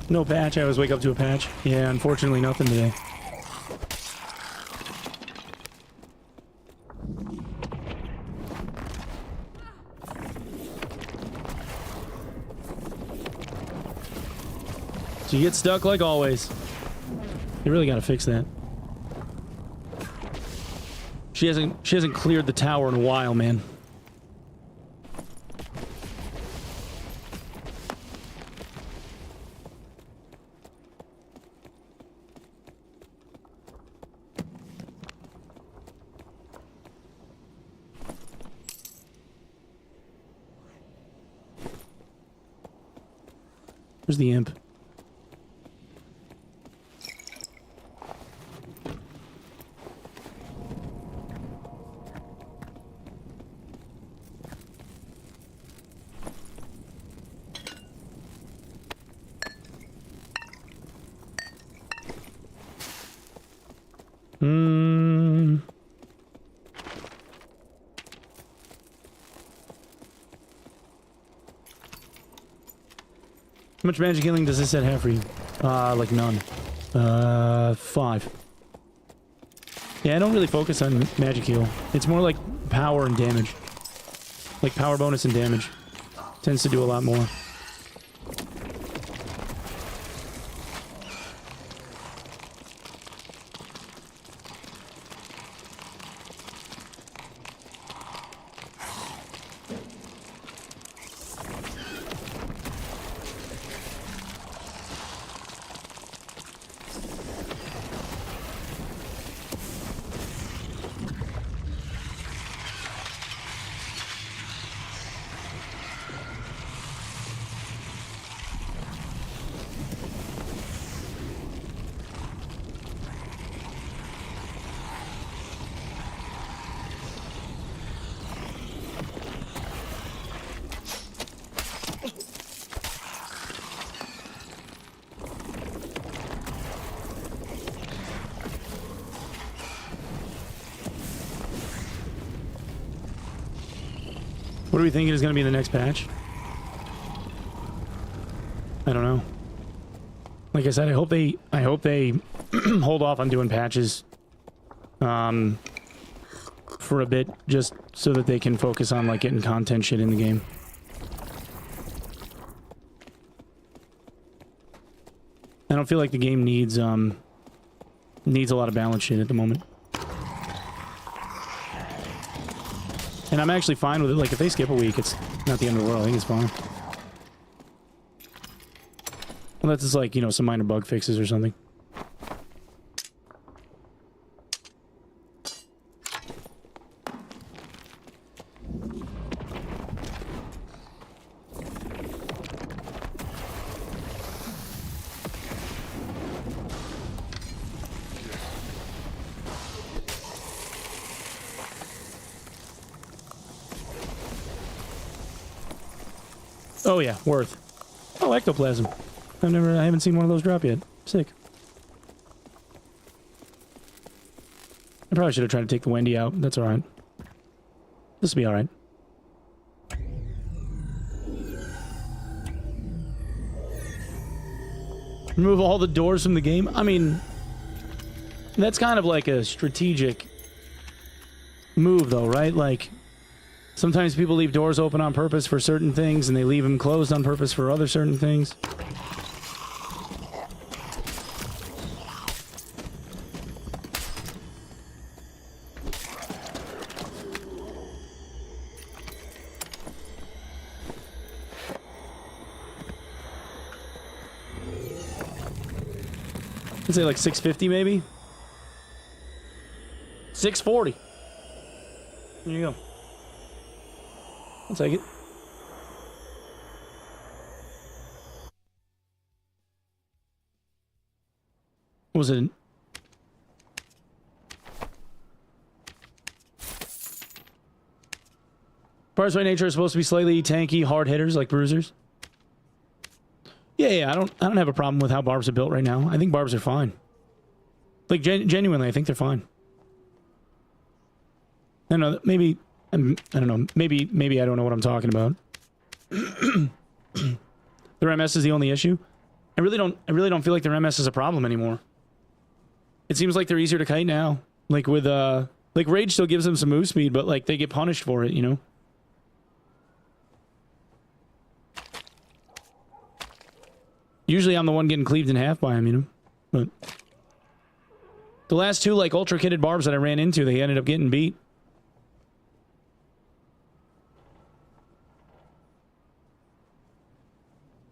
No patch. I always wake up to a patch. Yeah, unfortunately nothing today. So you get stuck like always. You really gotta fix that. She hasn't cleared the tower in a while, man. Where's the imp? How much magic healing does this set have for you? Like none. 5. Yeah, I don't really focus on magic heal. It's more like power and damage. Like power bonus and damage. Tends to do a lot more. What are we thinking is going to be the next patch? I don't know. Like I said, I hope they hold off on doing patches for a bit, just so that they can focus on like getting content shit in the game. I don't feel like the game needs a lot of balance shit at the moment. And I'm actually fine with it. Like, if they skip a week, it's not the end of the world. I think it's fine. Unless it's like, you know, some minor bug fixes or something. Oh yeah, worth. Oh, ectoplasm. I haven't seen one of those drop yet. Sick. I probably should have tried to take the Wendy out. That's alright. This will be alright. Remove all the doors from the game? I mean, that's kind of like a strategic move though, right? Like, sometimes people leave doors open on purpose for certain things, and they leave them closed on purpose for other certain things. I'd say like 650 maybe? 640. There you go. I'll take it. What was it? Parts by nature are supposed to be slightly tanky, hard hitters like bruisers. Yeah, I don't have a problem with how barbs are built right now. I think barbs are fine. Like genuinely, I think they're fine. I don't know, maybe I don't know. Maybe I don't know what I'm talking about. The MS is the only issue. I really don't feel like their MS is a problem anymore. It seems like they're easier to kite now. Like with like Rage still gives them some move speed, but like they get punished for it, you know? Usually I'm the one getting cleaved in half by him, you know? But the last two like ultra kitted barbs that I ran into, they ended up getting beat.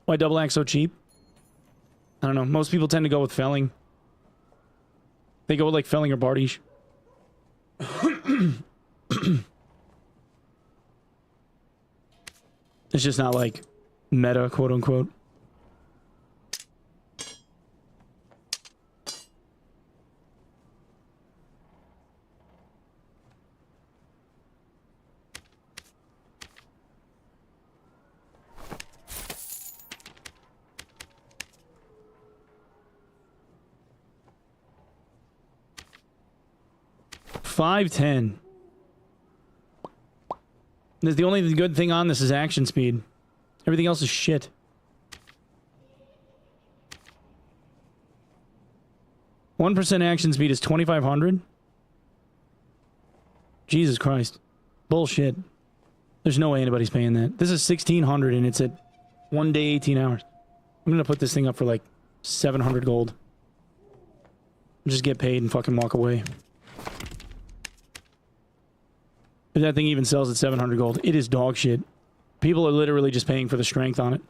Why double axe so cheap? I don't know. Most people tend to go with felling. They go with like felling or bardiche. It's just not like meta, quote unquote. $5.10. The only good thing on this is action speed. Everything else is shit. %1 action speed is 2,500. Jesus Christ. Bullshit. There's no way anybody's paying that. This is 1,600 and it's at 1 day, 18 hours. I'm gonna put this thing up for like 700 gold. Just get paid and fucking walk away. If that thing even sells at 700 gold, it is dog shit. People are literally just paying for the strength on it.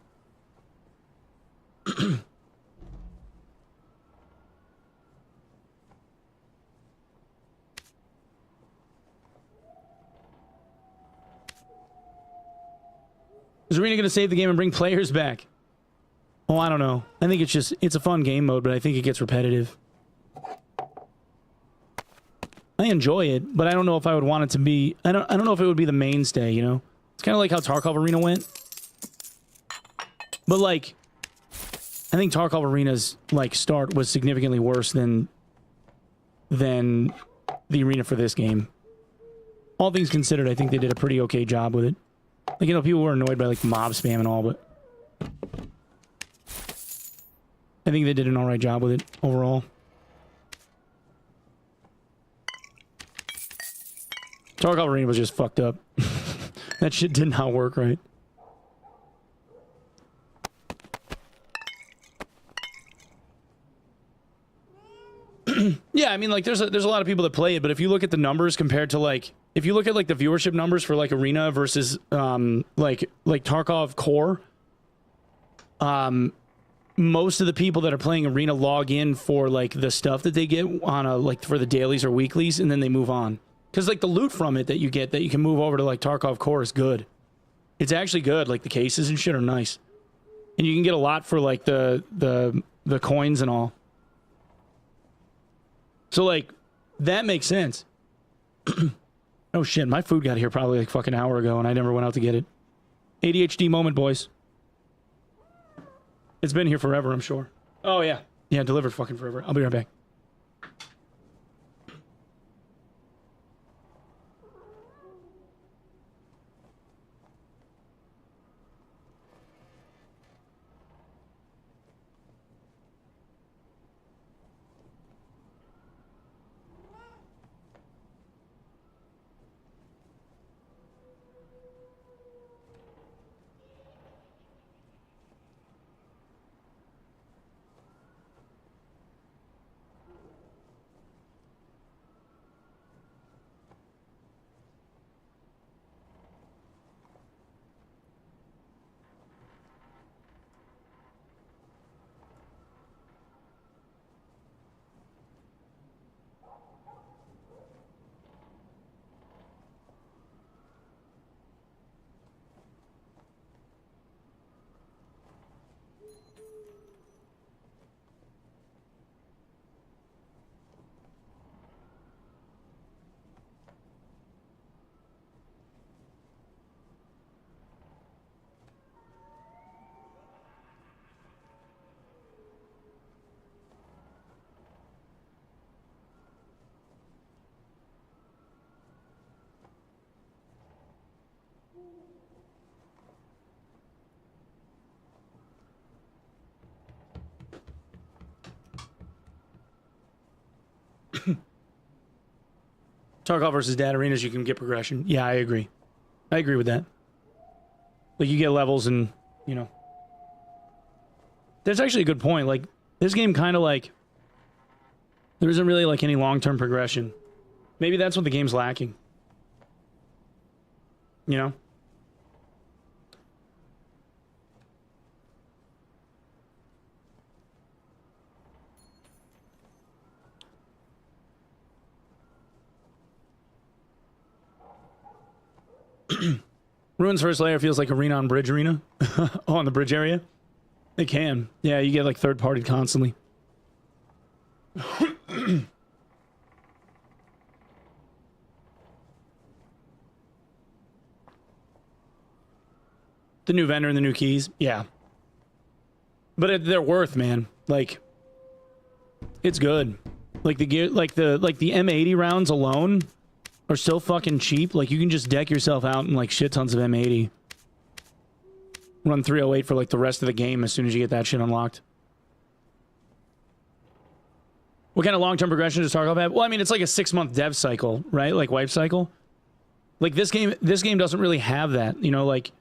Is Arena going to save the game and bring players back? Oh, I don't know. I think it's a fun game mode, but I think it gets repetitive. I enjoy it, but I don't know if I would want it to be... I don't know if it would be the mainstay, you know? It's kind of like how Tarkov Arena went. But, like... I think Tarkov Arena's, like, start was significantly worse than the arena for this game. All things considered, I think they did a pretty okay job with it. Like, you know, people were annoyed by, like, mob spam and all, but... I think they did an alright job with it, overall. Tarkov Arena was just fucked up. That shit did not work right. Yeah, I mean, like, there's a lot of people that play it, but if you look at the numbers compared to, like... If you look at, like, the viewership numbers for, like, Arena versus, like Tarkov Core... most of the people that are playing Arena log in for, like, the stuff that they get on a, like, for the dailies or weeklies, and then they move on. Because, like, the loot from it that you get that you can move over to, like, Tarkov Core is good. It's actually good. Like, the cases and shit are nice. And you can get a lot for, like, the coins and all. So, like, that makes sense. Oh, shit. My food got here probably, like, fucking an hour ago, and I never went out to get it. ADHD moment, boys. It's been here forever, I'm sure. Oh, yeah. Yeah, delivered fucking forever. I'll be right back. Tarkov versus Dad Arenas, you can get progression. Yeah, I agree. I agree with that. Like, you get levels and, you know. That's actually a good point. Like, this game kind of like... There isn't really, like, any long-term progression. Maybe that's what the game's lacking. You know? Ruins first layer feels like arena on bridge arena. Oh, on the bridge area? It can. Yeah, you get like third party constantly. The new vendor and the new keys. Yeah. But they're worth, man. Like, it's good. Like the gear, like the M80 rounds alone are so fucking cheap. Like, you can just deck yourself out in like shit tons of M80. Run 308 for like the rest of the game as soon as you get that shit unlocked. What kind of long-term progression does Tarkov have? Well, I mean, it's like a 6-month dev cycle, right? Like wipe cycle. Like this game doesn't really have that. You know, like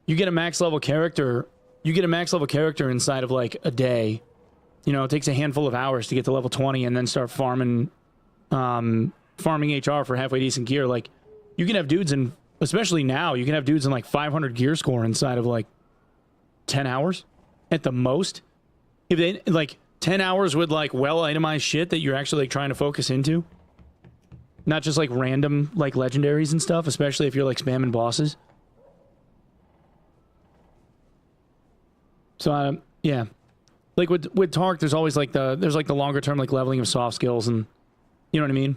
you get a max level character. You get a max level character inside of like a day. You know, it takes a handful of hours to get to level 20 and then start farming HR for halfway decent gear. Like, you can have dudes in, especially now, you can have dudes in like 500 gear score inside of like 10 hours at the most. If they, like, 10 hours with like well-itemized shit that you're actually like trying to focus into. Not just like random like legendaries and stuff, especially if you're like spamming bosses. So, yeah. Like with Tark, there's always like the longer term like leveling of soft skills, and you know what I mean.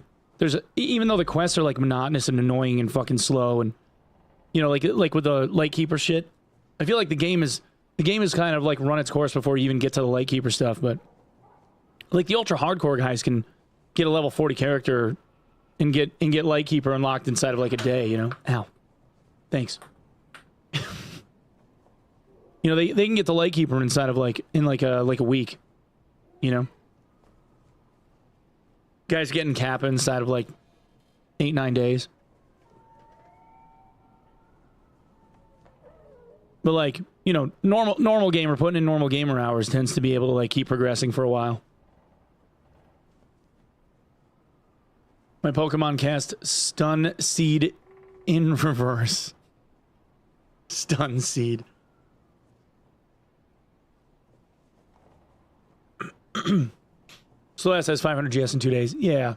Even though the quests are like monotonous and annoying and fucking slow, and you know, like with the Lightkeeper shit, I feel like the game is kind of like run its course before you even get to the Lightkeeper stuff. But like the ultra hardcore guys can get a level 40 character and get Lightkeeper unlocked inside of like a day. You know, ow, thanks. You know, they can get the Lightkeeper inside of like a week, you know. Guys getting Kappa inside of like 8-9 days. But like, you know, normal gamer putting in normal gamer hours tends to be able to like keep progressing for a while. My Pokemon cast Stun Seed in reverse. Stun Seed. Slow has 500 GS in 2 days. Yeah.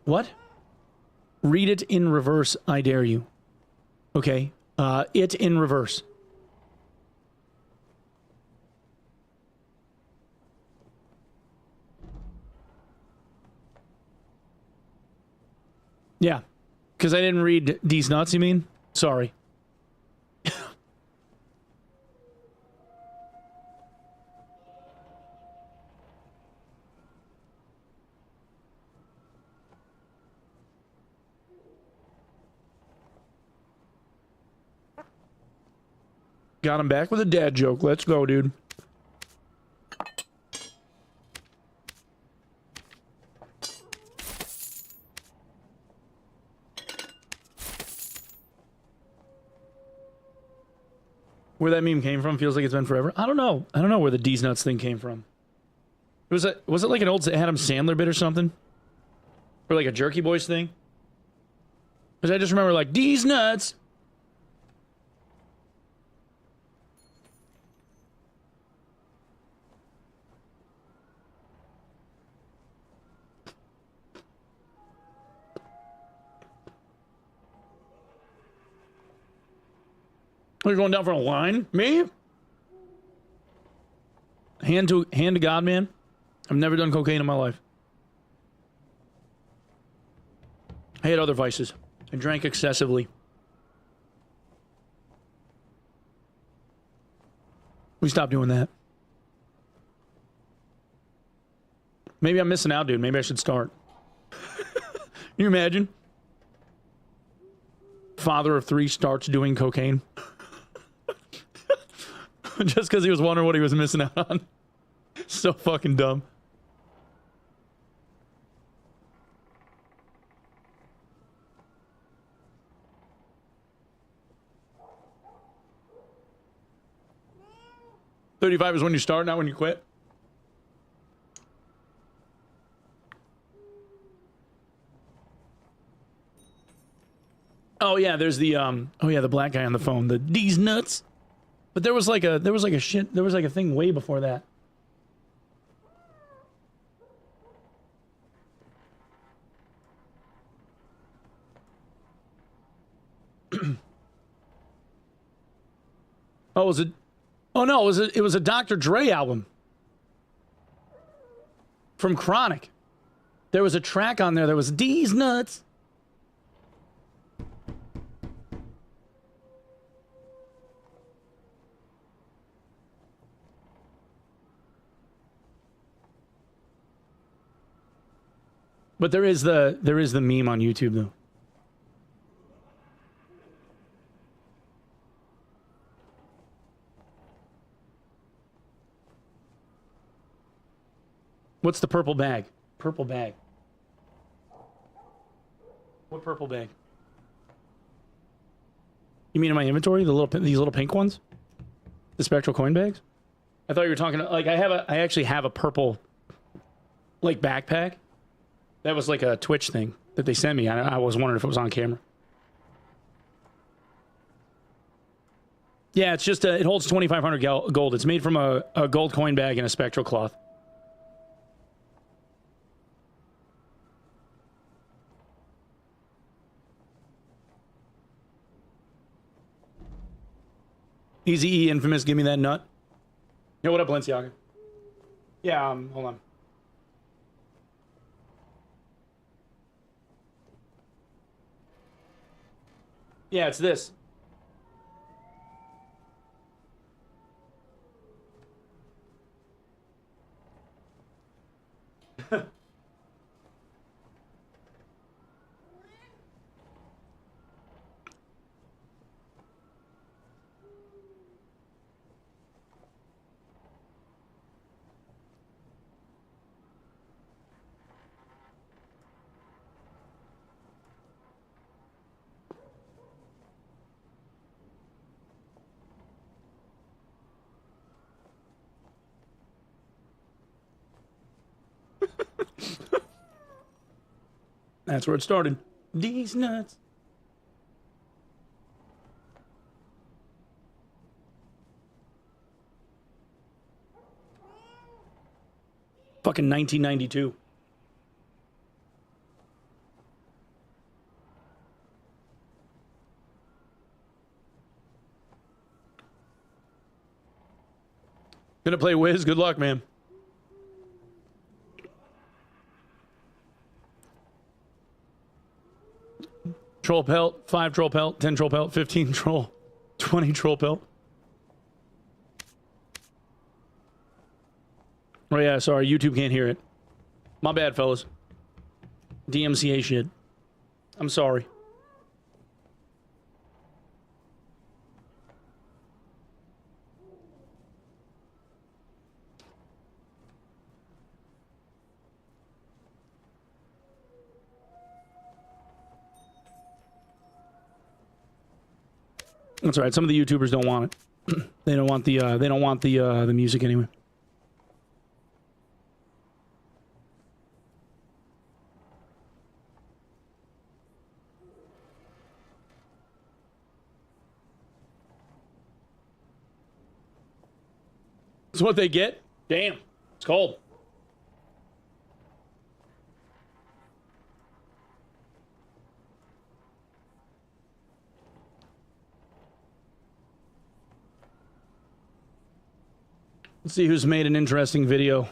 What? Read it in reverse, I dare you. Okay. It in reverse. Yeah. Because I didn't read D's nuts, you mean? Sorry. Got him back with a dad joke. Let's go, dude. Where that meme came from feels like it's been forever. I don't know. I don't know where the D's nuts thing came from. Was it like an old Adam Sandler bit or something? Or like a Jerky Boys thing? Because I just remember like, D's nuts. You're going down for a line? Me? Hand to God, man. I've never done cocaine in my life. I had other vices. I drank excessively. We stopped doing that. Maybe I'm missing out, dude. Maybe I should start. Can you imagine? Father of 3 starts doing cocaine. Just because he was wondering what he was missing out on. So fucking dumb. $35 is when you start, not when you quit. Oh yeah, there's the the black guy on the phone, these nuts. But there was like a thing way before that. Oh, was it? Oh no, it was a Dr. Dre album from Chronic. There was a track on there that was D's nuts. But there is the meme on YouTube though. What's the purple bag? Purple bag. What purple bag? You mean in my inventory? These little pink ones? The spectral coin bags? I thought you were talking like I actually have a purple like backpack. That was like a Twitch thing that they sent me. I was wondering if it was on camera. Yeah, it's just it holds 2,500 gold. It's made from a gold coin bag and a spectral cloth. Easy E, Infamous, give me that nut. Yo, what up, Balenciaga? Yeah, hold on. Yeah, it's this. That's where it started. These nuts. Fucking 1992. Gonna play Wiz? Good luck, man. Troll pelt, 5 troll pelt, 10 troll pelt, 15 troll, 20 troll pelt. Oh yeah, sorry, YouTube can't hear it. My bad, fellas. DMCA shit. I'm sorry. That's all right. Some of the YouTubers don't want it. They don't want the music anyway. That's what they get? Damn. It's cold. Let's see who's made an interesting video.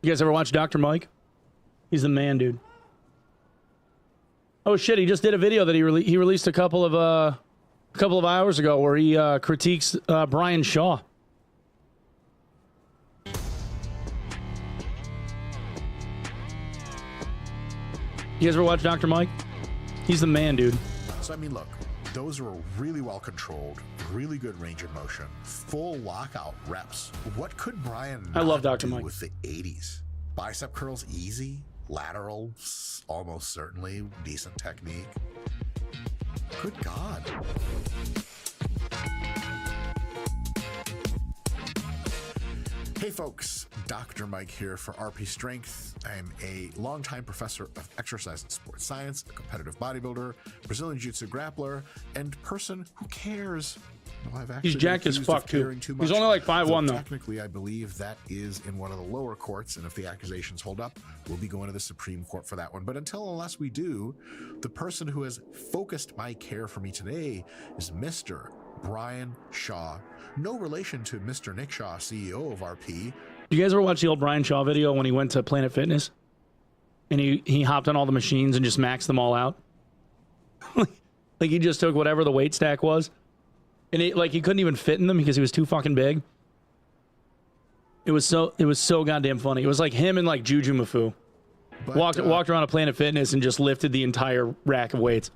You guys ever watch Dr. Mike? He's the man, dude. Oh shit, he just did a video that he released a couple of hours ago where he critiques Brian Shaw. You guys ever watch Dr. Mike? He's the man, dude. So, I mean, look, those are really well controlled, really good range of motion, full lockout reps. What could Brian I love not Dr. do Mike. with the 80s? Bicep curls easy, lateral almost certainly, decent technique. Good God. Hey folks, Dr. Mike here for RP Strength. I'm a longtime professor of exercise and sports science, a competitive bodybuilder, Brazilian Jiu-Jitsu grappler, and person who cares. Well, I've actually He's jacked been as accused of fuck, too. caring too He's much, only like 5'1", though. Technically, I believe that is in one of the lower courts, and if the accusations hold up, we'll be going to the Supreme Court for that one. But unless we do, the person who has focused my care for me today is Mr. Brian Shaw. No relation to Mr. Nick Shaw, CEO of RP. You guys ever watch the old Brian Shaw video when he went to Planet Fitness? And he hopped on all the machines and just maxed them all out? Like he just took whatever the weight stack was. And he couldn't even fit in them because he was too fucking big. It was so goddamn funny. It was like him and like Juju Mafu. But, Walked around a Planet Fitness and just lifted the entire rack of weights.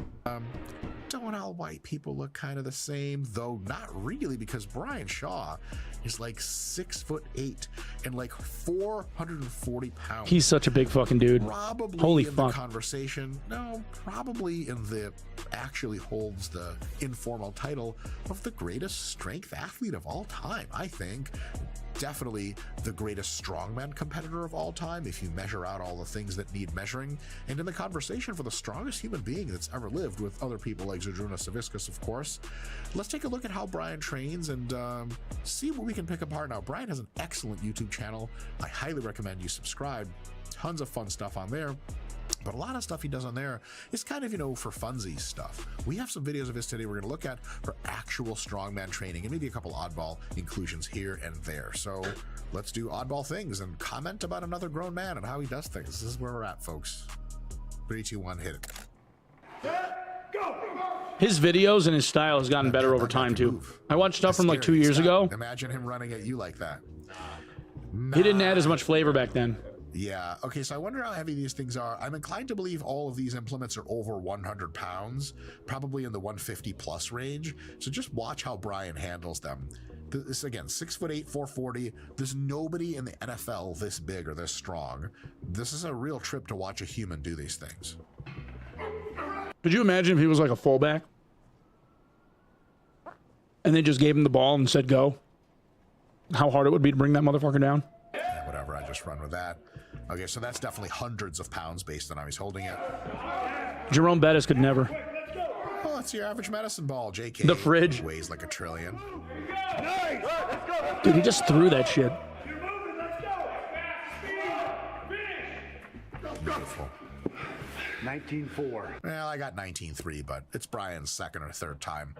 Don't all white people look kind of the same? Though not really, because Brian Shaw is like 6'8" and like 440 pounds. He's such a big fucking dude. Probably Holy in fuck. the conversation. No, probably in the actually holds the informal title of the greatest strength athlete of all time, I think. Definitely the greatest strongman competitor of all time if you measure out all the things that need measuring, and in the conversation for the strongest human being that's ever lived, with other people like Zydrunas Savickas, of course. Let's take a look at how Brian trains and see what we can pick apart. Now, Brian has an excellent YouTube channel. I highly recommend you subscribe. Tons of fun stuff on there. But a lot of stuff he does on there is kind of, for funsies stuff. We have some videos of his today we're going to look at for actual strongman training, and maybe a couple oddball inclusions here and there. So let's do oddball things and comment about another grown man and how he does things. This is where we're at, folks. 3, 2, 1, hit it. His videos and his style has gotten better over time, too. I watched stuff from like 2 years ago. Imagine him running at you like that. He didn't add as much flavor back then. Yeah, okay, so I wonder how heavy these things are. I'm inclined to believe all of these implements are over 100 pounds, probably in the 150 plus range. So just watch how Brian handles them. This, again, 6'8", 440. There's nobody in the NFL this big or this strong. This is a real trip to watch a human do these things. Could you imagine if he was like a fullback? And they just gave him the ball and said, go? How hard it would be to bring that motherfucker down? Yeah, whatever, I just run with that. Okay, so that's definitely hundreds of pounds based on how he's holding it. Jerome Bettis could never. Oh, it's your average medicine ball, JK. The fridge. Weighs like a trillion. Dude, he just threw that shit. Beautiful. 19-4. Well, I got 19-3, but it's Brian's second or third time.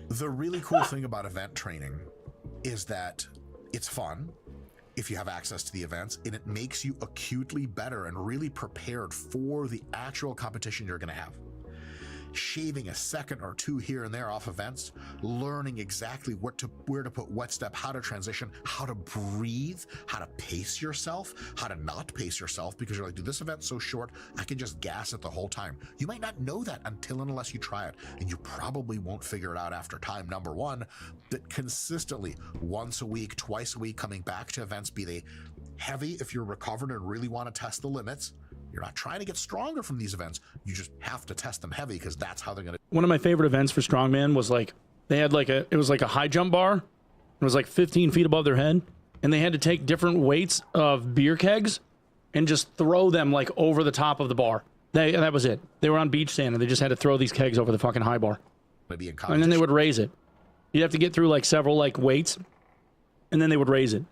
The really cool thing about event training is that it's fun if you have access to the events, and it makes you acutely better and really prepared for the actual competition you're going to have. Shaving a second or two here and there off events, learning exactly where to put what step, how to transition, how to breathe, how to pace yourself, how to not pace yourself, because you're like, dude, this event's so short, I can just gas it the whole time. You might not know that until and unless you try it, and you probably won't figure it out after time number one. That consistently, once a week, twice a week, coming back to events, be they heavy if you're recovered and really want to test the limits. You're not trying to get stronger from these events. You just have to test them heavy because that's how they're going to. One of my favorite events for strongman was like, they had like it was like a high jump bar. It was like 15 feet above their head. And they had to take different weights of beer kegs and just throw them like over the top of the bar. That was it. They were on beach sand and they just had to throw these kegs over the fucking high bar. Be in and then they would raise it. You'd have to get through like several like weights and then they would raise it.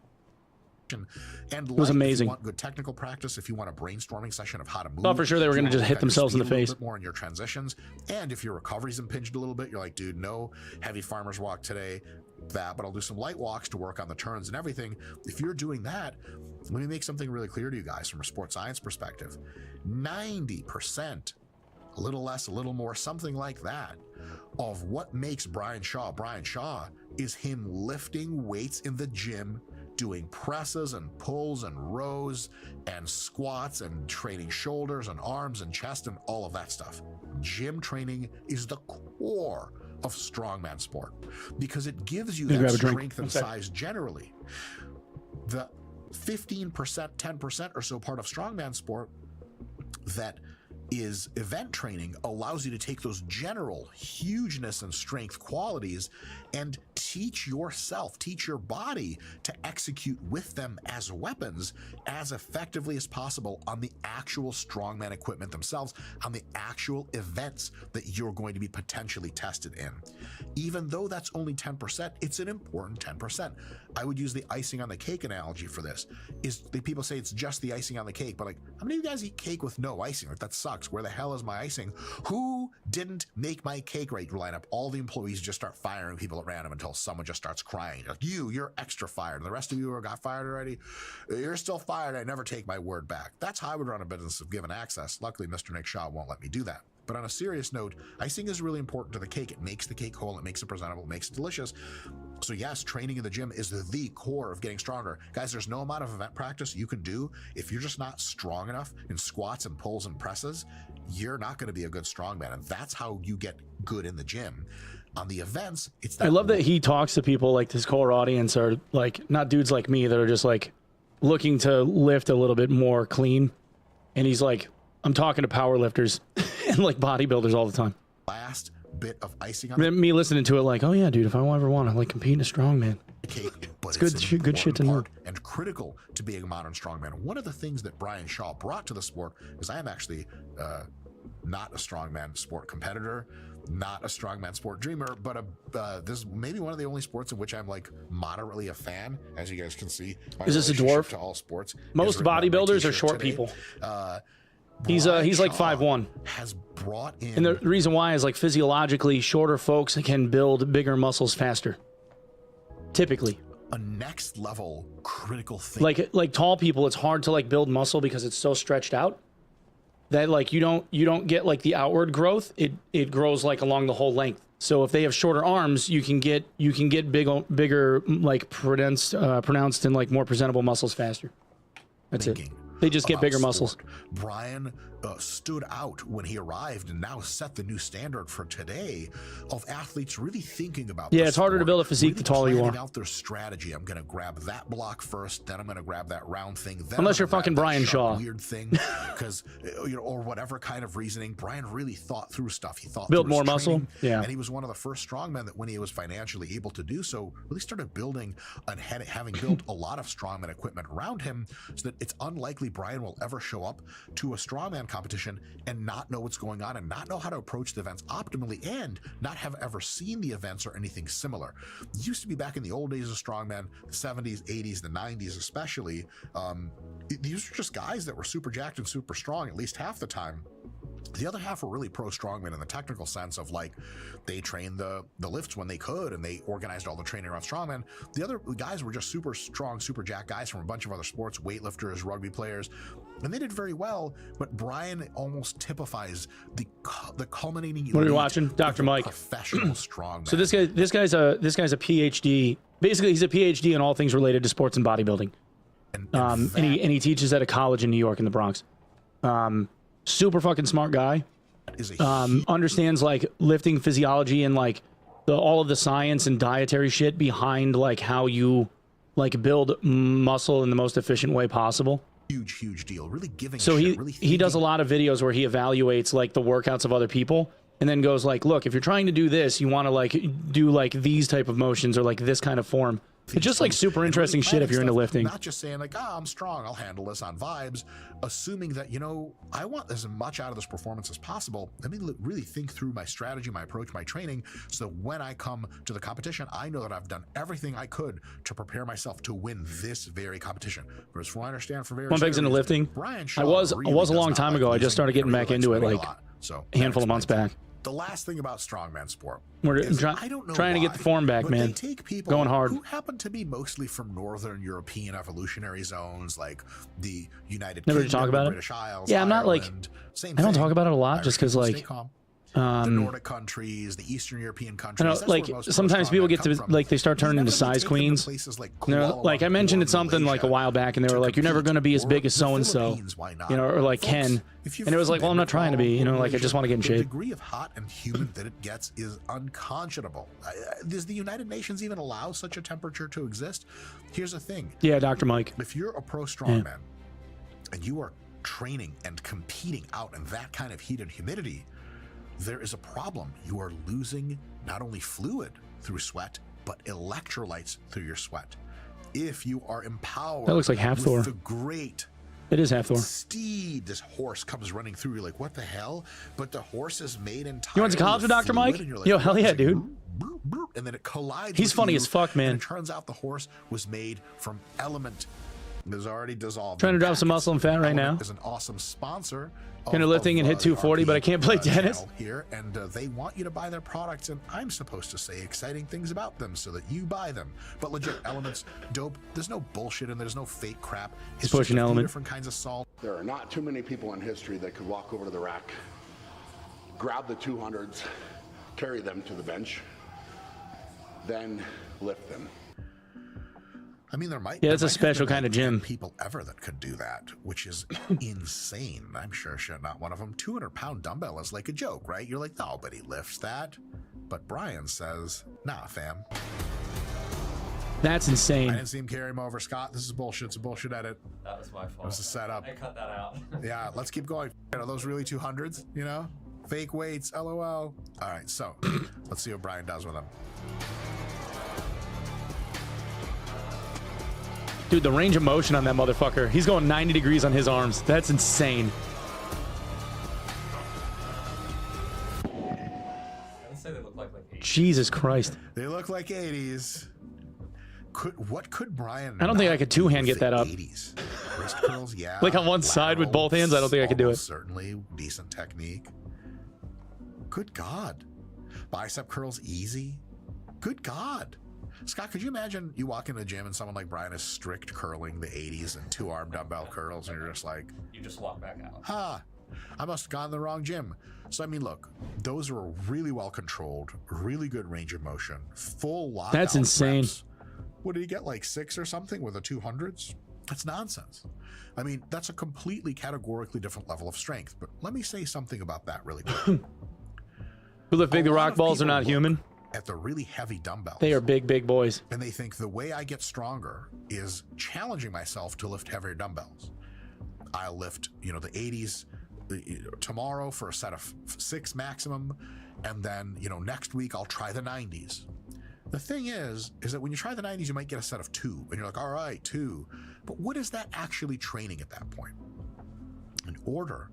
And it was amazing. If you want good technical practice, if you want a brainstorming session of how to move, oh, for sure they were going to just hit themselves in the face. A bit more in your transitions, and if your recovery's impinged a little bit, you're like, dude, no heavy farmer's walk today. But I'll do some light walks to work on the turns and everything. If you're doing that, let me make something really clear to you guys from a sports science perspective. 90%, a little less, a little more, something like that, of what makes Brian Shaw is him lifting weights in the gym doing presses and pulls and rows and squats and training shoulders and arms and chest and all of that stuff. Gym training is the core of strongman sport because it gives you that strength and size generally. The 15%, 10% or so part of strongman sport that is event training allows you to take those general hugeness and strength qualities and teach yourself, teach your body to execute with them as weapons as effectively as possible on the actual strongman equipment themselves, on the actual events that you're going to be potentially tested in. Even though that's only 10%, it's an important 10%. I would use the icing on the cake analogy for this. Is the people say it's just the icing on the cake, but like, how many of you guys eat cake with no icing? Like, that sucks. Where the hell is my icing? Who didn't make my cake right? Line up. All the employees just start firing people at random until someone just starts crying. Like, you're extra fired. The rest of you who got fired already, you're still fired. I never take my word back. That's how I would run a business of given access. Luckily, Mr. Nick Shaw won't let me do that. But on a serious note, icing is really important to the cake. It makes the cake whole, it makes it presentable, it makes it delicious. So yes, training in the gym is the core of getting stronger. Guys, there's no amount of event practice you can do. If you're just not strong enough in squats and pulls and presses, you're not going to be a good strongman. And that's how you get good in the gym. On the events, it's that. I love that he talks to people like his core audience are like not dudes like me that are just like looking to lift a little bit more clean. And he's like, I'm talking to power lifters and like bodybuilders all the time. Last bit of icing on me listening to it like, oh yeah, dude, if I ever want to like compete in a strongman, cake, but it's good shit to know. And critical to being a modern strongman. One of the things that Brian Shaw brought to the sport is I am actually not a strongman sport competitor, not a strongman sport dreamer, but this is maybe one of the only sports in which I'm like moderately a fan. As you guys can see, is this a dwarf? To all sports. Most bodybuilders are short people. He's like 5'1". Has brought in, and the reason why is like physiologically shorter folks can build bigger muscles faster. Typically, a next level critical thing. Like tall people, it's hard to like build muscle because it's so stretched out that like you don't get like the outward growth. It grows like along the whole length. So if they have shorter arms, you can get bigger like pronounced and like more presentable muscles faster. That's it. They just get bigger muscles. Brian stood out when he arrived and now set the new standard for today of athletes really thinking about. Yeah, it's harder to build a physique the taller you are. Out their strategy. I'm going to grab that block first, then I'm going to grab that round thing. Then unless you're fucking Brian Shaw. Weird thing, because or whatever kind of reasoning. Brian really thought through stuff. He thought built through more muscle. Yeah, and he was one of the first strongmen that when he was financially able to do so, really started building and having built a lot of strongman equipment around him, so that it's unlikely Brian will ever show up to a strongman competition and not know what's going on and not know how to approach the events optimally and not have ever seen the events or anything similar. It used to be back in the old days of strongman, the 70s, 80s, the 90s especially, these were just guys that were super jacked and super strong at least half the time. The other half were really pro strongmen in the technical sense of like they trained the lifts when they could and they organized all the training around strongmen. The other guys were just super strong, super jacked guys from a bunch of other sports, weightlifters, rugby players, and they did very well. But Brian almost typifies the culminating. What are you watching, Dr. Mike? Professional strongman. So this guy's a PhD. Basically, he's a PhD in all things related to sports and bodybuilding. And he teaches at a college in New York in the Bronx. Super fucking smart guy. Understands like lifting physiology and like all of the science and dietary shit behind like how you like build muscle in the most efficient way possible. Huge deal. Really giving. So he does a lot of videos where he evaluates like the workouts of other people and then goes like, look, if you're trying to do this, you want to like do like these type of motions or like this kind of form. It's just like super interesting shit if you're into lifting. Not just saying like, I'm strong, I'll handle this on vibes, assuming that, I want as much out of this performance as possible. Let me really think through my strategy, my approach, my training, so that when I come to the competition, I know that I've done everything I could to prepare myself to win this very competition. Whereas from what I understand from various Onepeg's into lifting. Brian Shaw I was a long time ago. I just started getting back into it like a handful of months back. The last thing about strongman sport, we're trying to get the form back, man. They take people going hard who happen to be mostly from Northern European evolutionary zones, like the United Never Kingdom, talk about the it. British Isles. Yeah, I'm not like. Same I don't thing. talk about it a lot, just because like. the Nordic countries, the Eastern European countries. I know, that's like where most sometimes pro people strongmen get to come from. like they start turning into They've never size taken them to queens. places like Like I Kuala mentioned Lumpur, it something like a Malaysia, while back, and they were like, "You're never going to be as big as so and so," Why not? you know, or like Folks, Ken. if you've And it was like, "Well, I'm been not trying to be," you know, like I just want to get in the shape. degree of hot and humid that it gets is unconscionable. Does the United Nations even allow such a temperature to exist? Here's the thing. Yeah, Dr. Mike. If you're a pro strongman and you are training and competing out in that kind of heat and humidity, there is a problem. You are losing not only fluid through sweat, but electrolytes through your sweat. If you are empowered, That looks like half with Thor. the great It is half Thor. steed, this horse comes running through. You're like, what the hell? But the horse is made entirely. You went to college with Dr. Mike? fluid, and you're like, Yo, what? hell It's yeah, like, dude. boop, boop, boop, and then it collides. He's with funny you, as fuck, man. And it turns out the horse was made from element that is already dissolved. Trying to in drop some packets. muscle and fat right Element now. is an awesome sponsor. Kinda lifting and hit the 240, but I can't play RP tennis. channel here, and they want you to buy their products, and I'm supposed to say exciting things about them so that you buy them. But legit, Element's dope. There's no bullshit and there's no fake crap. It's He's pushing just a few Element. different kinds of salt. There are not too many people in history that could walk over to the rack, grab the 200s, carry them to the bench, then lift them. I mean, there might. Yeah, it's there a might have special been, kind of like, 10 gym. people ever that could do that, which is insane. I'm sure shit, not one of them. 200-pound dumbbell is like a joke, right? You're like, no, but he lifts that. But Brian says, nah, fam. That's I insane. didn't see him carry him over. Scott, this is bullshit. It's a bullshit edit. That was my fault. It was a setup. I cut that out. Yeah, let's keep going. Are those really 200s? You know, fake weights. LOL. All right, so let's see what Brian does with them. Dude, the range of motion on that motherfucker. He's going 90 degrees on his arms. That's insane. I'd say they look like 80. Jesus Christ. They look like 80s. What could Brian? I don't think not I could do two-hand with get the that up. 80s? Wrist curls, yeah. Like on one side with both hands, I don't think I could do it. almost certainly decent technique. Good God. Bicep curls easy. Good God. Scott, could you imagine you walk into the gym and someone like Brian is strict curling the 80s and 2-arm dumbbell curls, and you're just like, You just walk back out. ha, I must have gone to the wrong gym. So, I mean, look, those are really well controlled, really good range of motion, full lockout. That's insane. reps. What did he get, like 6 or something with the 200s? That's nonsense. I mean, that's a completely categorically different level of strength. But let me say something about that really quick. Who lift big? A The lot rock of balls are people not look human. At the really heavy dumbbells. They are big, big boys. And they think the way I get stronger is challenging myself to lift heavier dumbbells. I'll lift, the 80s tomorrow for a set of 6 maximum, and then, next week I'll try the 90s. The thing is that when you try the 90s, you might get a set of 2, and you're like, all right, 2. But what is that actually training at that point? In order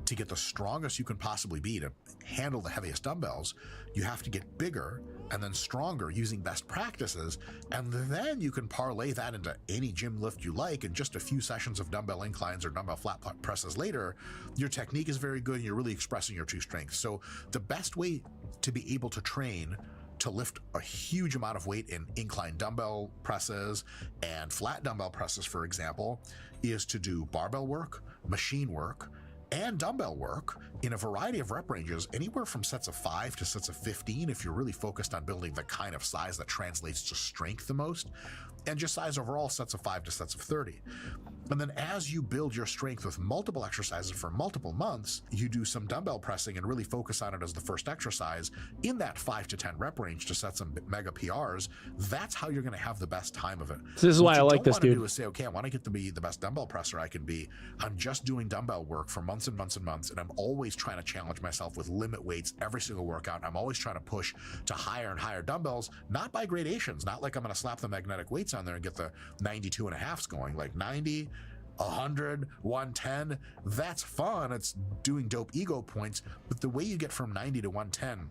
to get the strongest you can possibly be to handle the heaviest dumbbells, you have to get bigger and then stronger using best practices, and then you can parlay that into any gym lift you like, and just a few sessions of dumbbell inclines or dumbbell flat presses later, your technique is very good and you're really expressing your true strength. So the best way to be able to train to lift a huge amount of weight in incline dumbbell presses and flat dumbbell presses, for example, is to do barbell work, machine work, and dumbbell work in a variety of rep ranges, anywhere from sets of 5 to sets of 15 if you're really focused on building the kind of size that translates to strength the most, and just size overall sets of 5 to sets of 30. And then as you build your strength with multiple exercises for multiple months, you do some dumbbell pressing and really focus on it as the first exercise in that 5 to 10 rep range to set some mega PRs. That's how you're going to have the best time of it. So this is why I like this, What you dude. don't want to do is say, okay, I want to get to be the best dumbbell presser I can be. I'm just doing dumbbell work for months and months and months, and I'm always trying to challenge myself with limit weights every single workout. I'm always trying to push to higher and higher dumbbells, not by gradations, not like I'm going to slap the magnetic weights on there and get the 92.5s going, like 90, 100, 110. That's fun. It's doing dope ego points. But the way you get from 90 to 110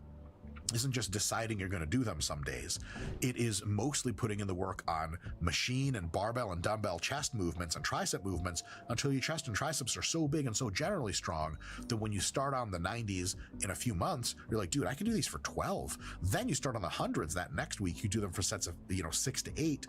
isn't just deciding you're going to do them some days. It is mostly putting in the work on machine and barbell and dumbbell chest movements and tricep movements until your chest and triceps are so big and so generally strong that when you start on the 90s in a few months, you're like, dude, I can do these for 12. Then you start on the hundreds that next week, you do them for sets of 6 to 8.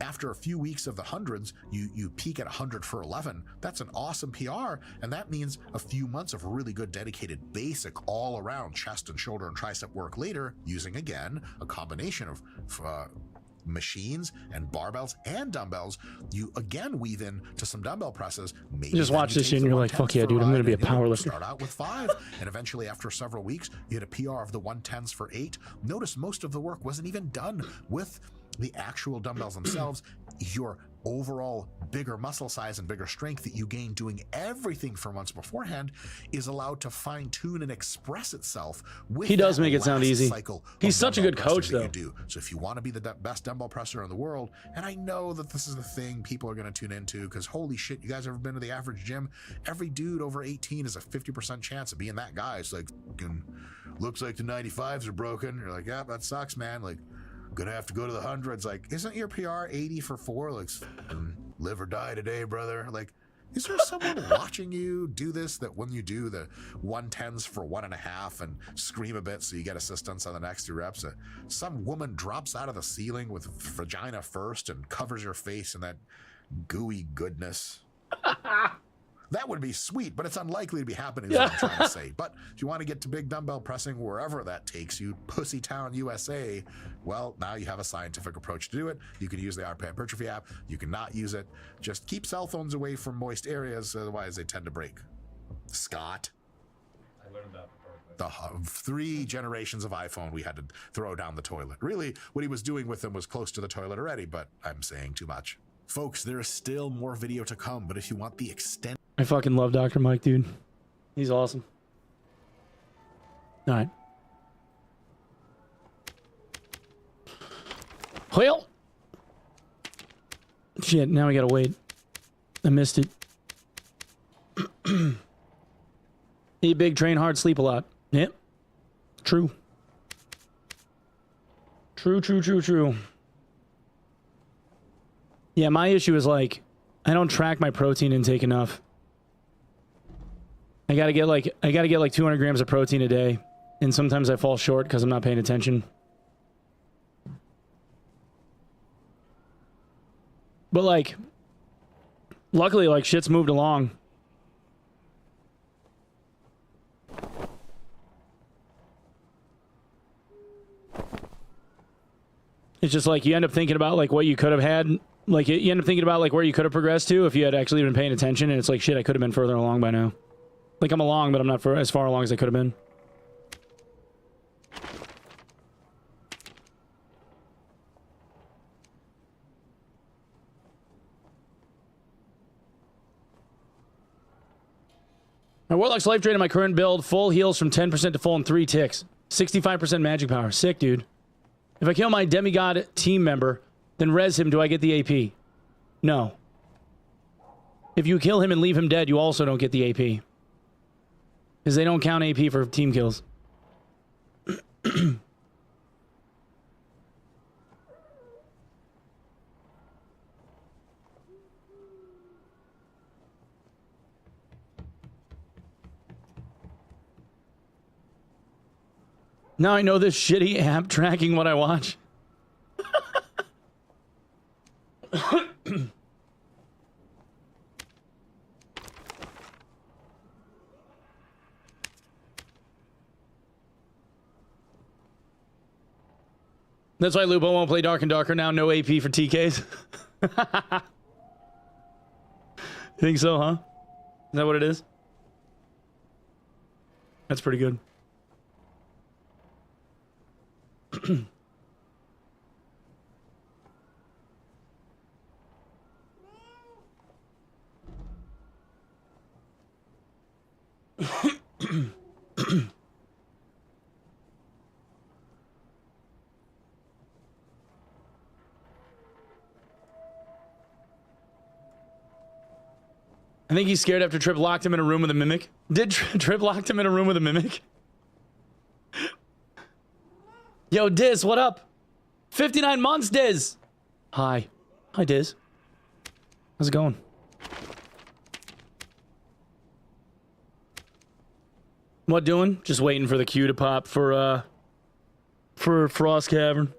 After a few weeks of the hundreds, you peak at 100 for 11. That's an awesome PR, and that means a few months of really good dedicated basic all around chest and shoulder and tricep work later, using again a combination of machines and barbells and dumbbells. You again weave in to some dumbbell presses. Maybe just watch this shit and you're like, fuck yeah, dude, I'm gonna be a power lifter. Start out with 5, and eventually after several weeks you hit a PR of the 110s for 8. Notice most of the work wasn't even done with the actual dumbbells themselves. Your overall bigger muscle size and bigger strength that you gain doing everything for months beforehand is allowed to fine-tune and express itself with he does make it sound easy. He's such a good coach though. So if you want to be the best dumbbell presser in the world, and I know that this is the thing people are going to tune into, because holy shit, you guys ever been to the average gym? Every dude over 18 is a 50% chance of being that guy. It's like, looks like the 95s are broken. You're like, yeah, that sucks, man. Like, gonna have to go to the hundreds. Like, isn't your PR 80 for 4? Like, live or die today, brother. Like, is there someone watching you do this, that when you do the 110s for 1.5 and scream a bit so you get assistance on the next 2 reps, some woman drops out of the ceiling with vagina first and covers your face in that gooey goodness? That would be sweet, but it's unlikely to be happening, is what I'm trying to say. But if you want to get to big dumbbell pressing wherever that takes you, Pussytown, USA, well, now you have a scientific approach to do it. You can use the RP Hypertrophy app. You can not use it. Just keep cell phones away from moist areas, otherwise they tend to break. Scott. I learned that before. The 3 generations of iPhone we had to throw down the toilet. Really, what he was doing with them was close to the toilet already, but I'm saying too much. Folks, there is still more video to come, but if you want the extent... I fucking love Dr. Mike, dude. He's awesome. All right. Well. Shit, now we gotta wait. I missed it. Eat big, train hard, sleep a lot. Yep. True. True. Yeah, my issue is like, I don't track my protein intake enough. I gotta get like 200 grams of protein a day, and sometimes I fall short because I'm not paying attention. But like, luckily, like, shit's moved along. It's just like you end up thinking about like what you could have had. Like you end up thinking about like where you could have progressed to if you had actually been paying attention, and it's like, shit, I could have been further along by now. Like, I'm along, but I'm not as far along as I could have been. My Warlock's life drain in my current build, full heals from 10% to full in 3 ticks. 65% magic power. Sick, dude. If I kill my demigod team member, then res him, do I get the AP? No. If you kill him and leave him dead, you also don't get the AP. Because they don't count AP for team kills. Now I know this shitty app tracking what I watch. That's why Lupo won't play Dark and Darker now. No AP for TKs. Think so, huh? Is that what it is? That's pretty good. I think he's scared after Trip locked him in a room with a mimic. Did Trip locked him in a room with a mimic? Yo, Diz, what up? 59 months, Diz. Hi. Hi, Diz. How's it going? What doing? Just waiting for the queue to pop for Frost Cavern.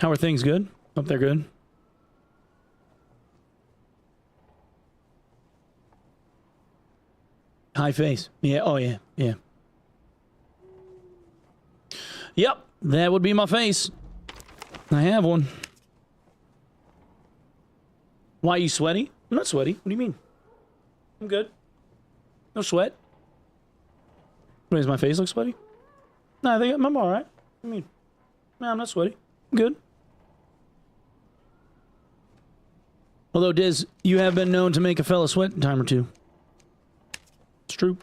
How are things? Good? Hope they're good. High face. Yeah, oh yeah, yeah. Yep, that would be my face. I have one. Why are you sweaty? I'm not sweaty. What do you mean? I'm good. No sweat. What, does my face look sweaty? No, I think I'm alright. I mean, no, I'm not sweaty. I'm good. Although, Diz, you have been known to make a fella sweat a time or two. It's true.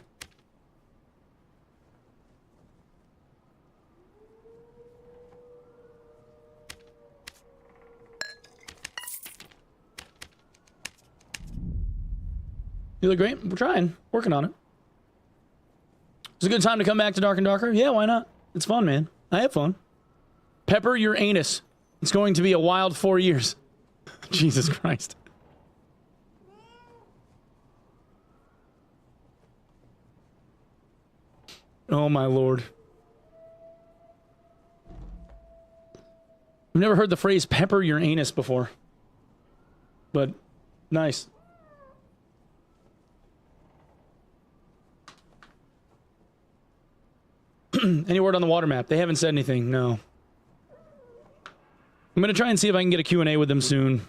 You look great. We're trying. Working on it. It's a good time to come back to Dark and Darker. Yeah, why not? It's fun, man. I have fun. Pepper your anus. It's going to be a wild 4 years. Jesus Christ. Oh my lord. I've never heard the phrase pepper your anus before. But, nice. Any word on the water map? They haven't said anything, no. I'm gonna try and see if I can get a Q&A with them soon.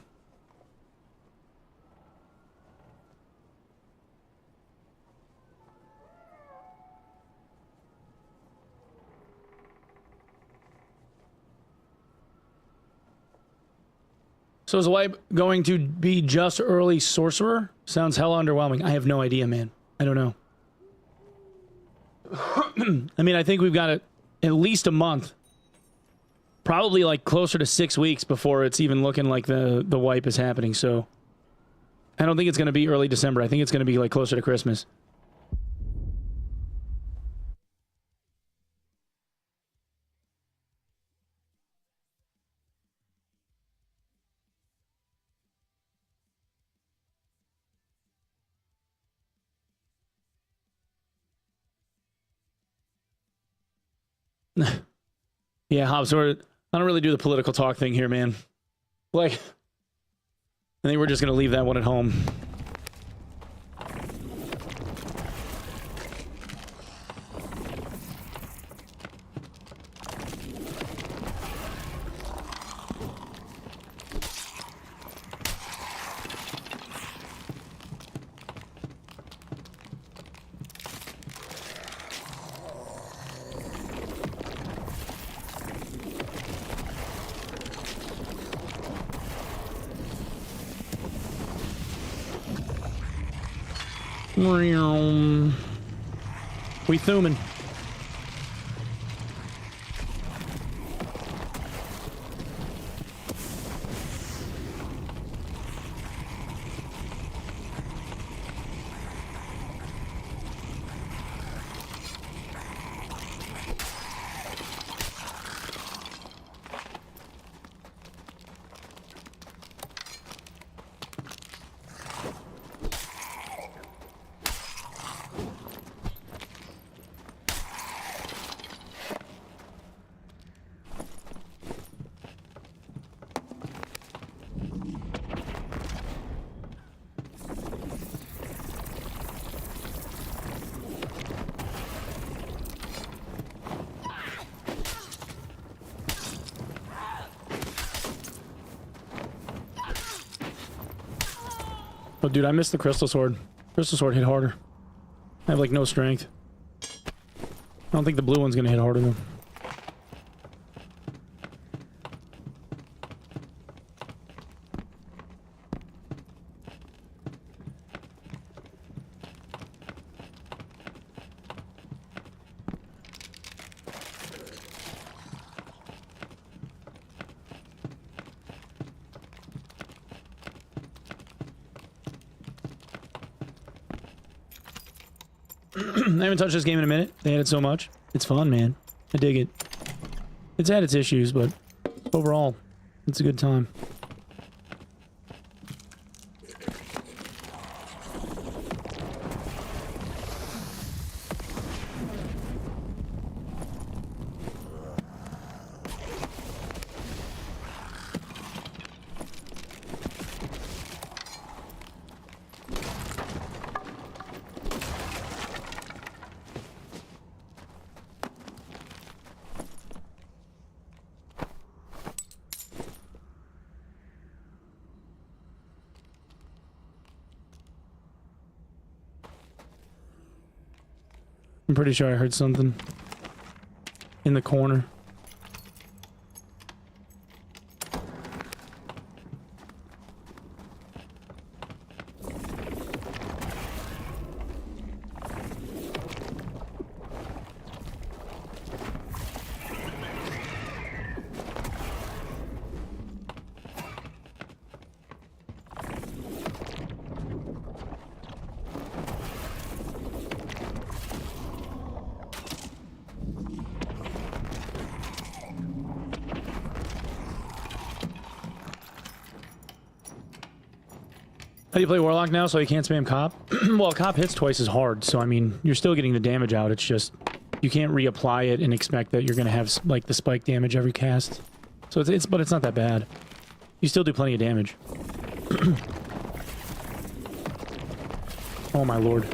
So is the wipe going to be just early sorcerer? Sounds hella underwhelming. I have no idea, man. I don't know. I mean, I think we've got at least a month. Probably like closer to 6 weeks before it's even looking like the wipe is happening, so... I don't think it's going to be early December. I think it's going to be like closer to Christmas. Yeah, Hobbs, I don't really do the political talk thing here, man. Like, I think we're just going to leave that one at home. We thumbing. Oh, dude, I missed the crystal sword. Crystal sword hit harder. I have, like, no strength. I don't think the blue one's gonna hit harder, though. I haven't touched this game in a minute. They added so much. It's fun, man. I dig it. It's had its issues, but overall, it's a good time. I'm pretty sure I heard something in the corner. How do you play Warlock now so you can't spam Cop? Well, Cop hits twice as hard, so I mean, you're still getting the damage out. It's just, you can't reapply it and expect that you're going to have, like, the spike damage every cast. So but it's not that bad. You still do plenty of damage. Oh my lord.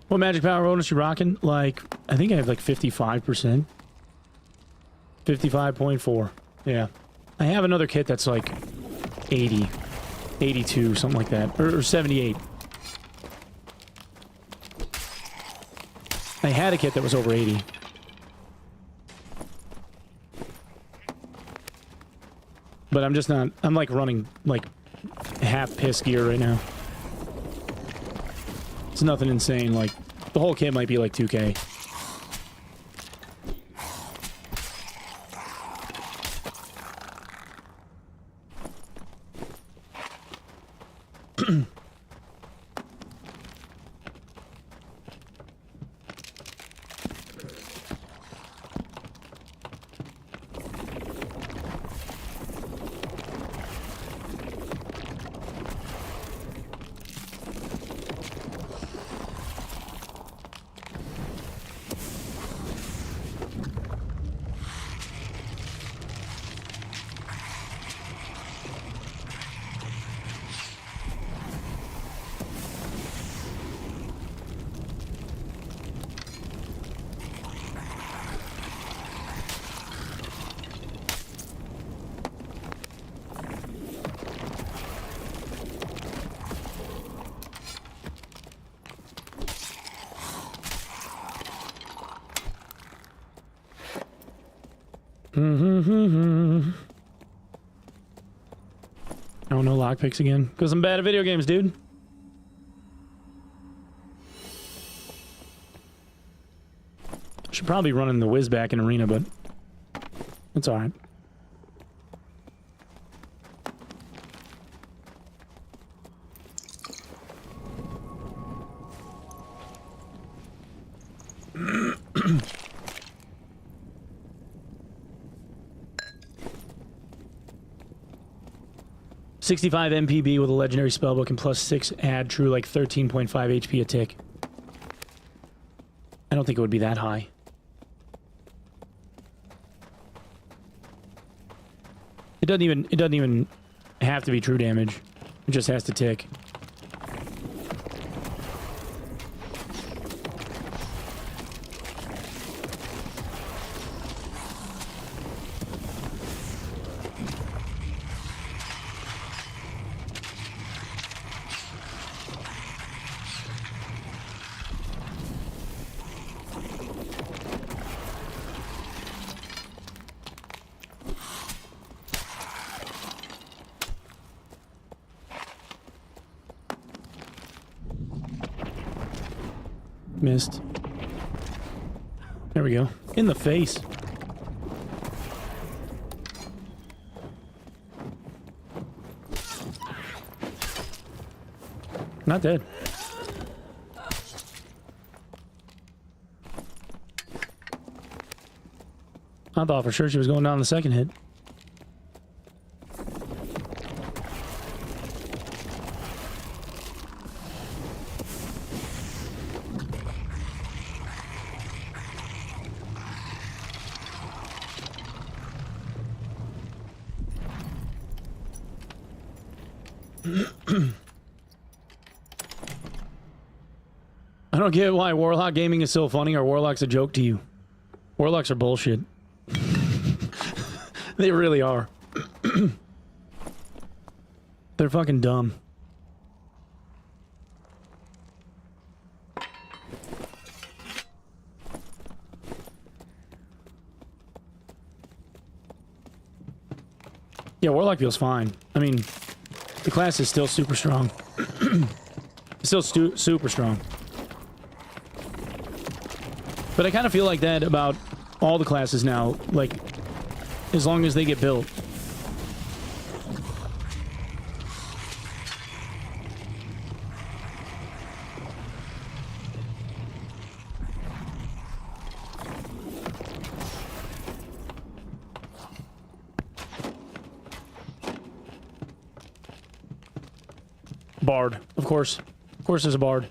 What magic power bonus you rocking? Like, I think I have like 55%. 55.4. Yeah. I have another kit that's like 80. 82, something like that. Or 78. I had a kit that was over 80. But I'm just not... I'm like running like half piss gear right now. It's nothing insane, like, the whole kit might be like 2K. Oh, no lockpicks again. Because I'm bad at video games, dude. Should probably run in the whiz back in arena, but it's alright. $65 MPB with a legendary spellbook and plus 6 add true, like 13.5 HP a tick. I don't think it would be that high. It doesn't even have to be true damage. It just has to tick. Missed. There we go. In the face. Not dead. I thought for sure she was going down the second hit. I don't get why Warlock gaming is so funny. Are Warlocks a joke to you? Warlocks are bullshit. They really are. They're fucking dumb. Yeah, Warlock feels fine. I mean, the class is still super strong. Still super strong. But I kind of feel like that about all the classes now, like, as long as they get built. Bard, of course. Of course there's a bard.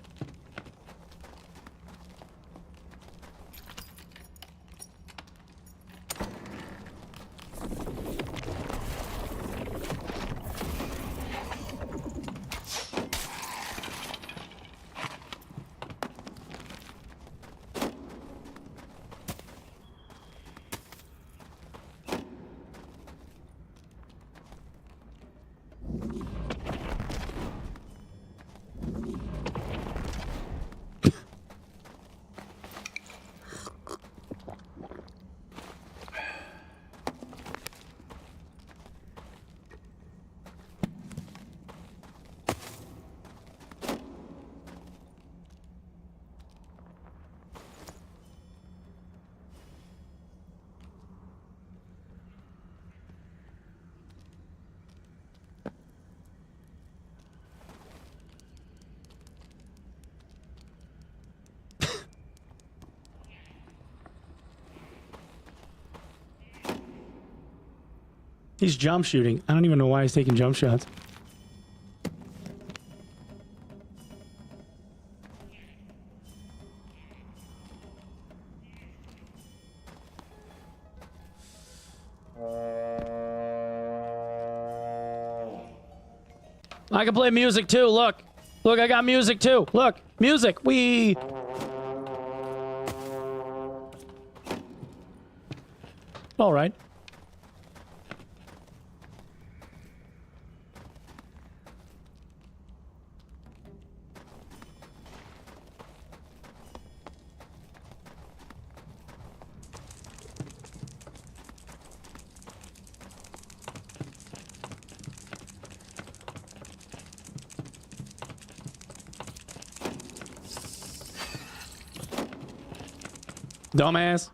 He's jump shooting. I don't even know why he's taking jump shots. I can play music too. Look. Look, I got music too. Look. Music. Wee. All right. Dumbass.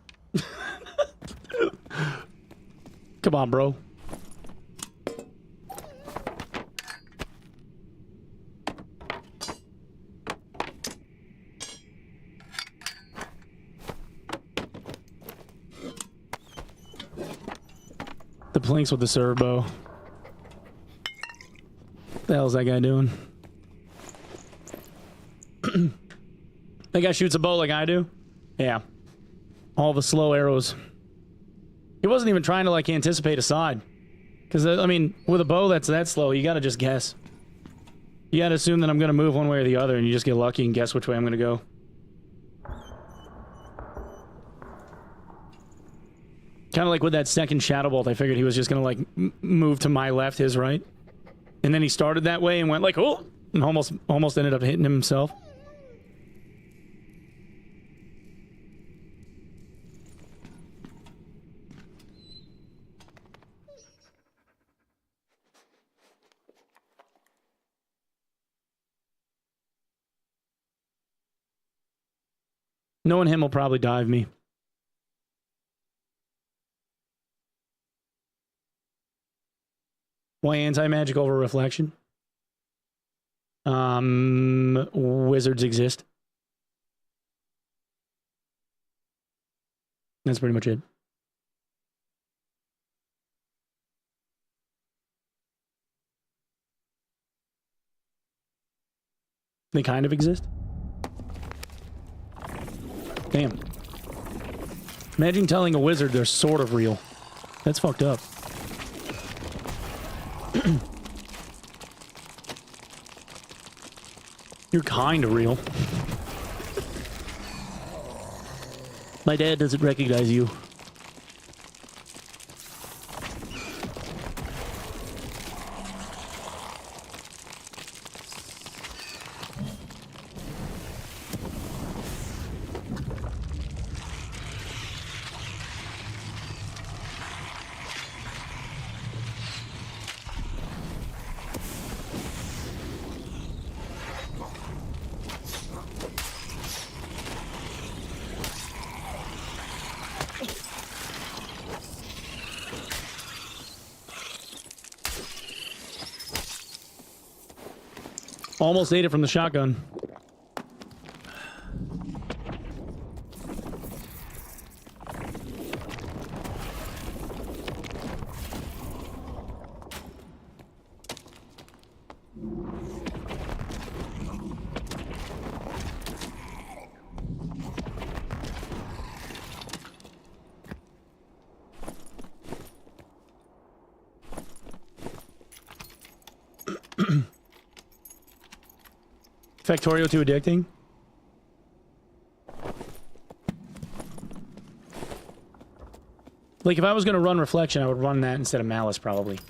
Come on, bro. The plinks with the servo. What the hell's that guy doing? That guy shoots a bow like I do? Yeah. All the slow arrows. He wasn't even trying to, like, anticipate a side. Because, I mean, with a bow that's that slow, you gotta just guess. You gotta assume that I'm gonna move one way or the other, and you just get lucky and guess which way I'm gonna go. Kind of like with that second Shadow Bolt, I figured he was just gonna, like, move to my left, his right. And then he started that way and went like, oh! And almost ended up hitting him himself. Knowing him will probably dive me. Why anti-magic over reflection? Wizards exist. That's pretty much it. They kind of exist. Damn. Imagine telling a wizard they're sort of real. That's fucked up. You're kind of real. My dad doesn't recognize you. Almost ate it from the shotgun. Factorio too addicting? Like, if I was going to run Reflection, I would run that instead of Malice, probably.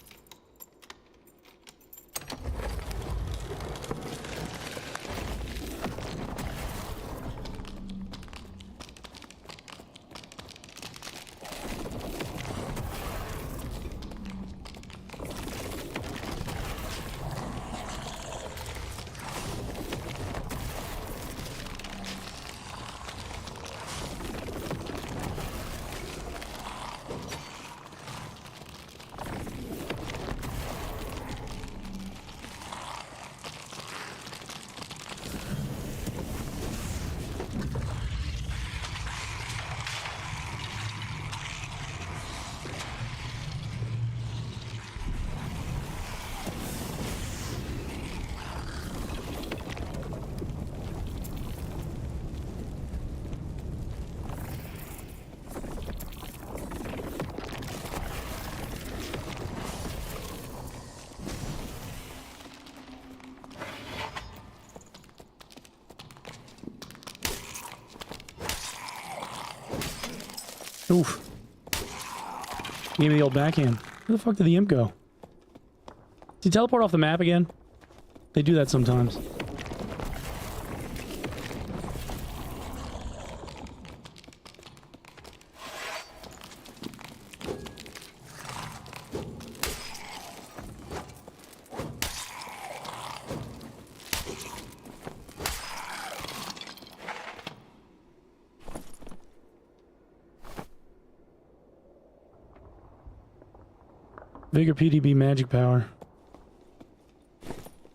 Oof. Gave me the old backhand. Where the fuck did the imp go? Did he teleport off the map again? They do that sometimes. Vigor PDB magic power.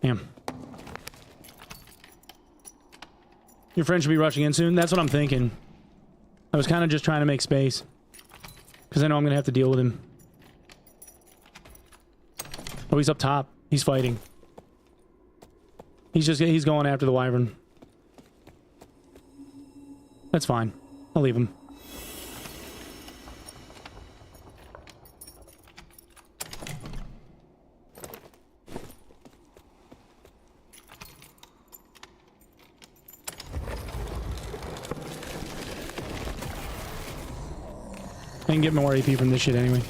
Damn. Your friend should be rushing in soon? That's what I'm thinking. I was kind of just trying to make space. Because I know I'm going to have to deal with him. Oh, he's up top. He's fighting. He's going after the wyvern. That's fine. I'll leave him. I can get more AP from this shit anyway.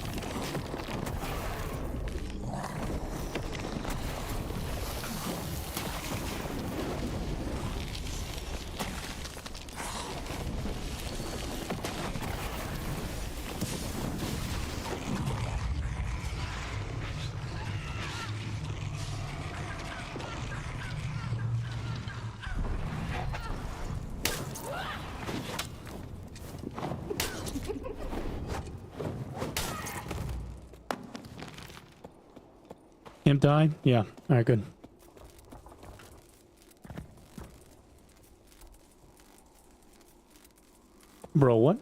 Imp died? Yeah. Alright, good. Bro, what?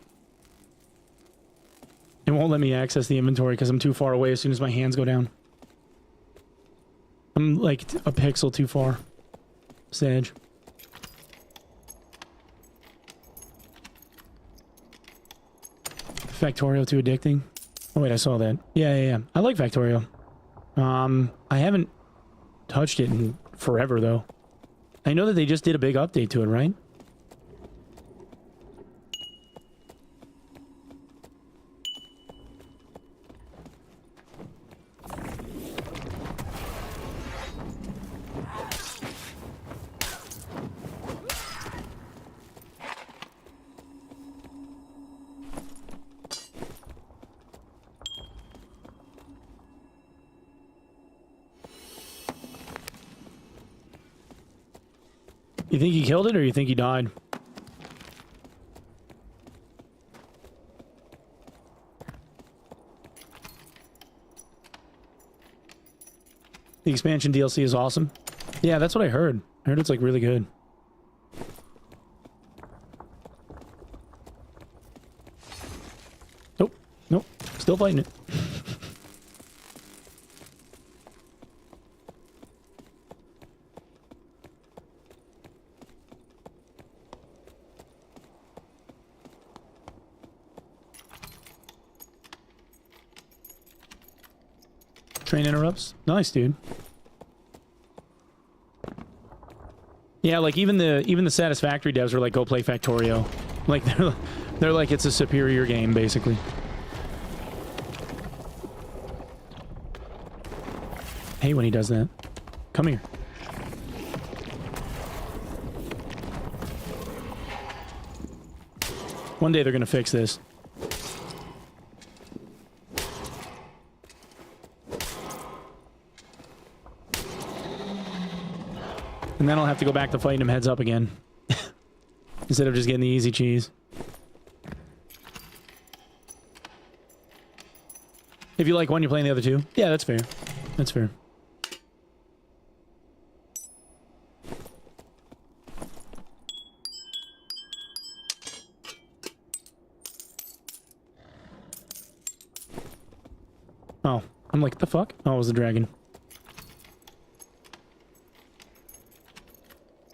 It won't let me access the inventory because I'm too far away as soon as my hands go down. I'm like a pixel too far. Sage. Factorio too addicting? Oh wait, I saw that. Yeah. I like Factorio. I haven't touched it in forever, though. I know that they just did a big update to it, right? You think he killed it, or you think he died? The expansion DLC is awesome. Yeah, that's what I heard. I heard it's like really good. Nope. Still fighting it. Train interrupts. Nice, dude. Yeah, like even the Satisfactory devs were like, go play Factorio. Like they're like, it's a superior game, basically. I hate when he does that. Come here. One day they're gonna fix this. And then I'll have to go back to fighting him heads up again. Instead of just getting the easy cheese. If you like one, you're playing the other two. Yeah, that's fair. That's fair. Oh, I'm like, the fuck? Oh, it was the dragon.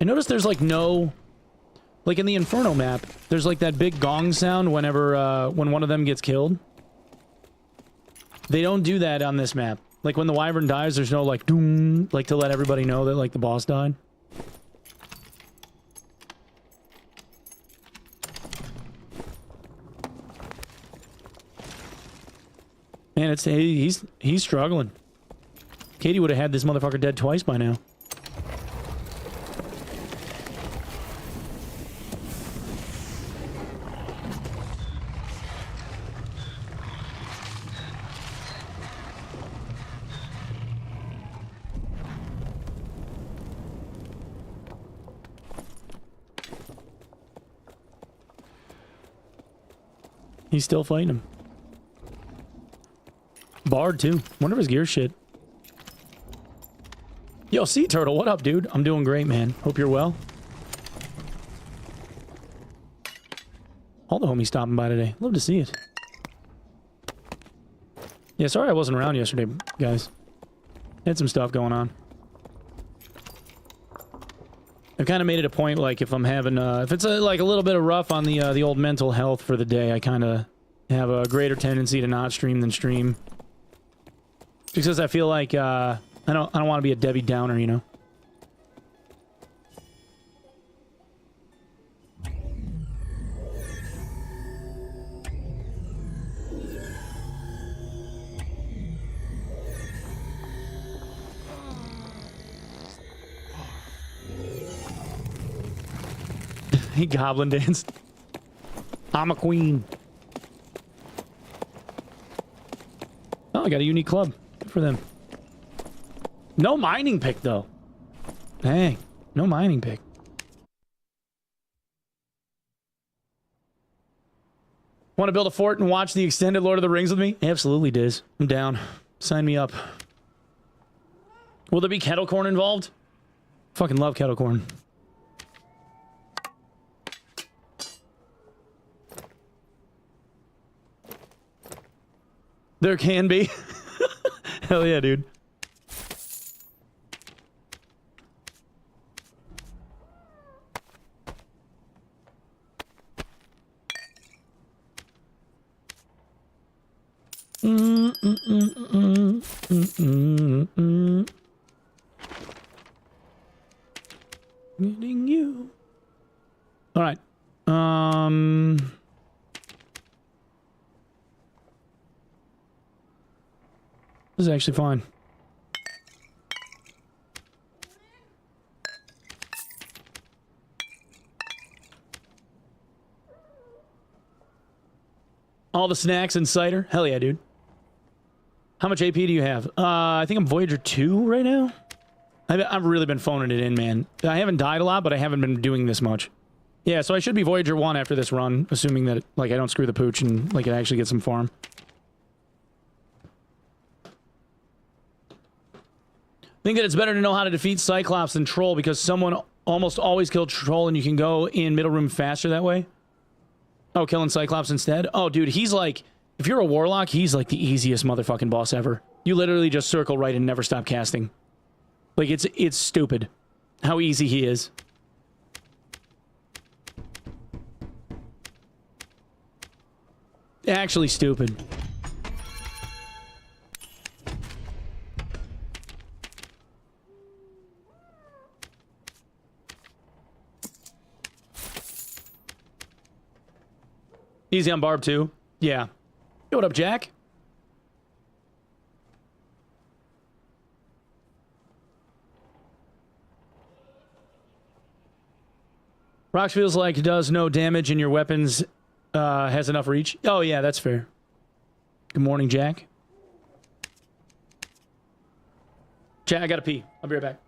I noticed there's like no... Like in the Inferno map, there's like that big gong sound whenever, when one of them gets killed. They don't do that on this map. Like when the wyvern dies, there's no like doom, like to let everybody know that like the boss died. Man, it's he's struggling. Katie would have had this motherfucker dead twice by now. He's still fighting him. Bard, too. Wonder if his gear shit. Yo, Sea Turtle, what up, dude? I'm doing great, man. Hope you're well. All the homies stopping by today. Love to see it. Yeah, sorry I wasn't around yesterday, guys. Had some stuff going on. I've kind of made it a point, like, if I'm having, if it's like a little bit of rough on the old mental health for the day, I kind of have a greater tendency to not stream than stream. Because I feel like, I don't want to be a Debbie Downer, you know? He goblin danced. I'm a queen. Oh, I got a unique club. Good for them. No mining pick, though. Dang. No mining pick. Want to build a fort and watch the extended Lord of the Rings with me? Absolutely, Diz. I'm down. Sign me up. Will there be kettle corn involved? Fucking love kettle corn. There can be. Hell yeah, dude. Getting you. All right. This is actually fine. All the snacks and cider? Hell yeah, dude. How much AP do you have? I think I'm Voyager 2 right now. I've really been phoning it in, man. I haven't died a lot, but I haven't been doing this much. Yeah, so I should be Voyager 1 after this run, assuming that, like, I don't screw the pooch and, like, I actually get some farm. I think that it's better to know how to defeat Cyclops than Troll because someone almost always killed Troll and you can go in middle room faster that way. Oh, killing Cyclops instead? Oh, dude, he's like... If you're a Warlock, he's like the easiest motherfucking boss ever. You literally just circle right and never stop casting. Like, it's stupid how easy he is. Actually stupid. Easy on Barb, too. Yeah. Hey, what up, Jack? Rocks feels like it does no damage and your weapons has enough reach. Oh, yeah, that's fair. Good morning, Jack. Jack, I gotta pee. I'll be right back.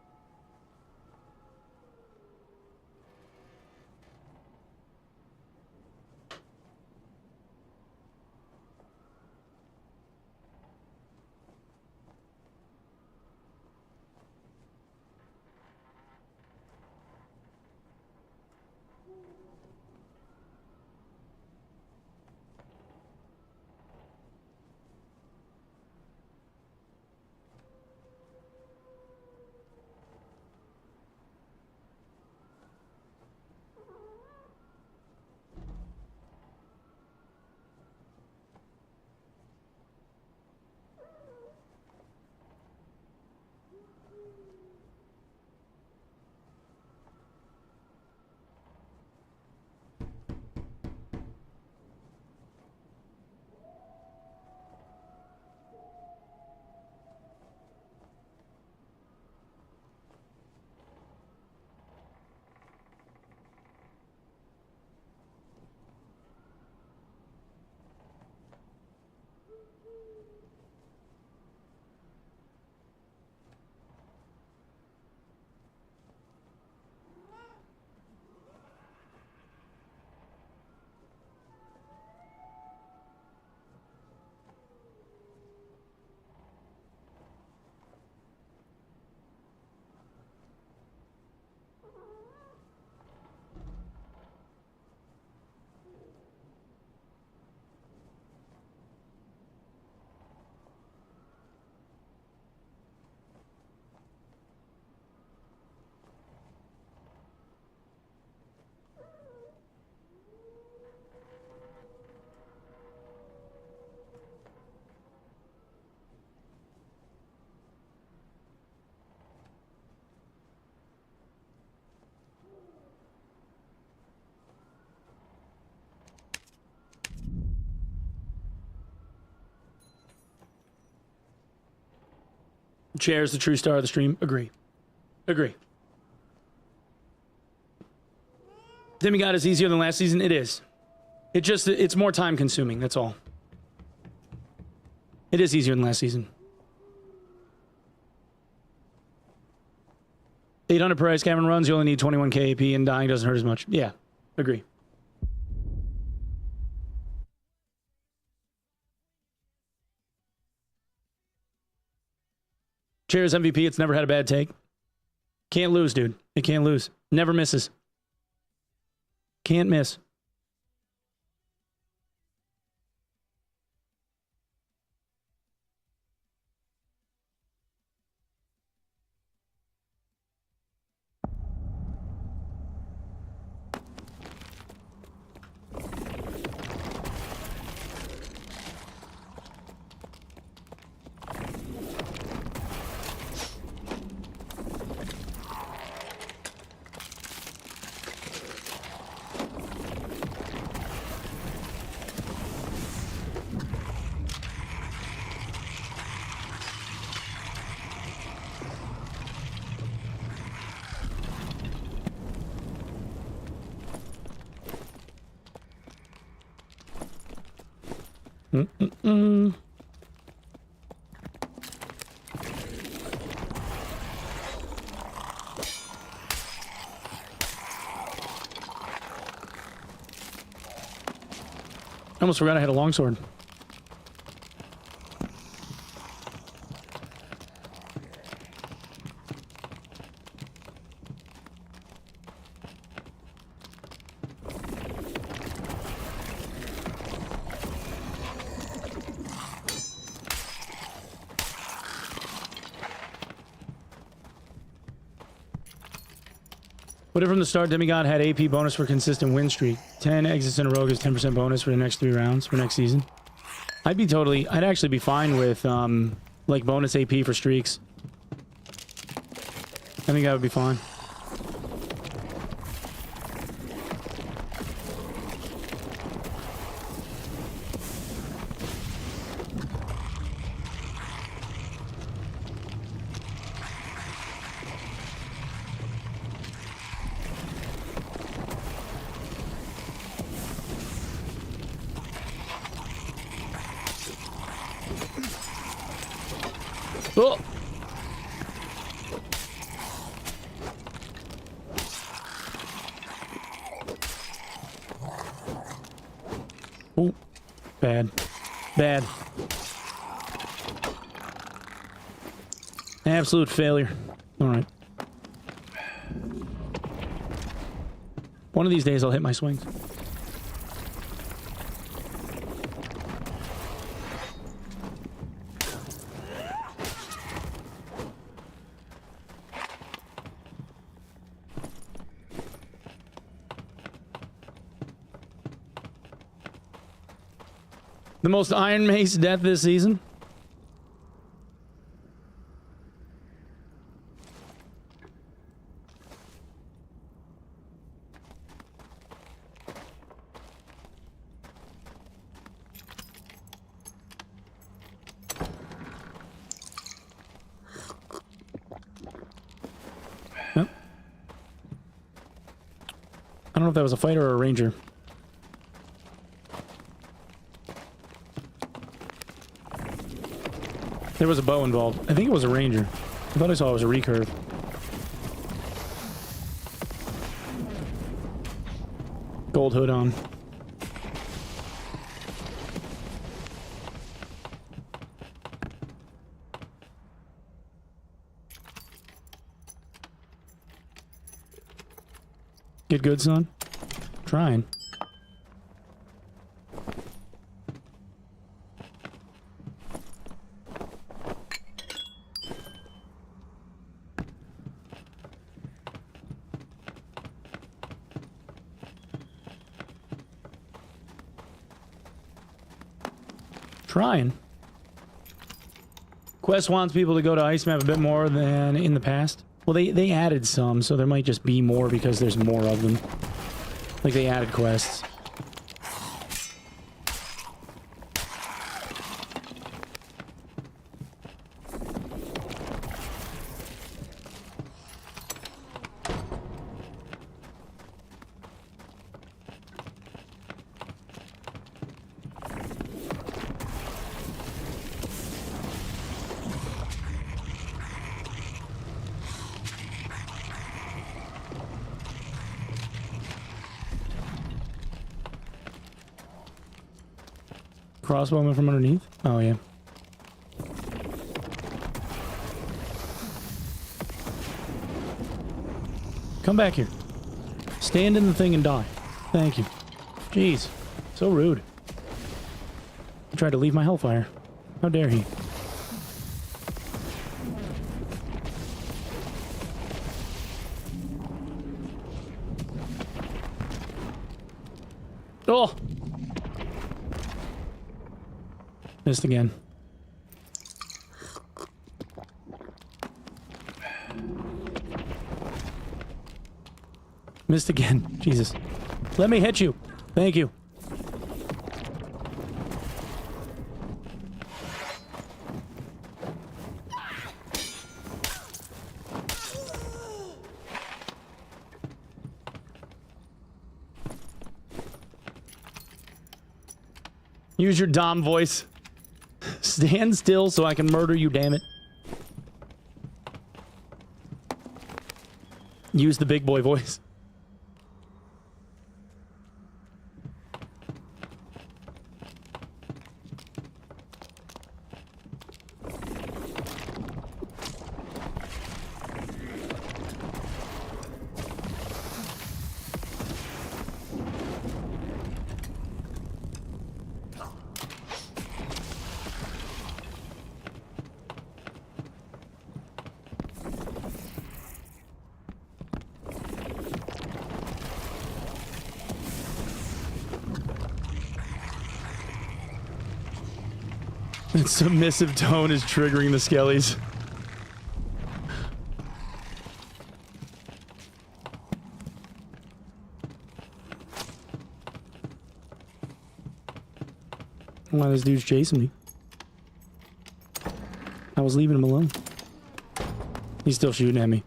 Chair's the true star of the stream. Agree. Agree. Demigod is easier than last season. It is. It's more time consuming. That's all. It is easier than last season. 800 per ice cavern runs. You only need 21k AP, and dying doesn't hurt as much. Yeah, agree. Chair's MVP. It's never had a bad take. Can't lose, dude. It can't lose. Never misses. Can't miss. I almost forgot I had a longsword. Put it from the start, Demigod had AP bonus for consistent win streak. 10 exits in a row gives 10% bonus for the next 3 rounds for next season. I'd actually be fine with, like, bonus AP for streaks. I think that would be fine. Oh! Oh, bad. Bad. Absolute failure. All right. One of these days I'll hit my swings. The most Iron Mace death this season? Yep. I don't know if that was a fighter or a ranger. There was a bow involved. I think it was a ranger. I thought I saw it was a recurve. Gold hood on. Get good, son? Trying. Trying. Quest wants people to go to Ice Map a bit more than in the past. Well, they added some, so there might just be more because there's more of them. Like, they added quests. Crossbowman from underneath? Oh, yeah. Come back here. Stand in the thing and die. Thank you. Jeez. So rude. He tried to leave my hellfire. How dare he? Oh! Missed again. Missed again. Jesus. Let me hit you. Thank you. Use your Dom voice. Stand still so I can murder you, damn it. Use the big boy voice. Submissive tone is triggering the skellies. Why this dude's chasing me? I was leaving him alone. He's still shooting at me.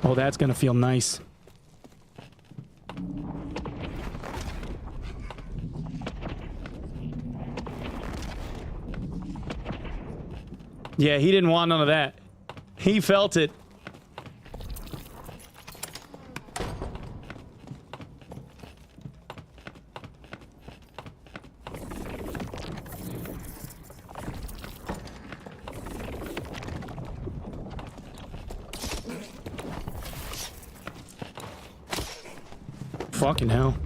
Oh, that's gonna feel nice. Yeah, he didn't want none of that. He felt it. Fucking hell.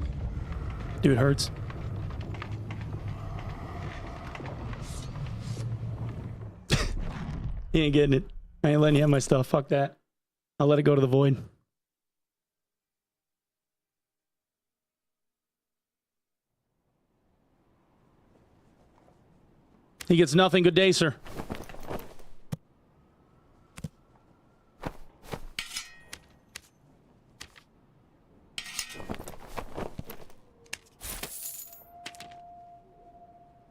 Dude hurts. He ain't getting it. I ain't letting you have my stuff. Fuck that. I'll let it go to the void. He gets nothing. Good day, sir.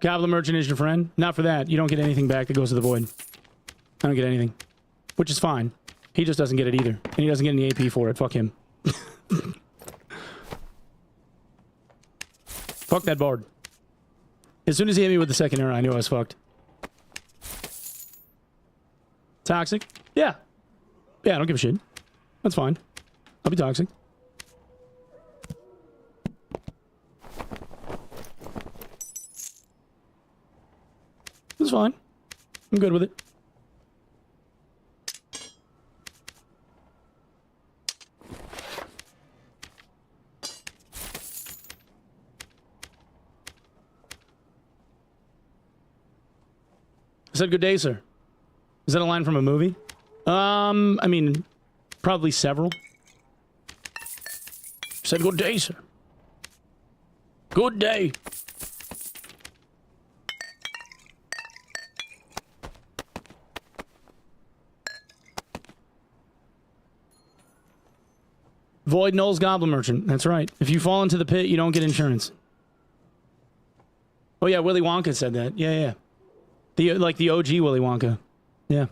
Goblin Merchant is your friend? Not for that. You don't get anything back that goes to the void. I don't get anything. Which is fine. He just doesn't get it either. And he doesn't get any AP for it. Fuck him. Fuck that bard. As soon as he hit me with the second arrow, I knew I was fucked. Toxic? Yeah. Yeah, I don't give a shit. That's fine. I'll be toxic. It's fine. I'm good with it. I said good day, sir. Is that a line from a movie? I mean, probably several. I said good day, sir. Good day. Void Knowles Goblin Merchant. That's right. If you fall into the pit, you don't get insurance. Oh yeah, Willy Wonka said that. Yeah, yeah. Like the OG Willy Wonka. Yeah.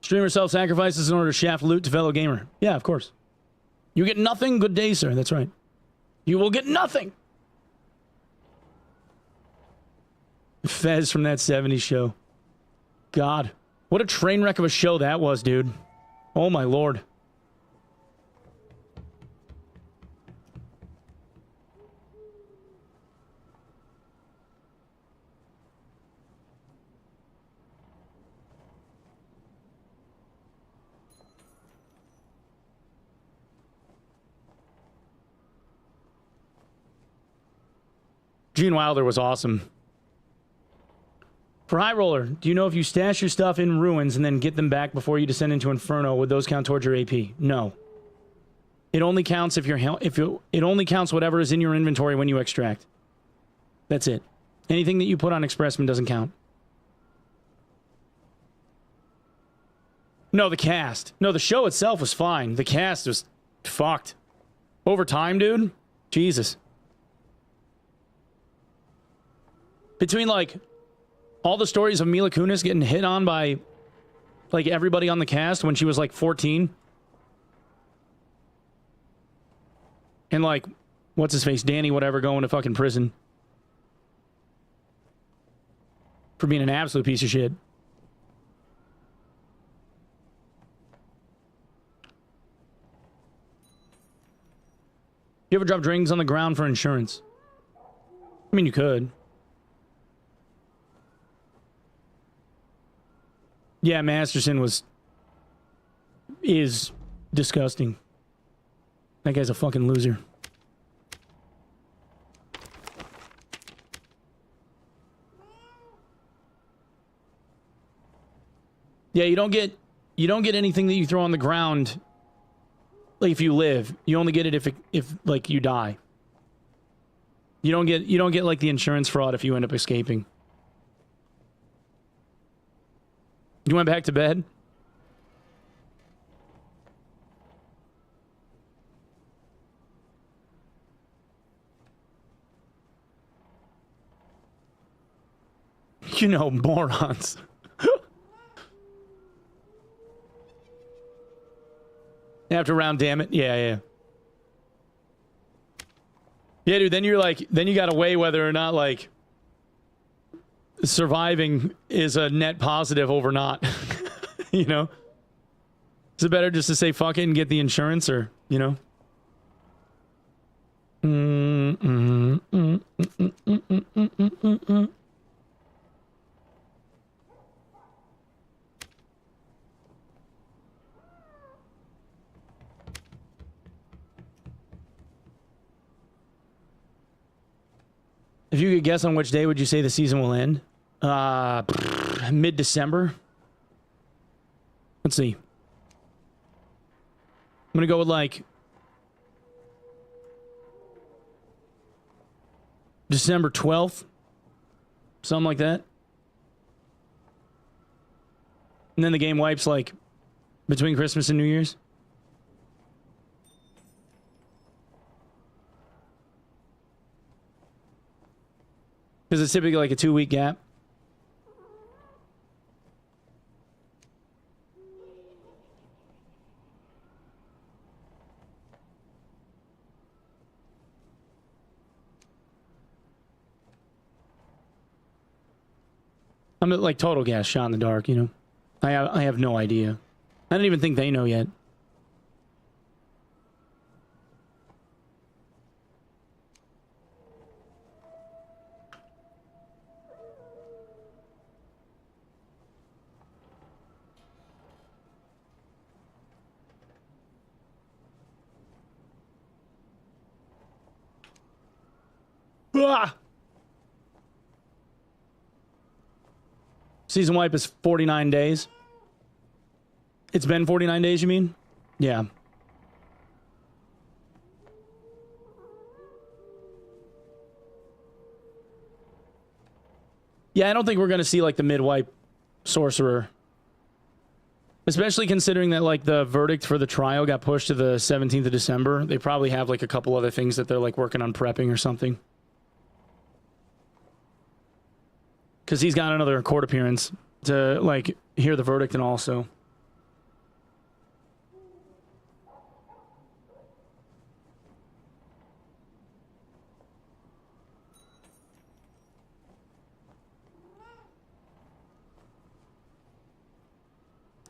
Streamer self-sacrifices in order to shaft loot to fellow gamer. Yeah, of course. You get nothing? Good day, sir. That's right. You will get nothing. Fez from that 70s show. God. What a train wreck of a show that was, dude. Oh, my lord. Gene Wilder was awesome. For High Roller, do you know if you stash your stuff in ruins and then get them back before you descend into Inferno, would those count towards your AP? No. It only counts if it only counts whatever is in your inventory when you extract. That's it. Anything that you put on Expressman doesn't count. No, the cast. No, the show itself was fine. The cast was fucked. Over time, dude. Jesus. Between, like, all the stories of Mila Kunis getting hit on by, like, everybody on the cast when she was, like, 14. And, like, what's-his-face, Danny whatever, going to fucking prison. For being an absolute piece of shit. You ever drop drinks on the ground for insurance? I mean, you could. Yeah, Masterson is disgusting. That guy's a fucking loser. Yeah, you don't get anything that you throw on the ground. Like if you live, you only get it if like you die. You don't get like the insurance fraud if you end up escaping. You went back to bed? You know, morons. After round, damn it. Yeah. Yeah, dude, then you gotta weigh whether or not, like, surviving is a net positive over not. You know? Is it better just to say fuck it and get the insurance, or, you know? If you could guess on which day would you say the season will end? Mid-December. Let's see. I'm gonna go with like December 12th. Something like that. And then the game wipes like between Christmas and New Year's. Because it's typically like a 2-week gap. I'm like total gas shot in the dark, you know. I have no idea. I don't even think they know yet. Ah! Season wipe is 49 days. It's been 49 days, you mean? Yeah. Yeah, I don't think we're going to see like the mid-wipe sorcerer. Especially considering that, like, the verdict for the trial got pushed to the 17th of December. They probably have, like, a couple other things that they're, like, working on prepping or something. Because he's got another court appearance to, like, hear the verdict and also.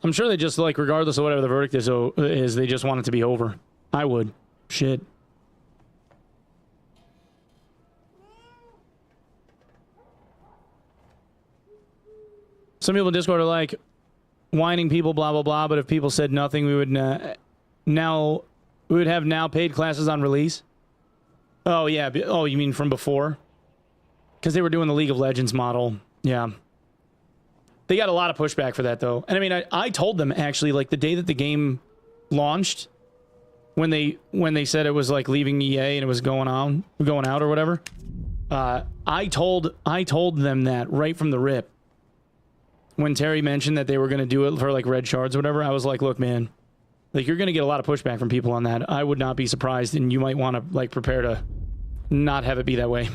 I'm sure they just, like, regardless of whatever the verdict is, they just want it to be over. I would. Shit. Some people in Discord are like, whining people, blah, blah, blah, but if people said nothing, we would have now paid classes on release. Oh, yeah. Oh, you mean from before? Because they were doing the League of Legends model. Yeah. They got a lot of pushback for that, though. And I mean, I told them, actually, like, the day that the game launched, when they said it was, like, leaving EA and it was going out or whatever, I told them that right from the rip. When Terry mentioned that they were going to do it for, like, red shards or whatever, I was like, look, man, like, you're going to get a lot of pushback from people on that. I would not be surprised, and you might want to, like, prepare to not have it be that way.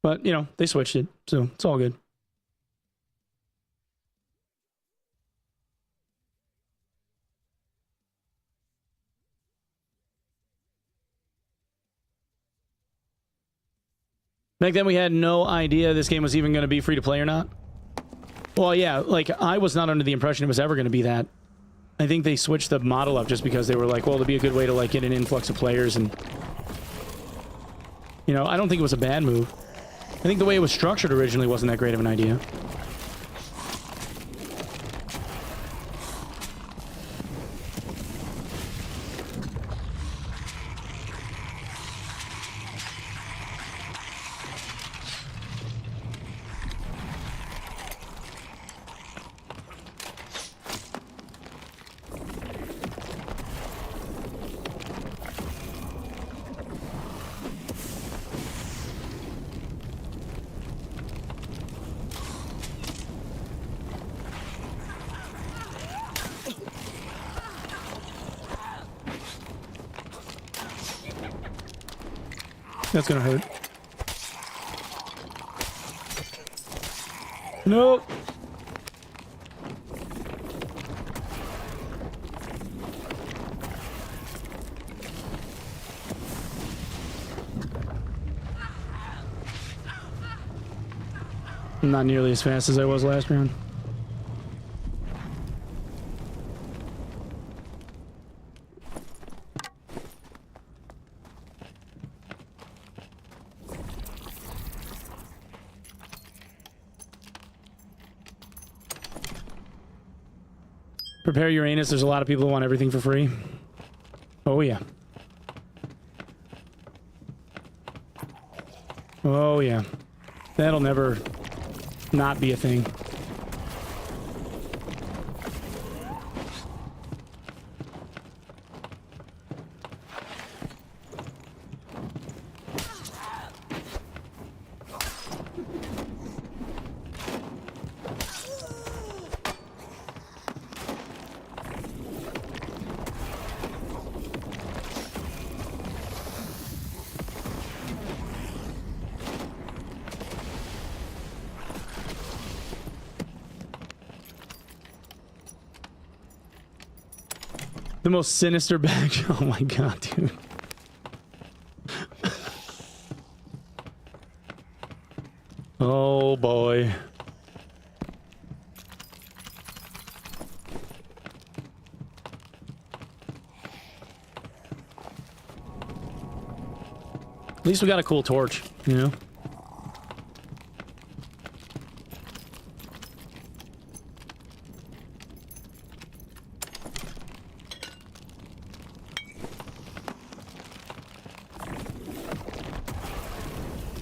But, you know, they switched it, so it's all good. Back then, we had no idea this game was even going to be free to play or not. Well, yeah, like, I was not under the impression it was ever going to be that. I think they switched the model up just because they were like, well, it'd be a good way to, like, get an influx of players. And, you know, I don't think it was a bad move. I think the way it was structured originally wasn't that great of an idea. That's gonna hurt. Nope. I'm not nearly as fast as I was last round. Prepare Uranus. There's a lot of people who want everything for free. Oh, yeah. Oh, yeah. That'll never not be a thing. The most sinister bag. Oh my god, dude. Oh boy. At least we got a cool torch, you know?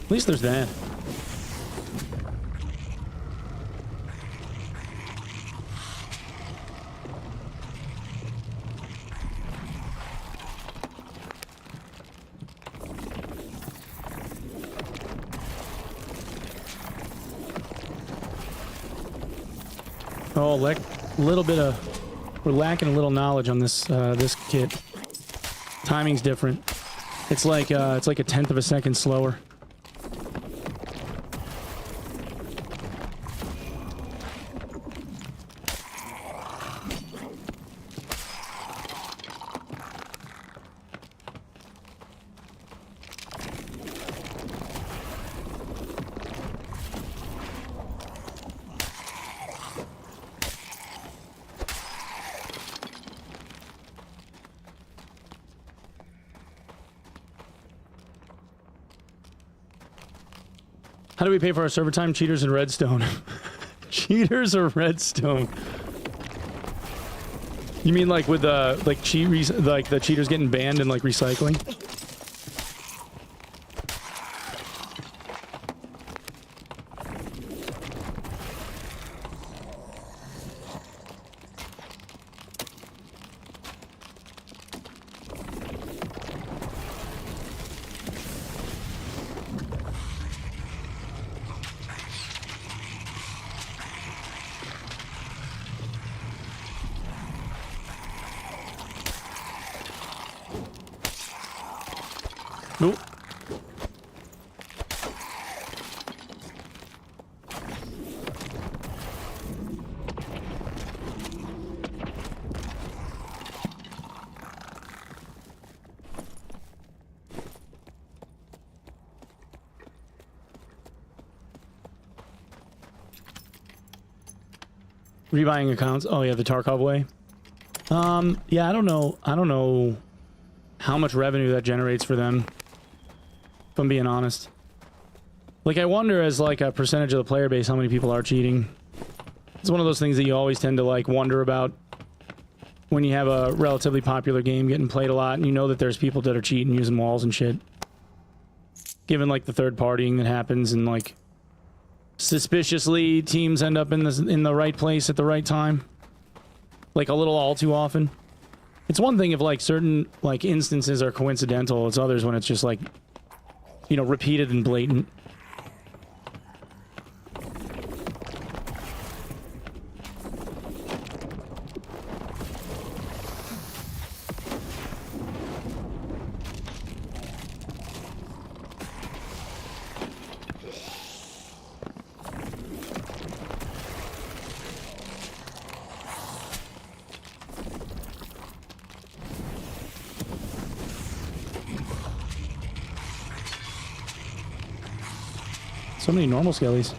At least there's that. Oh, little bit of... We're lacking a little knowledge on this this kit. Timing's different. It's like a 1/10 of a second slower. How do we pay for our server time? Cheaters and redstone. Cheaters or redstone? You mean like with the like the cheaters getting banned and like recycling? Nope. Rebuying accounts. Oh yeah, the Tarkov way. Yeah, I don't know how much revenue that generates for them. If I'm being honest. Like, I wonder as, like, a percentage of the player base how many people are cheating. It's one of those things that you always tend to, like, wonder about when you have a relatively popular game getting played a lot and you know that there's people that are cheating using walls and shit. Given, like, the third partying that happens and, like, suspiciously teams end up in the right place at the right time. Like, a little all too often. It's one thing if, like, certain, like, instances are coincidental. It's others when it's just, like, you know, repeated and blatant. So many normal skellies.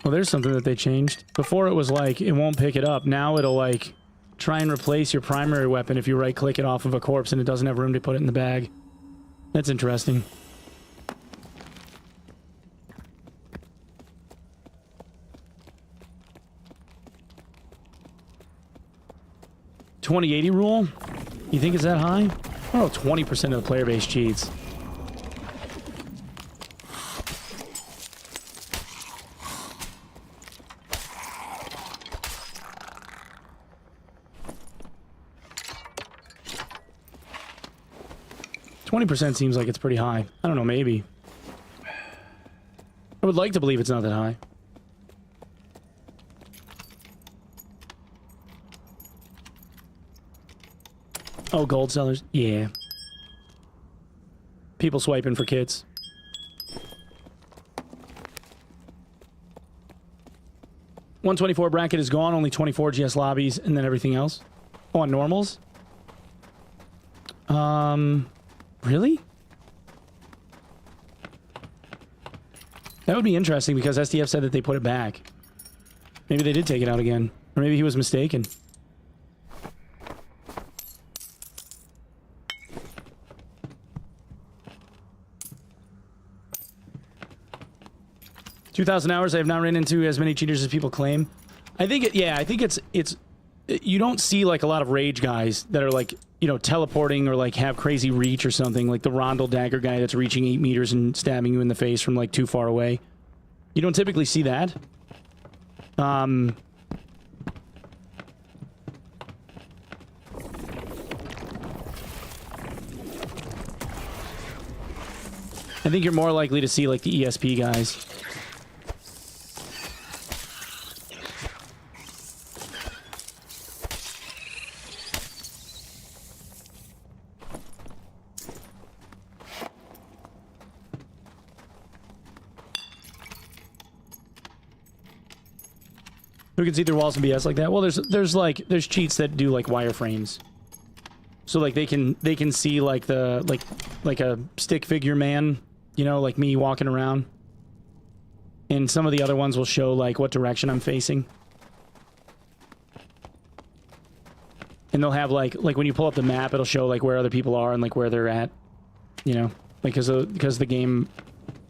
Well, there's something that they changed. Before it was like, it won't pick it up. Now it'll like, try and replace your primary weapon if you right click it off of a corpse and it doesn't have room to put it in the bag. That's interesting. $20-80 rule? You think it's that high? I don't know, 20% of the player base cheats. $20% seems like it's pretty high. I don't know, maybe. I would like to believe it's not that high. Oh, gold sellers? Yeah. People swiping for kits. $124 bracket is gone, only 24 GS lobbies, and then everything else. Oh, on normals? Really? That would be interesting because SDF said that they put it back. Maybe they did take it out again. Or maybe he was mistaken. $2,000 hours. I have not ran into as many cheaters as people claim. I think it's you don't see like a lot of rage guys that are like, you know, teleporting or like have crazy reach or something, like the Rondel dagger guy that's reaching 8 meters and stabbing you in the face from like too far away. You don't typically see that. I think you're more likely to see like the ESP guys. Who can see through walls and BS like that? Well, there's cheats that do like wireframes. So like they can see like the like a stick figure man, you know, like me walking around. And some of the other ones will show like what direction I'm facing. And they'll have like when you pull up the map, it'll show like where other people are and like where they're at. You know, like because the game,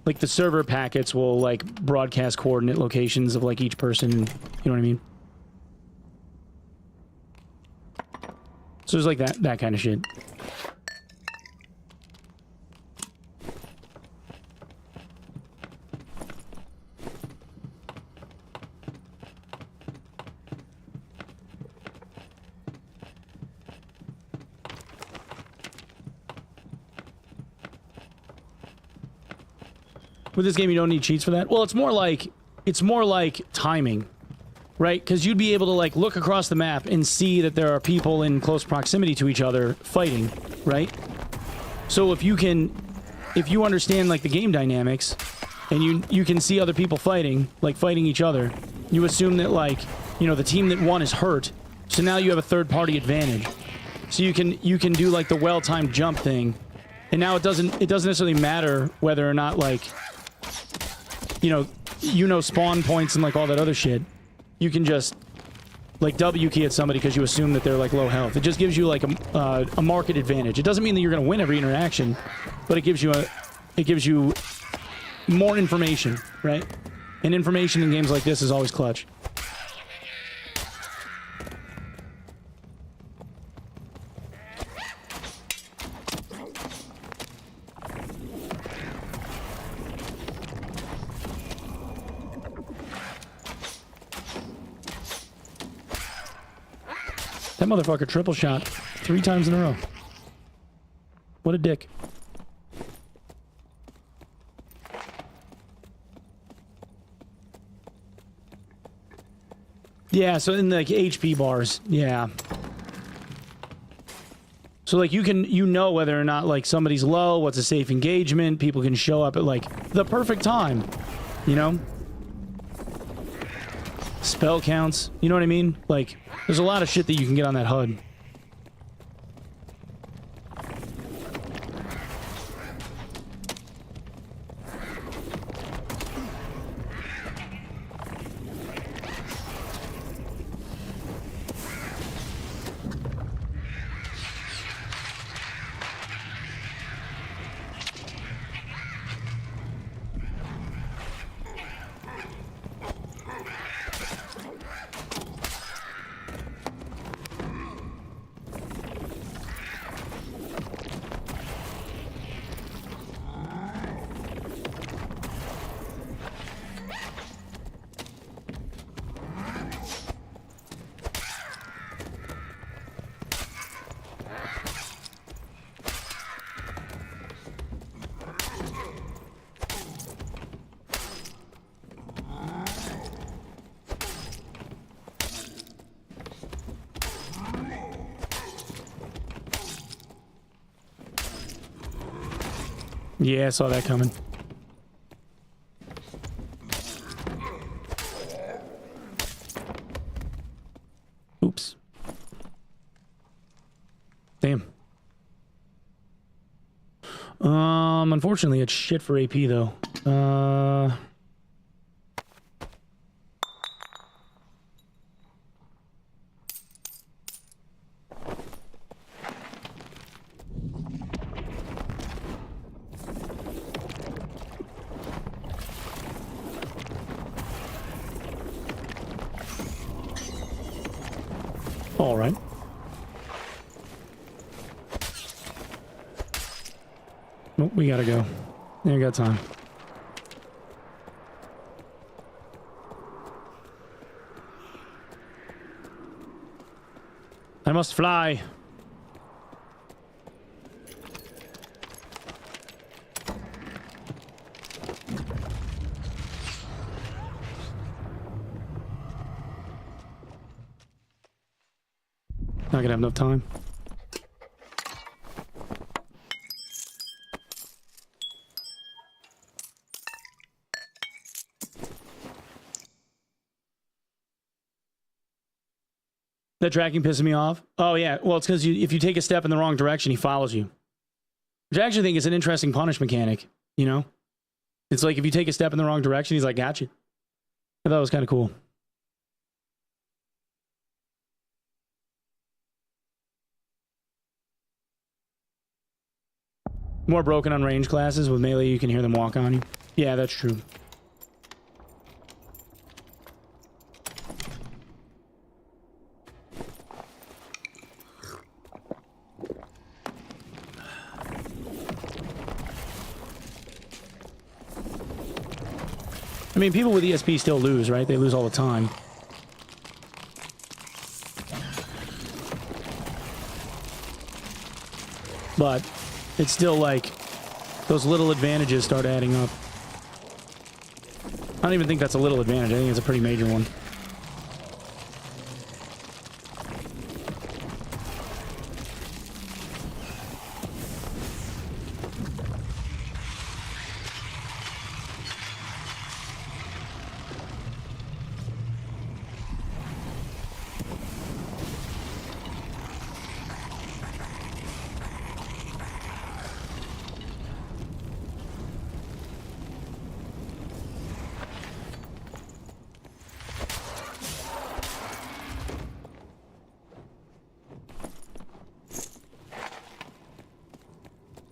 like the server packets will like broadcast coordinate locations of like each person. You know what I mean? So there's like that kind of shit. With this game, you don't need cheats for that. Well, it's more like timing, right? Because you'd be able to like look across the map and see that there are people in close proximity to each other fighting, right? So if you understand like the game dynamics, and you can see other people fighting each other, you assume that like, you know, the team that won is hurt, so now you have a third-party advantage. So you can do like the well-timed jump thing, and now it doesn't necessarily matter whether or not like, you know spawn points and like all that other shit. You can just like W key at somebody because you assume that they're like low health. It just gives you like a market advantage. It doesn't mean that you're going to win every interaction, but it gives you more information, right? And information in games like this is always clutch. That motherfucker triple shot 3 times in a row. What a dick. Yeah, so in the like, HP bars, yeah. So like you know whether or not like somebody's low, what's a safe engagement, people can show up at like the perfect time, you know? Spell counts, you know what I mean? Like, there's a lot of shit that you can get on that HUD. Yeah, I saw that coming. Oops. Damn. Unfortunately, it's shit for AP, though. All right. Nope, we gotta go. Ain't got time. I must fly. Not gonna have enough time. That tracking pisses me off. Oh yeah, well it's because if you take a step in the wrong direction, he follows you. Which I actually think is an interesting punish mechanic. You know, it's like if you take a step in the wrong direction, he's like, "Gotcha." I thought it was kind of cool. More broken on range classes. With melee, you can hear them walk on you. Yeah, that's true. I mean, people with ESP still lose, right? They lose all the time. But it's still like those little advantages start adding up. I don't even think that's a little advantage. I think it's a pretty major one.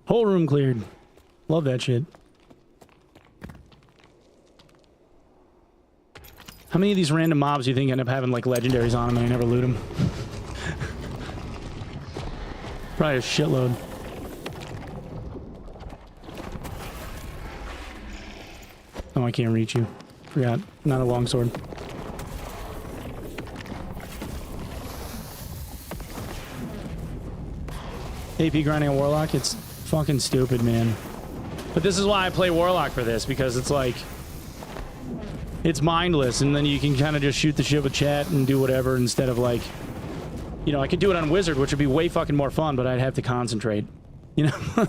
Whole room cleared. Love that shit. How many of these random mobs do you think end up having like legendaries on them and I never loot them? Probably a shitload. Oh, I can't reach you. Forgot. Not a longsword. AP grinding a Warlock, it's fucking stupid, man. But this is why I play Warlock for this, because it's like... it's mindless, and then you can kind of just shoot the shit with chat and do whatever instead of like... you know, I could do it on Wizard, which would be way fucking more fun, but I'd have to concentrate. You know?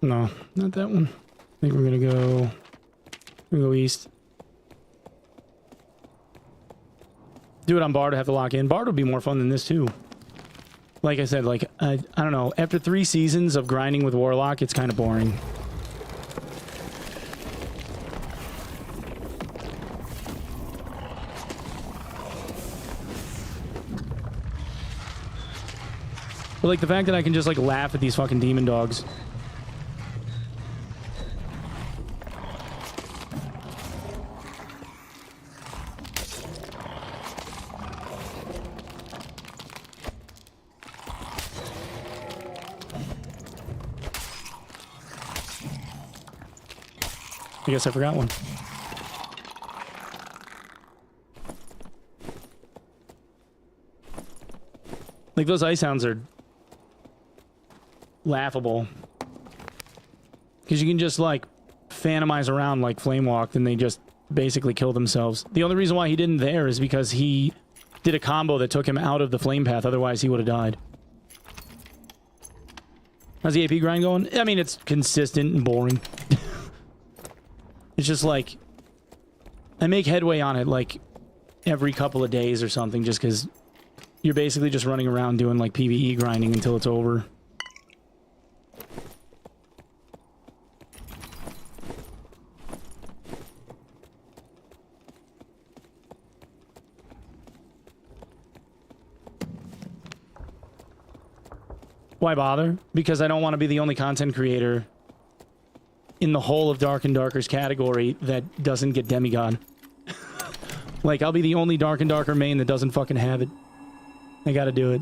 No, not that one. I think we're gonna go east. Do it on Bard to have to lock in. Bard would be more fun than this too. Like I said, like I don't know. After 3 seasons of grinding with Warlock, it's kind of boring. But like the fact that I can just like laugh at these fucking demon dogs. I guess I forgot one. Like those ice hounds are laughable. Because you can just like phantomize around like Flame Walk and they just basically kill themselves. The only reason why he didn't there is because he did a combo that took him out of the flame path, otherwise he would have died. How's the AP grind going? I mean, it's consistent and boring. It's just like, I make headway on it like every couple of days or something, just because you're basically just running around doing like PvE grinding until it's over. Why bother? Because I don't want to be the only content creator in the whole of Dark and Darker's category that doesn't get Demigod. Like, I'll be the only Dark and Darker main that doesn't fucking have it. I gotta do it.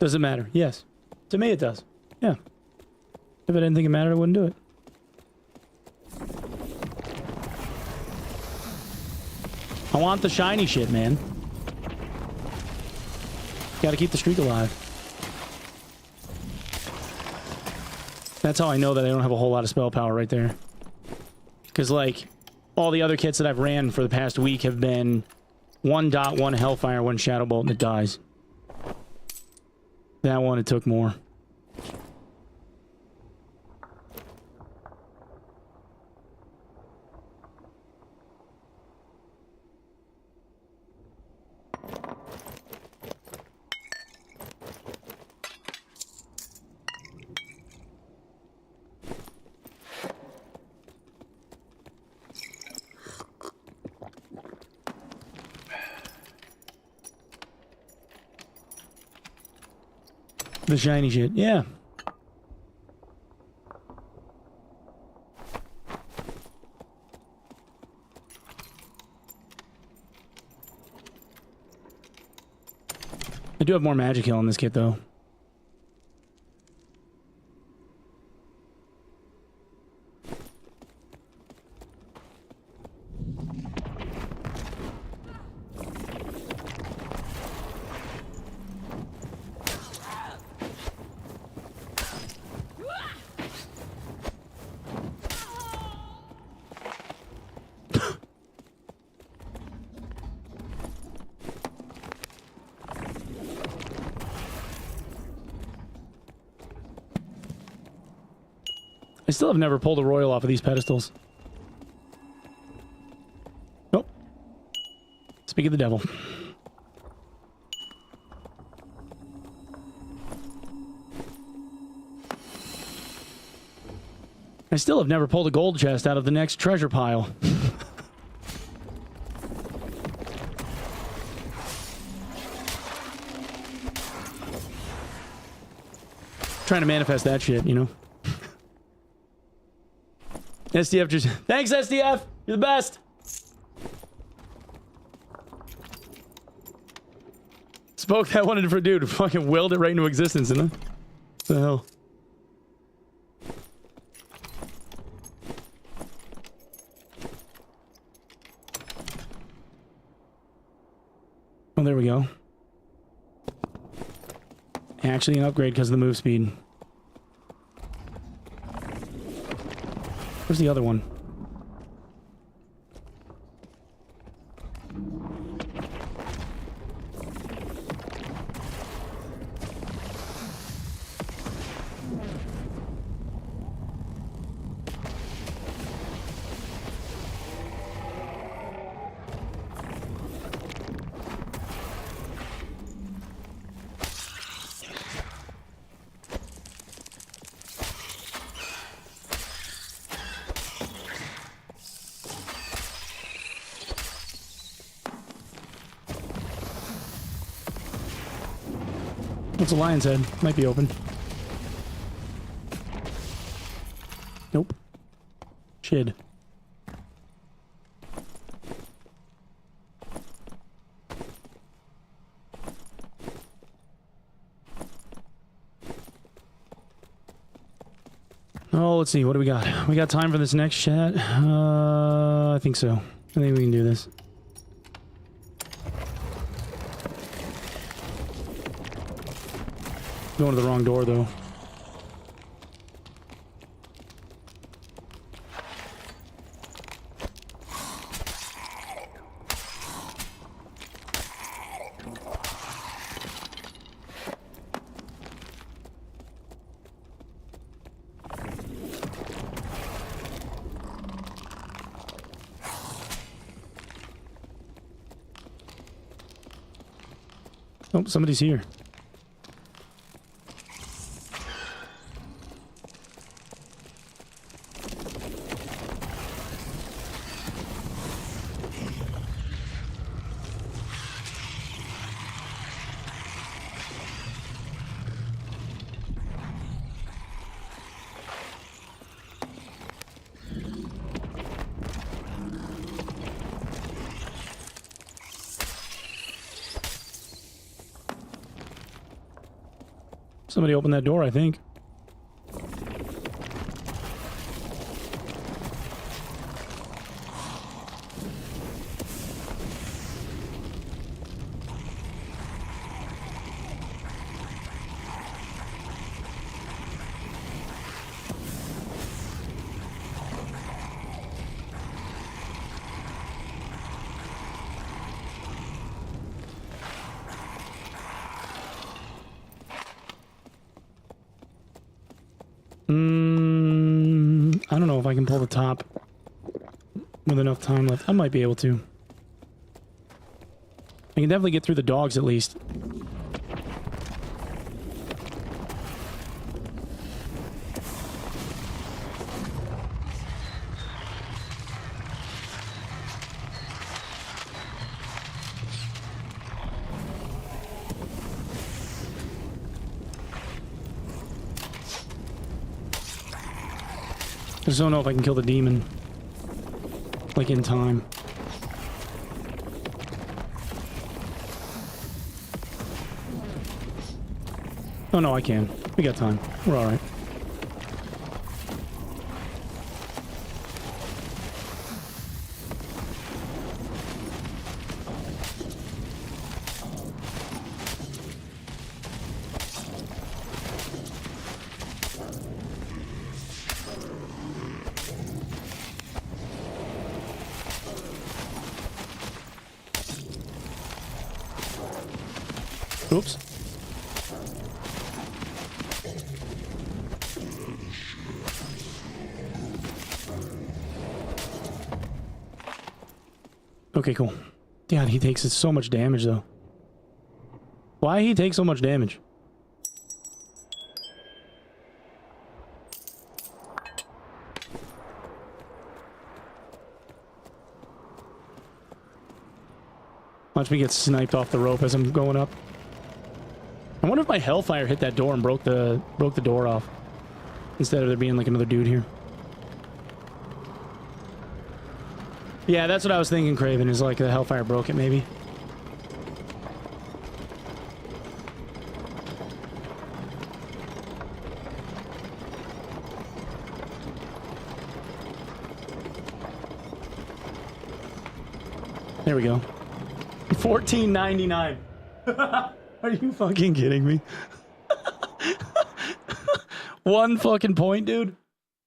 Does it matter? Yes. To me, it does. Yeah. If I didn't think it mattered, I wouldn't do it. I want the shiny shit, man. Gotta keep the streak alive. That's how I know that I don't have a whole lot of spell power right there. Because, like, all the other kits that I've ran for the past week have been 1 dot, 1 Hellfire, 1 Shadow Bolt, and it dies. That one, it took more. The shiny shit, yeah. I do have more magic heal on this kit, though. I still have never pulled a royal off of these pedestals. Nope. Speak of the devil. I still have never pulled a gold chest out of the next treasure pile. Trying to manifest that shit, you know? SDF just... Thanks, SDF! You're the best! Spoke that one in for a dude. Fucking willed it right into existence, didn't I? What the hell? Oh, there we go. Actually an upgrade because of the move speed. Where's the other one? What's a lion's head? Might be open. Nope. Shid. Oh, let's see. What do we got? We got time for this next chat? I think so. I think we can do this. Going to the wrong door, though. Oh, somebody's here. Somebody opened that door, I think. I don't know if I can pull the top with enough time left. I might be able to. I can definitely get through the dogs at least. I just don't know if I can kill the demon, like, in time. Oh no, I can. We got time. We're alright. Oops. Okay, cool. God, he takes so much damage, though. Why he take so much damage? Watch me get sniped off the rope as I'm going up. I wonder if my hellfire hit that door and broke the door off, instead of there being like another dude here. Yeah, that's what I was thinking, Craven, is like the hellfire broke it, maybe. There we go. $14.99. Are you fucking kidding me? One fucking point, dude.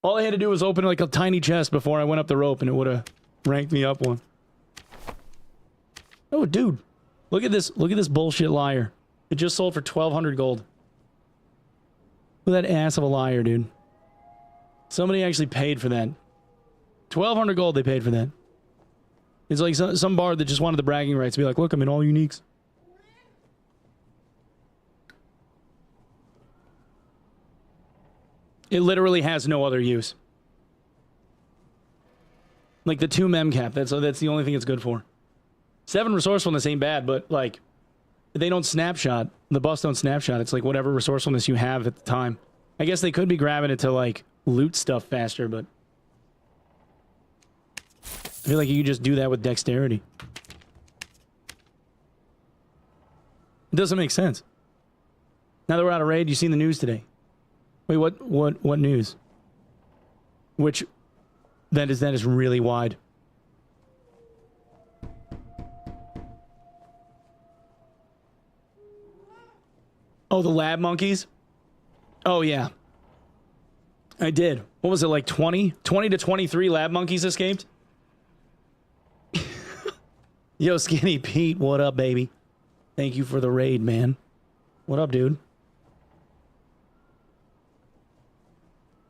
All I had to do was open like a tiny chest before I went up the rope and it would have ranked me up one. Oh, dude. Look at this. Look at this bullshit liar. It just sold for 1,200 gold. Look at that ass of a liar, dude. Somebody actually paid for that. 1,200 gold they paid for that. It's like some bard that just wanted the bragging rights to be like, look, I'm in all uniques. It literally has no other use. Like the 2 mem cap, that's the only thing it's good for. 7 resourcefulness ain't bad, but like they don't snapshot. The buffs don't snapshot. It's like whatever resourcefulness you have at the time. I guess they could be grabbing it to like loot stuff faster, but I feel like you could just do that with dexterity. It doesn't make sense. Now that we're out of raid, you seen the news today? Wait, what news? Which that is really wide. Oh, the lab monkeys? Oh yeah. I did. What was it, like 20? 20 to 23 lab monkeys escaped? Yo, Skinny Pete, what up, baby? Thank you for the raid, man. What up, dude?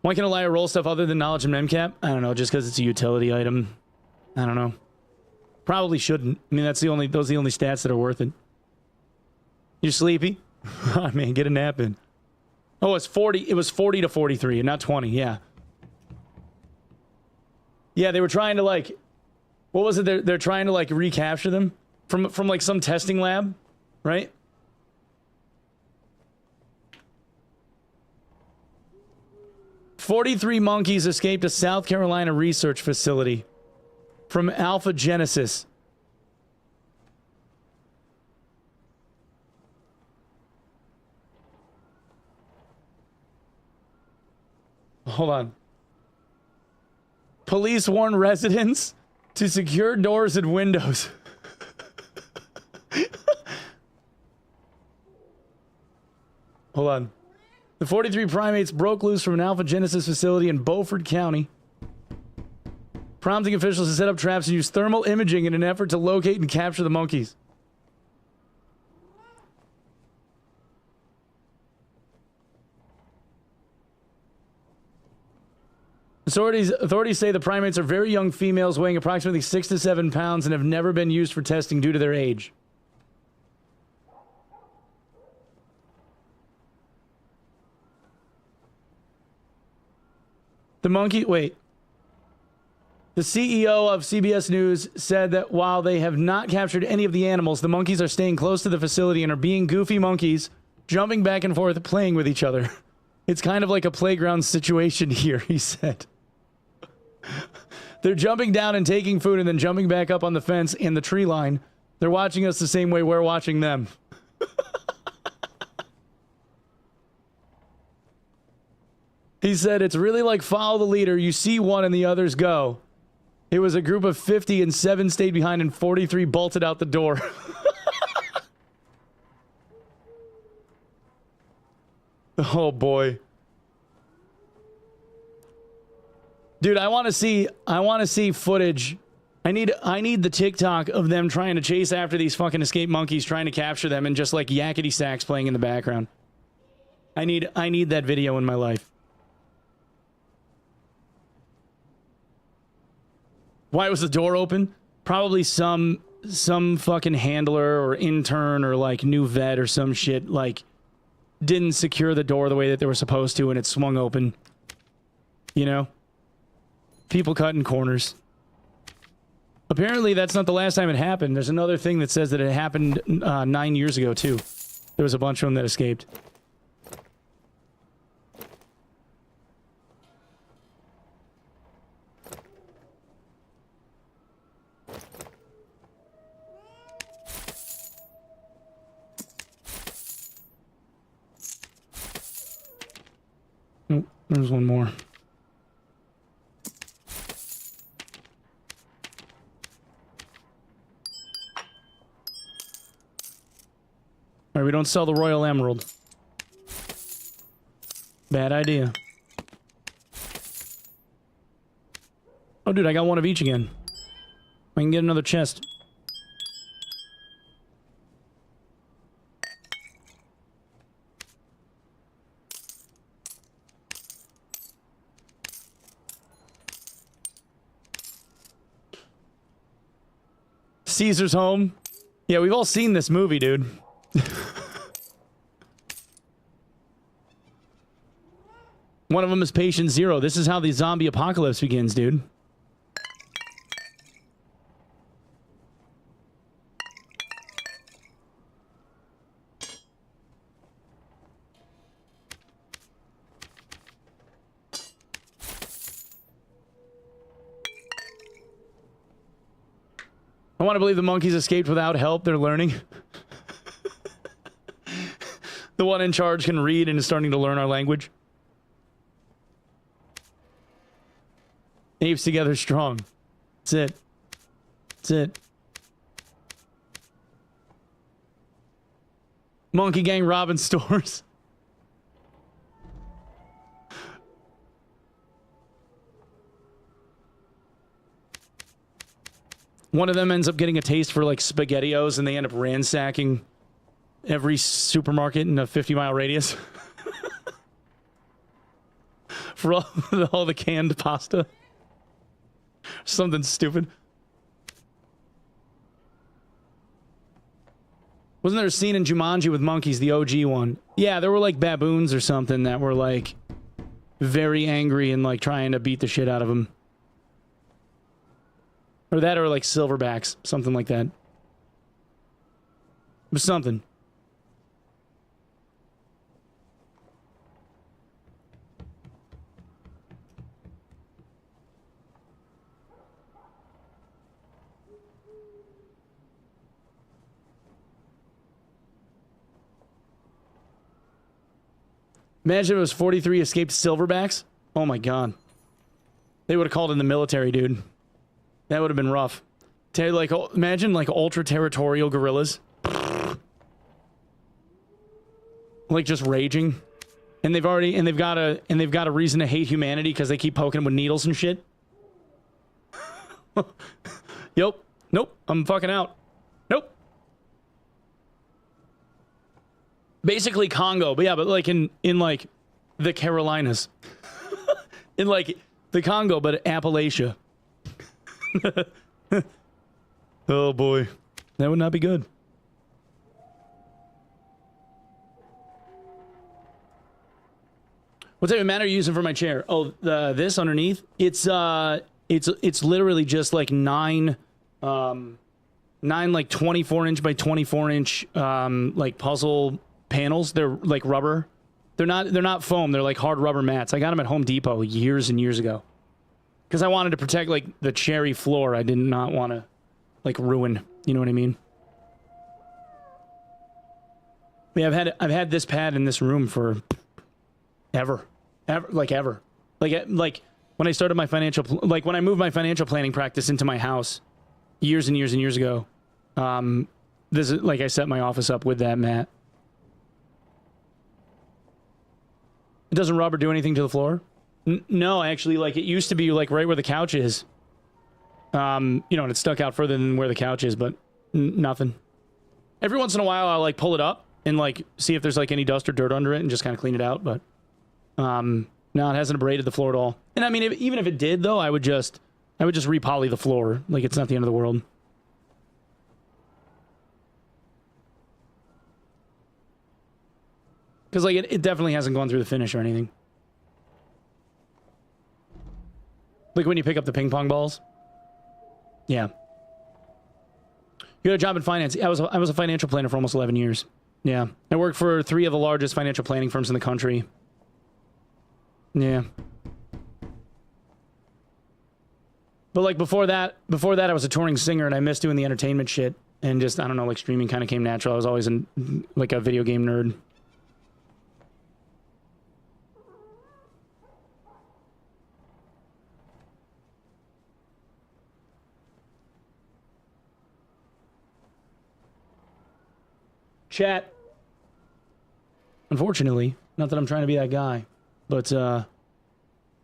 Why can a liar roll stuff other than knowledge and memcap? I don't know, just because it's a utility item. I don't know. Probably shouldn't. I mean, those are the only stats that are worth it. You sleepy? Oh, man, get a nap in. Oh, it's 40. It was 40 to 43, and not 20. Yeah. Yeah, they were trying to like, what was it? They're trying to like recapture them from like some testing lab, right? "43 monkeys escaped a South Carolina research facility from Alpha Genesis." Hold on. Police warn residents to secure doors and windows. Hold on. The 43 primates broke loose from an Alpha Genesis facility in Beaufort County, prompting officials to set up traps and use thermal imaging in an effort to locate and capture the monkeys. Authorities say the primates are very young females weighing approximately 6 to 7 pounds and have never been used for testing due to their age. The CEO of CBS News said that while they have not captured any of the animals, the monkeys are staying close to the facility and are being goofy monkeys, jumping back and forth, playing with each other. It's kind of like a playground situation here, he said. They're jumping down and taking food and then jumping back up on the fence and the tree line. They're watching us the same way we're watching them. He said, it's really like follow the leader. You see one and the others go. It was a group of 50 and 7 stayed behind and 43 bolted out the door. Oh boy. Dude, I want to see footage. I need the TikTok of them trying to chase after these fucking escaped monkeys, trying to capture them, and just like yakety sax playing in the background. I need that video in my life. Why was the door open? Probably some fucking handler or intern or like new vet or some shit like didn't secure the door the way that they were supposed to and it swung open. You know? People cutting corners. Apparently that's not the last time it happened. There's another thing that says that it happened 9 years ago too. There was a bunch of them that escaped. Oh, there's one more. All right, we don't sell the Royal Emerald. Bad idea. Oh, dude, I got one of each again. I can get another chest. Caesar's Home. Yeah, we've all seen this movie, dude. One of them is Patient Zero. This is how the zombie apocalypse begins, dude. I want to believe the monkeys escaped without help. They're learning. The one in charge can read and is starting to learn our language. Apes together strong. That's it. That's it. Monkey gang robbing stores. One of them ends up getting a taste for like SpaghettiOs and they end up ransacking every supermarket in a 50-mile radius. For all the canned pasta. Something stupid. Wasn't there a scene in Jumanji with monkeys, the OG one? Yeah, there were like baboons or something that were like very angry and like trying to beat the shit out of them. Or that or like silverbacks, something like that. It was something. Imagine if it was 43 escaped silverbacks. Oh my god. They would have called in the military, dude. That would have been rough. Like, imagine like ultra territorial gorillas. Like just raging. And they've got a reason to hate humanity because they keep poking them with needles and shit. Yup. Nope. I'm fucking out. Nope. Basically Congo, but yeah, but like in like the Carolinas. In like the Congo, but Appalachia. Oh boy. That would not be good. What type of mat are you using for my chair? Oh, this underneath? It's literally just like nine like 24-inch by 24-inch like puzzle panels. They're like rubber. They're not foam. They're like hard rubber mats. I got them at Home Depot years and years ago. Because I wanted to protect like the cherry floor. I did not want to like ruin. You know what I mean? Yeah, I've had this pad in this room for ever. Like when I started my like when I moved my financial planning practice into my house years and years and years ago, this is like I set my office up with that mat. Doesn't rubber do anything to the floor? No, actually, like it used to be like right where the couch is. You know, and it stuck out further than where the couch is, but nothing. Every once in a while, I'll like pull it up and like see if there's like any dust or dirt under it and just kind of clean it out, but no, it hasn't abraded the floor at all. And I mean, even if it did, though, I would just repoly the floor. Like, it's not the end of the world. Because, like, it definitely hasn't gone through the finish or anything. Like when you pick up the ping pong balls. Yeah. You got a job in finance. I was a financial planner for almost 11 years. Yeah. I worked for 3 of the largest financial planning firms in the country. Yeah. But like before that I was a touring singer and I missed doing the entertainment shit and just, I don't know, like streaming kind of came natural. I was always like a video game nerd. Chat. Unfortunately, not that I'm trying to be that guy, but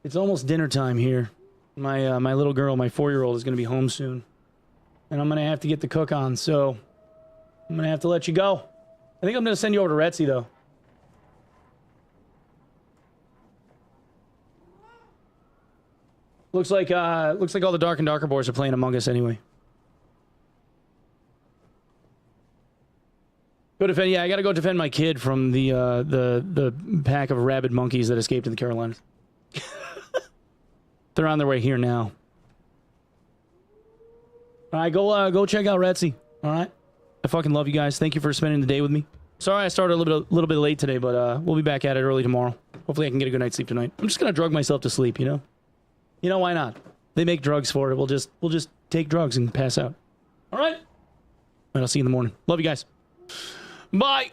it's almost dinner time here. My little girl, my 4-year-old, is going to be home soon. And I'm going to have to get the cook on, so I'm going to have to let you go. I think I'm going to send you over to Retsy, though. Looks like all the Dark and Darker boys are playing Among Us anyway. Go defend. Yeah, I got to go defend my kid from the pack of rabid monkeys that escaped in the Carolinas. They're on their way here now. All right, go check out Retsy. All right, I fucking love you guys. Thank you for spending the day with me. Sorry I started a little bit late today, but we'll be back at it early tomorrow. Hopefully I can get a good night's sleep tonight. I'm just gonna drug myself to sleep. You know why not? They make drugs for it. We'll just take drugs and pass out. All right. All right, I'll see you in the morning. Love you guys. Bye.